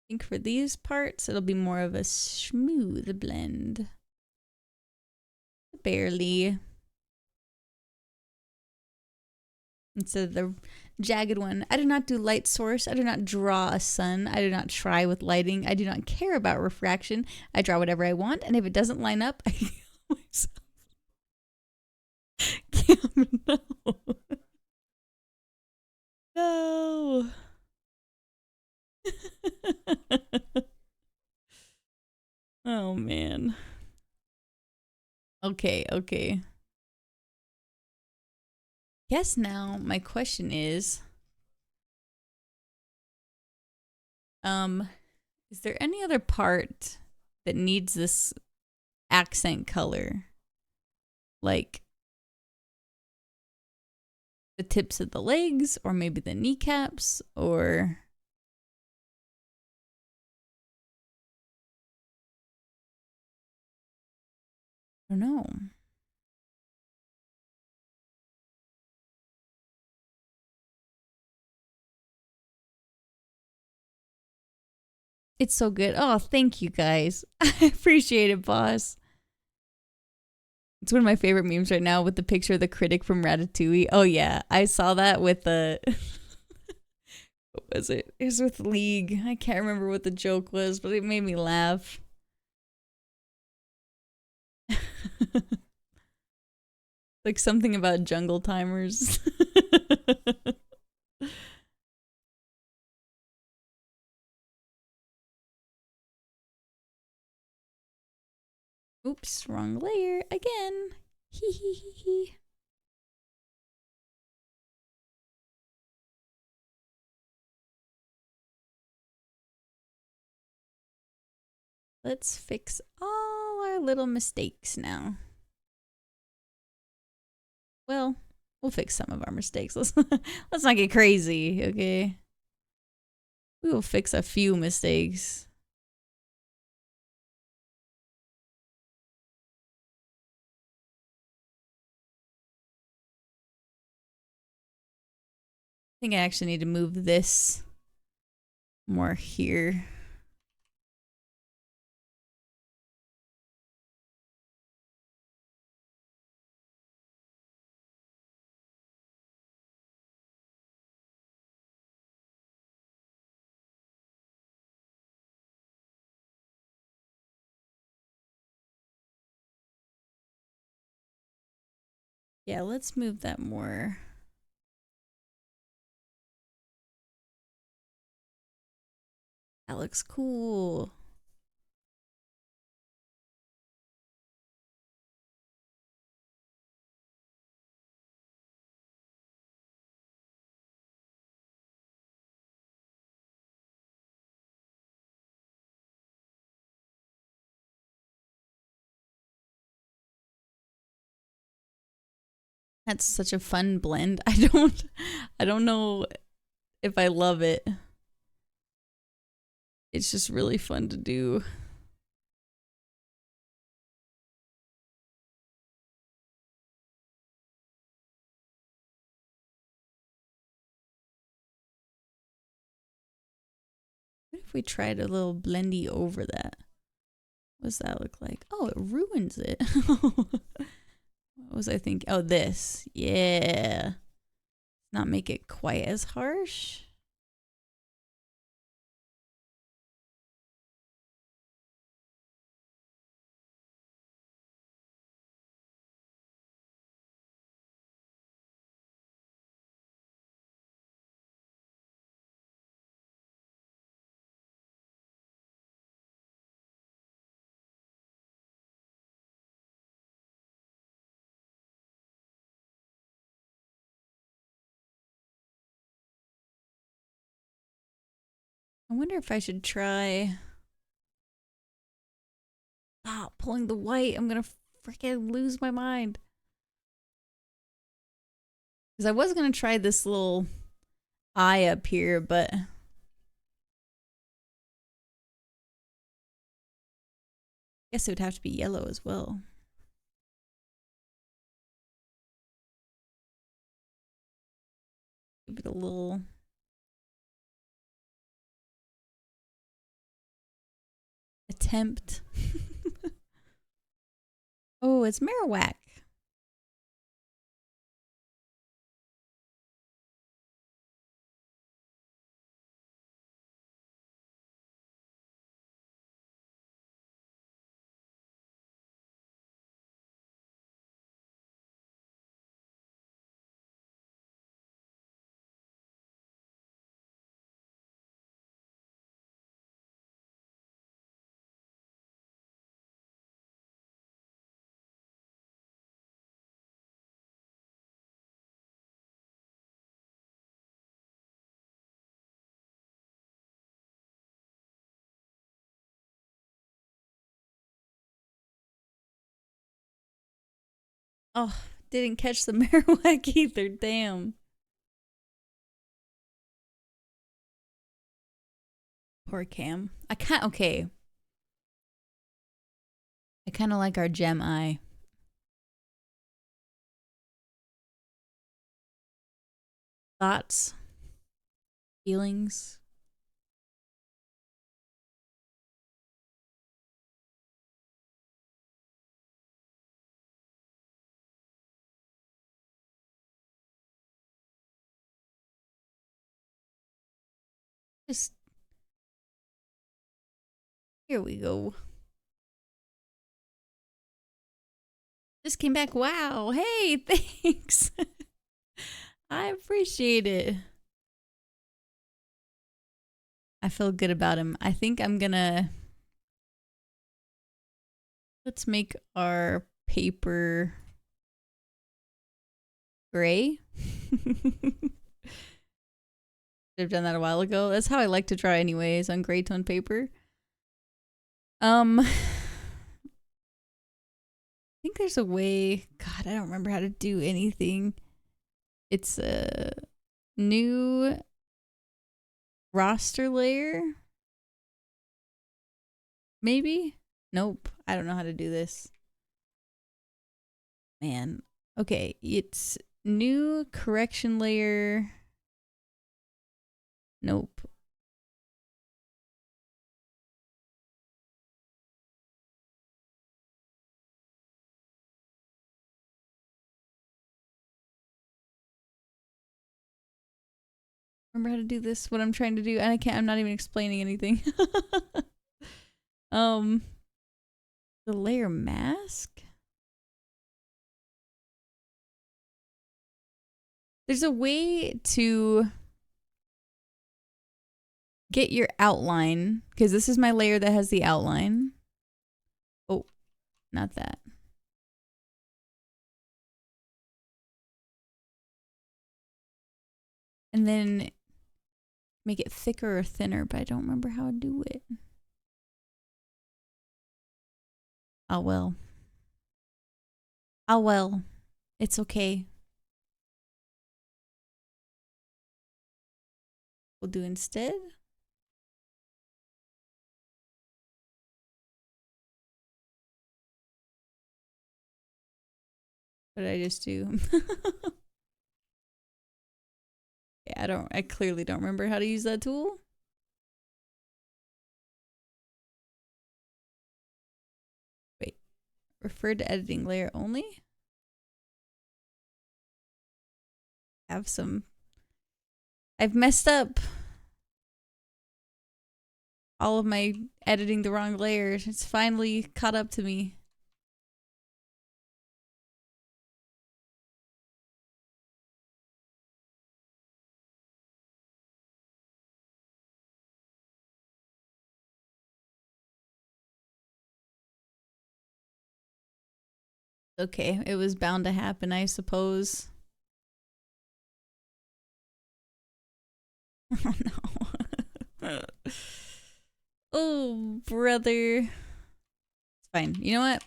think for these parts, it'll be more of a smooth blend. Barely. Instead of the jagged one. I do not do light source. I do not draw a sun. I do not try with lighting. I do not care about refraction. I draw whatever I want, and if it doesn't line up, I kill myself. Cam, no. No. Oh man. Okay, okay. Guess now my question is, is there any other part that needs this accent color? Like the tips of the legs, or maybe the kneecaps, or I don't know. It's so good. Oh, thank you guys. I appreciate it, boss. It's one of my favorite memes right now with the picture of the critic from Ratatouille. Oh yeah, I saw that with the what was it? It was with League. I can't remember what the joke was, but it made me laugh. Like something about jungle timers. Oops, wrong layer again. Hee hee hee hee. Let's fix all our little mistakes now. Well, we'll fix some of our mistakes. Let's not get crazy, okay? We will fix a few mistakes. I think I actually need to move this more here. Yeah, let's move that more. That looks cool. That's such a fun blend. I don't know if I love it. It's just really fun to do. What if we tried a little blendy over that? What does that look like? Oh, it ruins it. What was I thinking? Oh, this. Yeah. Not make it quite as harsh. I wonder if I should try pulling the white. I'm gonna freaking lose my mind. Because I was gonna try this little eye up here, but I guess it would have to be yellow as well. Give it a little attempt. Oh, it's Marowak. Oh, didn't catch the Marowak either. Damn. Poor Cam. Okay. I kind of like our gem eye. Thoughts? Feelings? Just here we go. Just came back. Wow. Hey, thanks. I appreciate it. I feel good about him. I think I'm gonna... Let's make our paper gray. Should have done that a while ago. That's how I like to draw anyways, on gray tone paper. I think there's a way... God, I don't remember how to do anything. It's a new roster layer. Maybe? Nope. I don't know how to do this. Man. Okay, it's new correction layer. Nope. Remember how to do this? What I'm trying to do, and I'm not even explaining anything. The layer mask? There's a way to get your outline, because this is my layer that has the outline. Oh, not that. And then make it thicker or thinner, but I don't remember how to do it. Oh well. Oh well. It's okay. We'll do instead. What did I just do? Yeah, I clearly don't remember how to use that tool. Wait. Refer to editing layer only? I've messed up all of my editing the wrong layers. It's finally caught up to me. Okay, it was bound to happen, I suppose. Oh no. Oh, brother. It's fine. You know what?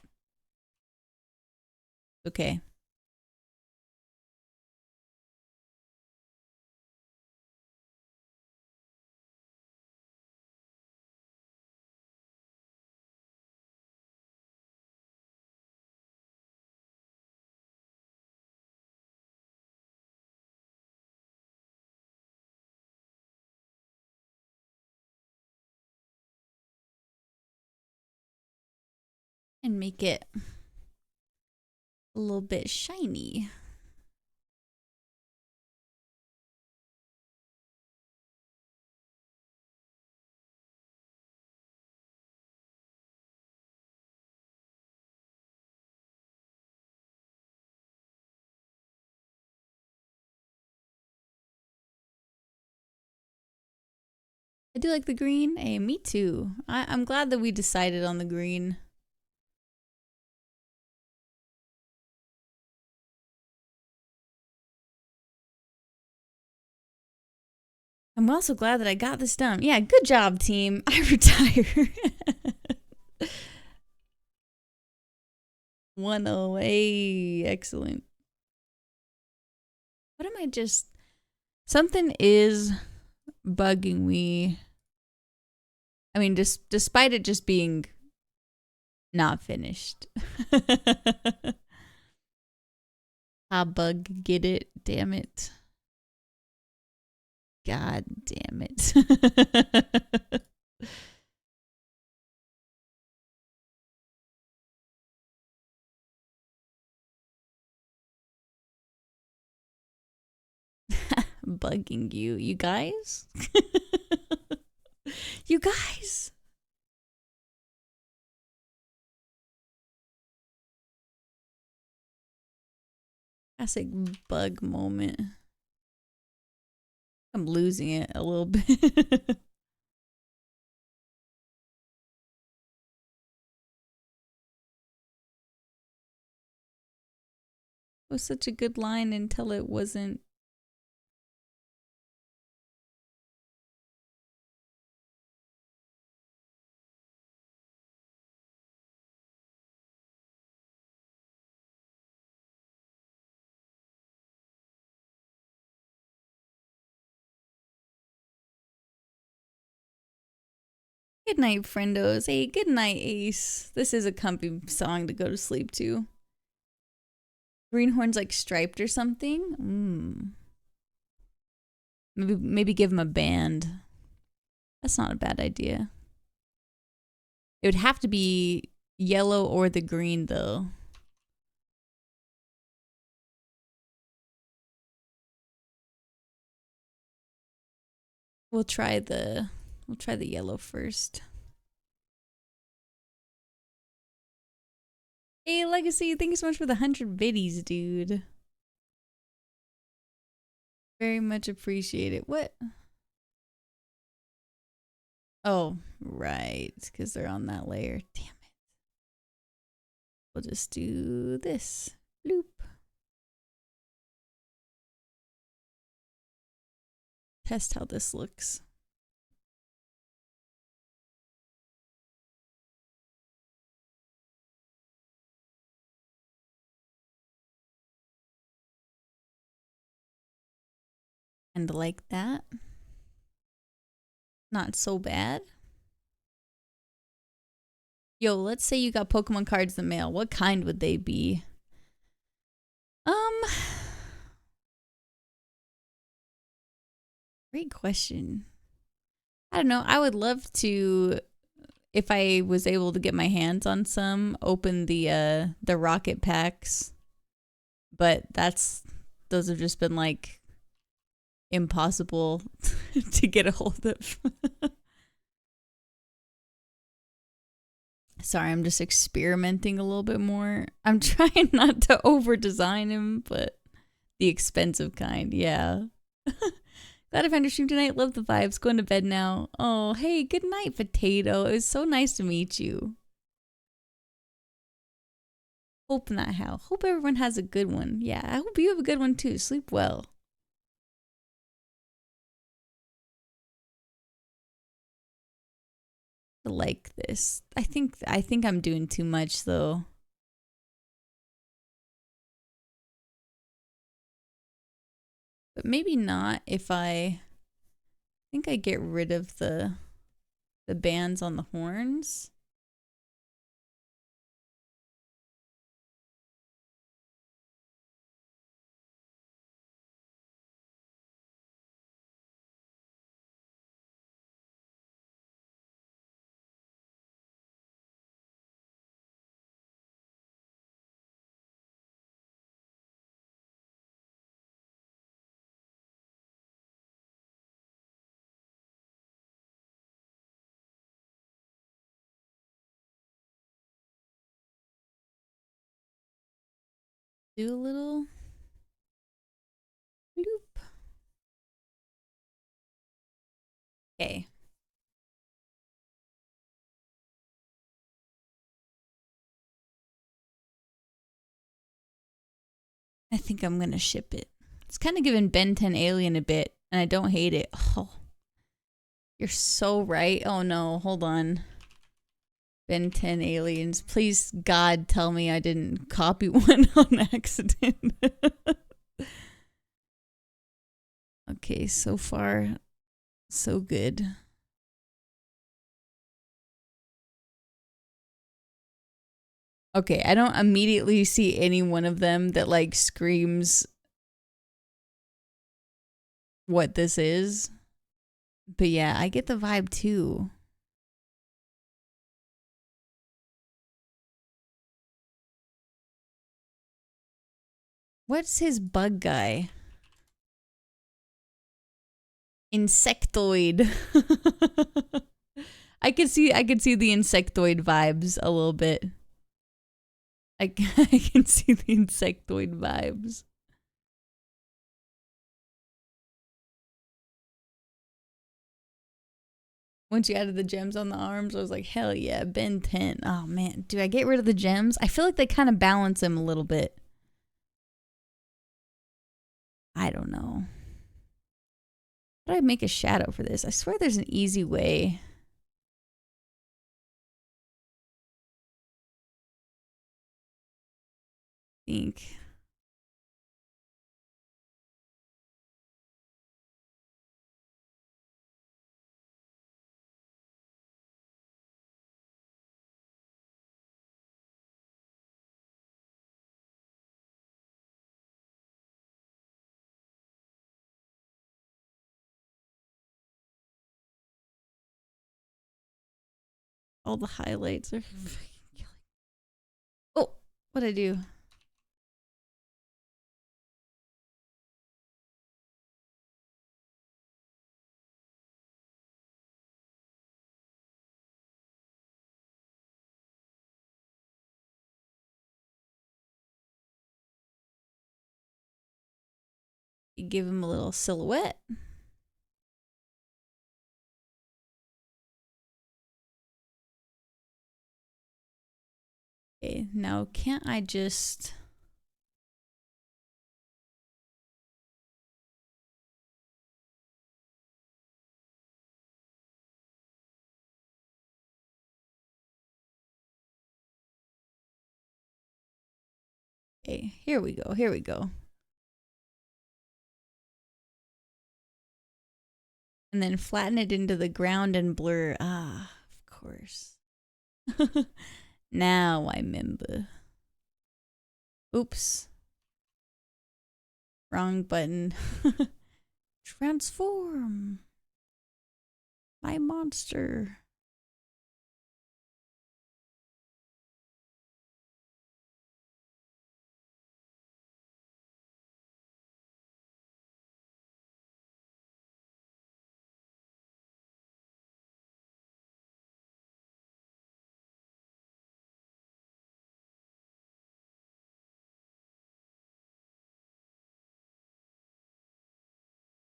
Okay. And make it a little bit shiny. I do like the green. Hey, me too. I'm glad that we decided on the green. I'm also glad that I got this done. Yeah, good job, team. I retire. 108. Excellent. What am I just... Something is bugging me. I mean, just despite it just being not finished. Bug, get it? Damn it. God damn it. Bugging you. You guys? You guys? Classic bug moment. I'm losing it a little bit. It was such a good line until it wasn't. Good night, friendos. Hey, good night, Ace. This is a comfy song to go to sleep to. Greenhorn's like striped or something. Maybe give him a band. That's not a bad idea. It would have to be yellow or the green though. We'll try the yellow first. Hey, Legacy, thank you so much for the 100 biddies, dude. Very much appreciate it. What? Oh, right, because they're on that layer. Damn it. We'll just do this. Bloop. Test how this looks. And like that. Not so bad. Yo, let's say you got Pokemon cards in the mail. What kind would they be? Great question. I don't know. I would love to, if I was able to get my hands on some, open the rocket packs. But those have just been like impossible to get a hold of. Sorry, I'm just experimenting a little bit more. I'm trying not to over design him, but the expensive kind, yeah. Glad I found your stream tonight. Love the vibes. Going to bed now. Oh, hey, good night, Potato. It was so nice to meet you. Hope not how. Hope everyone has a good one. Yeah, I hope you have a good one too. Sleep well. Like this. I think I'm doing too much though. But maybe not if I think I get rid of the bands on the horns. Do a little loop. Okay. I think I'm gonna ship it. It's kind of giving Ben 10 Alien a bit, and I don't hate it. Oh, you're so right. Oh no, hold on. Ben 10 aliens. Please, God, tell me I didn't copy one on accident. Okay, so far, so good. Okay, I don't immediately see any one of them that like screams what this is. But yeah, I get the vibe too. What's his bug guy? Insectoid. I could see the insectoid vibes a little bit. I can see the insectoid vibes. Once you added the gems on the arms, I was like, hell yeah, Ben 10. Oh man, do I get rid of the gems? I feel like they kind of balance him a little bit. I don't know. How do I make a shadow for this? I swear there's an easy way. I think. All the highlights are oh, what'd I do? You give him a little silhouette. Okay, now can't I just... Okay, here we go, here we go. And then flatten it into the ground and blur. Ah, of course. Now I remember. Oops. Wrong button. Transform. My monster.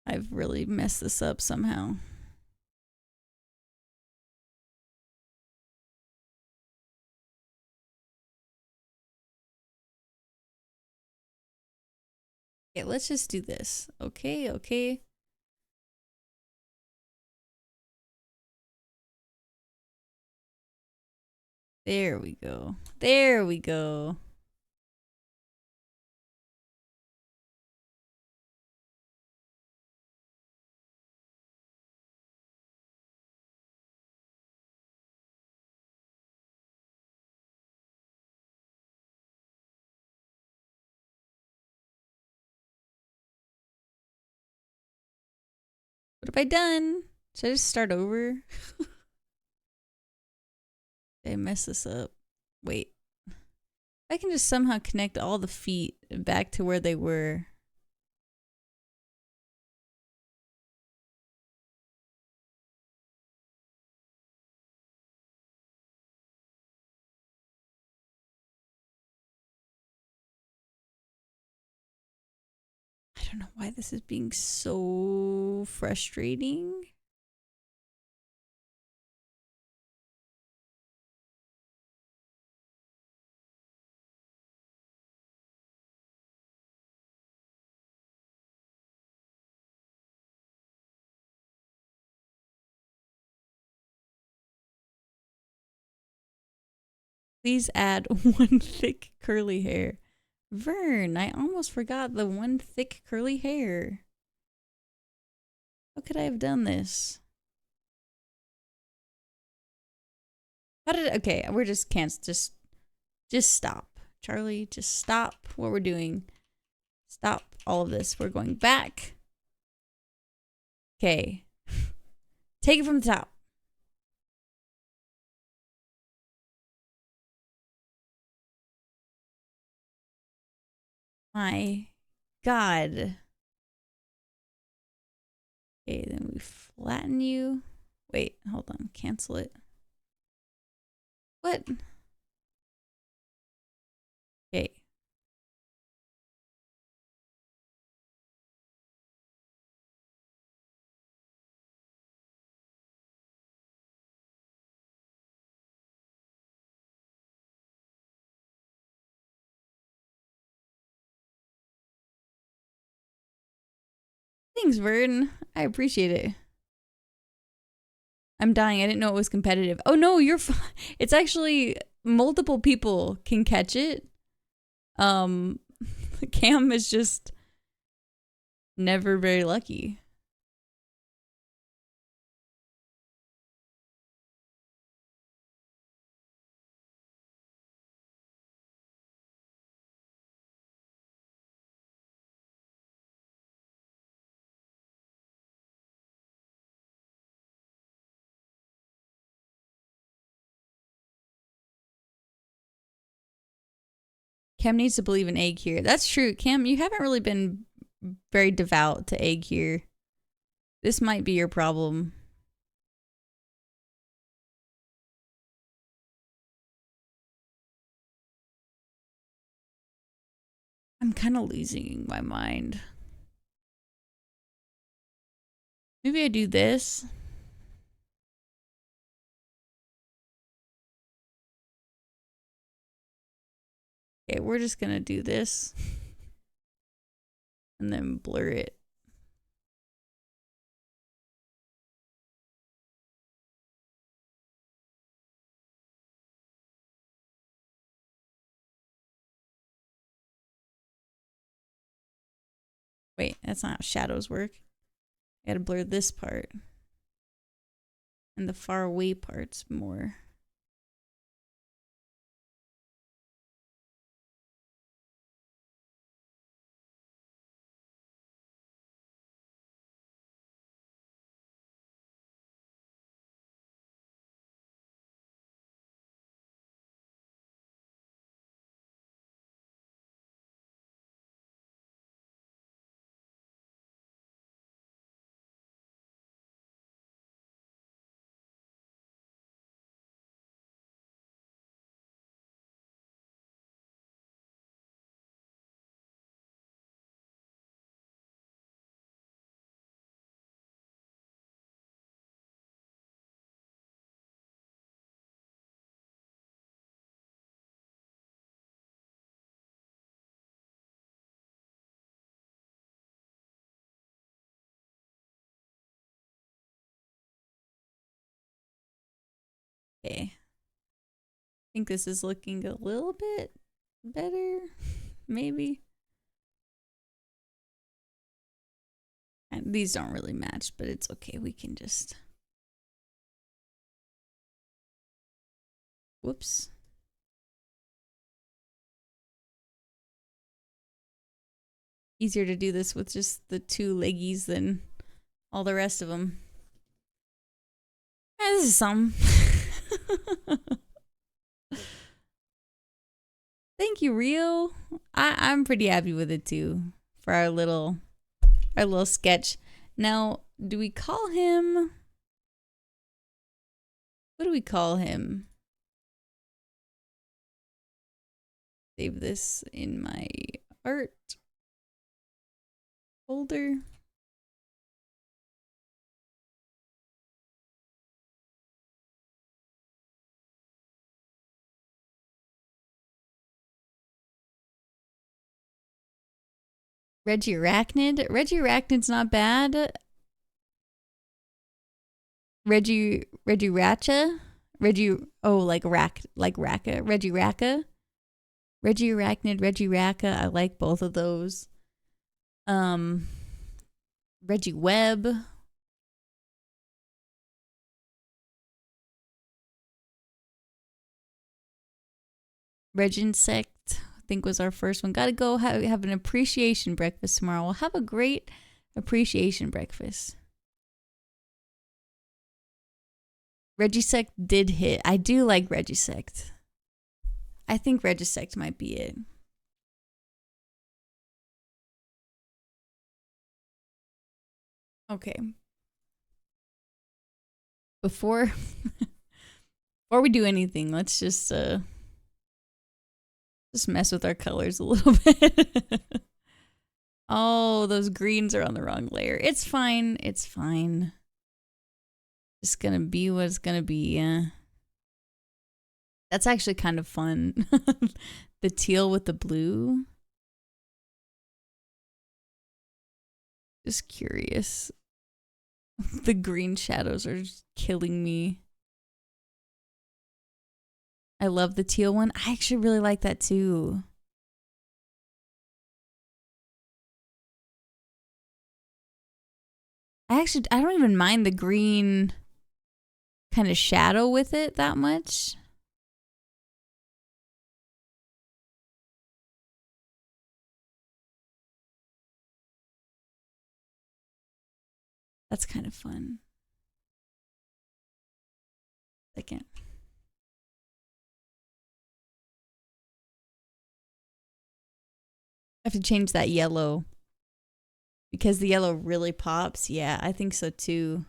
I've really messed this up somehow. Okay, let's just do this. Okay, okay. There we go. There we go. What have I done? Should I just start over? Did I mess this up? Wait. I can just somehow connect all the feet back to where they were. I don't know why this is being so frustrating. Please add one thick curly hair. Vern, I almost forgot the one thick curly hair. How could I have done this? How did okay, we're just just stop. Charlie, just stop what we're doing. Stop all of this. We're going back. Okay. Take it from the top. My God. Okay, then we flatten you. Wait, hold on. Cancel it. What? Okay. Thanks, Vern. I appreciate it. I'm dying. I didn't know it was competitive. Oh no, you're fine. It's actually multiple people can catch it. Cam is just never very lucky. Cam needs to believe in egg here. That's true. Cam, you haven't really been very devout to egg here. This might be your problem. I'm kind of losing my mind. Maybe I do this. Okay, we're just gonna do this. And then blur it. Wait, that's not how shadows work. I gotta blur this part. And the far away parts more. Okay. I think this is looking a little bit better. Maybe. And these don't really match, but it's okay. We can just... Whoops. Easier to do this with just the two leggies than all the rest of them. Yeah, this is some. Thank you, Rio. I'm pretty happy with it too for our little sketch. Now, do we call him? What do we call him? Save this in my art folder. Reggie Arachnid. Reggie Arachnid's not bad. Reggie Ratcha. Reggie, oh, like Racka. Reggie Racka. Reggie Arachnid, Reggie Racka. I like both of those. Reggie Webb. Reginsect, I think was our first one. Gotta go have an appreciation breakfast tomorrow. We'll have a great appreciation breakfast. Regisect did hit. I do like Regisect. I think Regisect might be it. Okay. Before we do anything, let's just mess with our colors a little bit. Oh, those greens are on the wrong layer. It's fine. It's fine. Just gonna be what it's gonna be. That's actually kind of fun. The teal with the blue. Just curious. The green shadows are just killing me. I love the teal one. I actually really like that too. I don't even mind the green kind of shadow with it that much. That's kind of fun. Second. I have to change that yellow. Because the yellow really pops. Yeah, I think so too.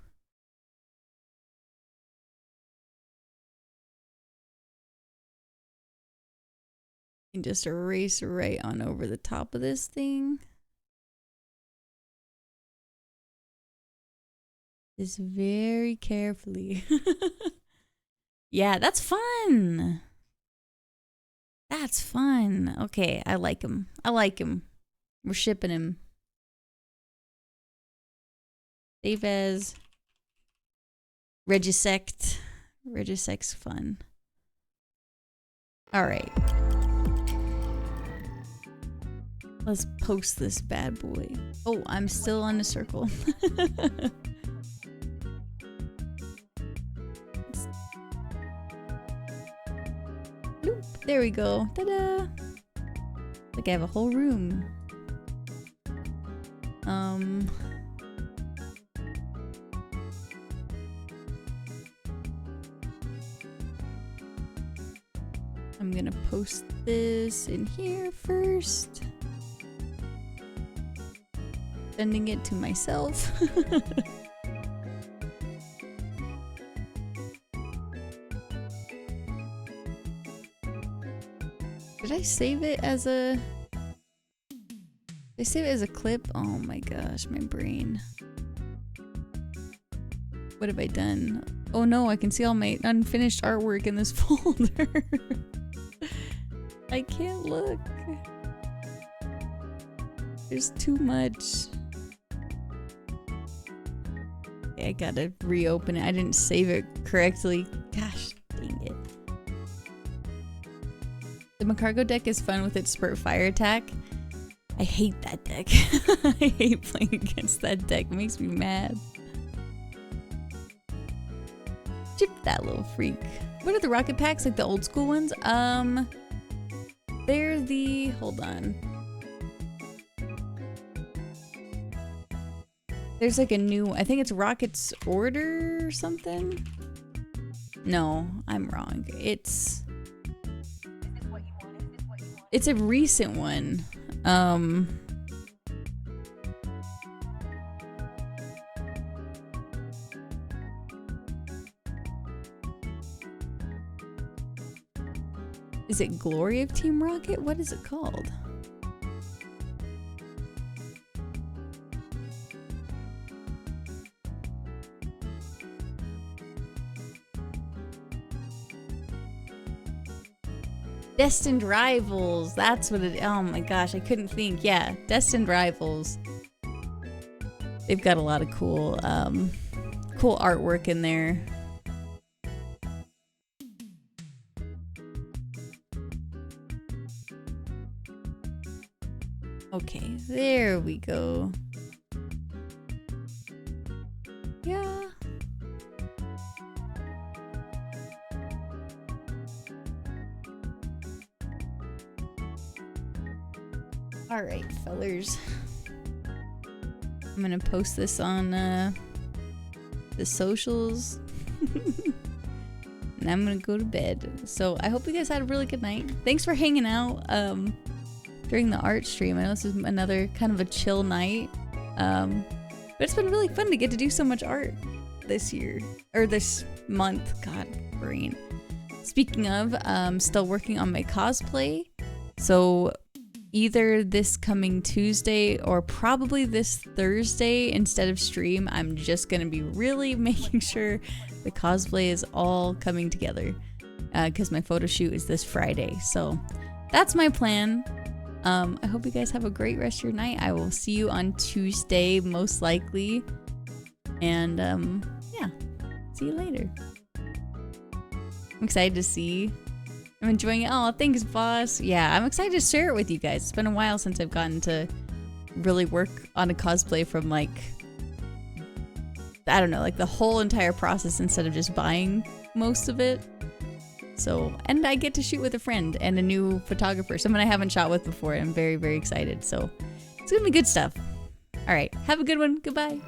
And just erase right on over the top of this thing. Just very carefully. Yeah, that's fun. That's fun. Okay, I like him. I like him. We're shipping him. Save as Regisect. Regisect's fun. All right. Let's post this bad boy. Oh, I'm still on the circle. Bloop. There we go. Ta-da! Like I have a whole room. I'm gonna post this in here first. Sending it to myself. Did I save it as a... Did I save it as a clip? Oh my gosh, my brain. What have I done? Oh no, I can see all my unfinished artwork in this folder. I can't look. There's too much. I gotta reopen it. I didn't save it correctly. Gosh, dang it. The Macargo deck is fun with its Spurt Fire attack. I hate that deck. I hate playing against that deck. It makes me mad. Chip that little freak. What are the rocket packs? Like the old school ones? They're the... Hold on. There's like a new... I think it's Rocket's Order or something? No, I'm wrong. It's a recent one. Is it Glory of Team Rocket? What is it called? Destined Rivals. That's what it... Oh my gosh, I couldn't think. Yeah, Destined Rivals. They've got a lot of cool, cool artwork in there. Okay, there we go. Yeah. All right, fellers. I'm gonna post this on the socials. And I'm gonna go to bed. So I hope you guys had a really good night. Thanks for hanging out during the art stream. I know this is another kind of a chill night. But it's been really fun to get to do so much art this year. Or this month. God, brain. Speaking of, still working on my cosplay. So either this coming Tuesday or probably this Thursday instead of stream, I'm just gonna be really making sure the cosplay is all coming together because my photo shoot is this Friday. So that's my plan. I hope you guys have a great rest of your night. I will see you on Tuesday, most likely. And yeah, see you later. I'm excited to see. I'm enjoying it. Oh, thanks, boss. Yeah, I'm excited to share it with you guys. It's been a while since I've gotten to really work on a cosplay from like, I don't know, like the whole entire process instead of just buying most of it. So, and I get to shoot with a friend and a new photographer, someone I haven't shot with before. I'm very, very excited. So it's gonna be good stuff. All right, have a good one. Goodbye.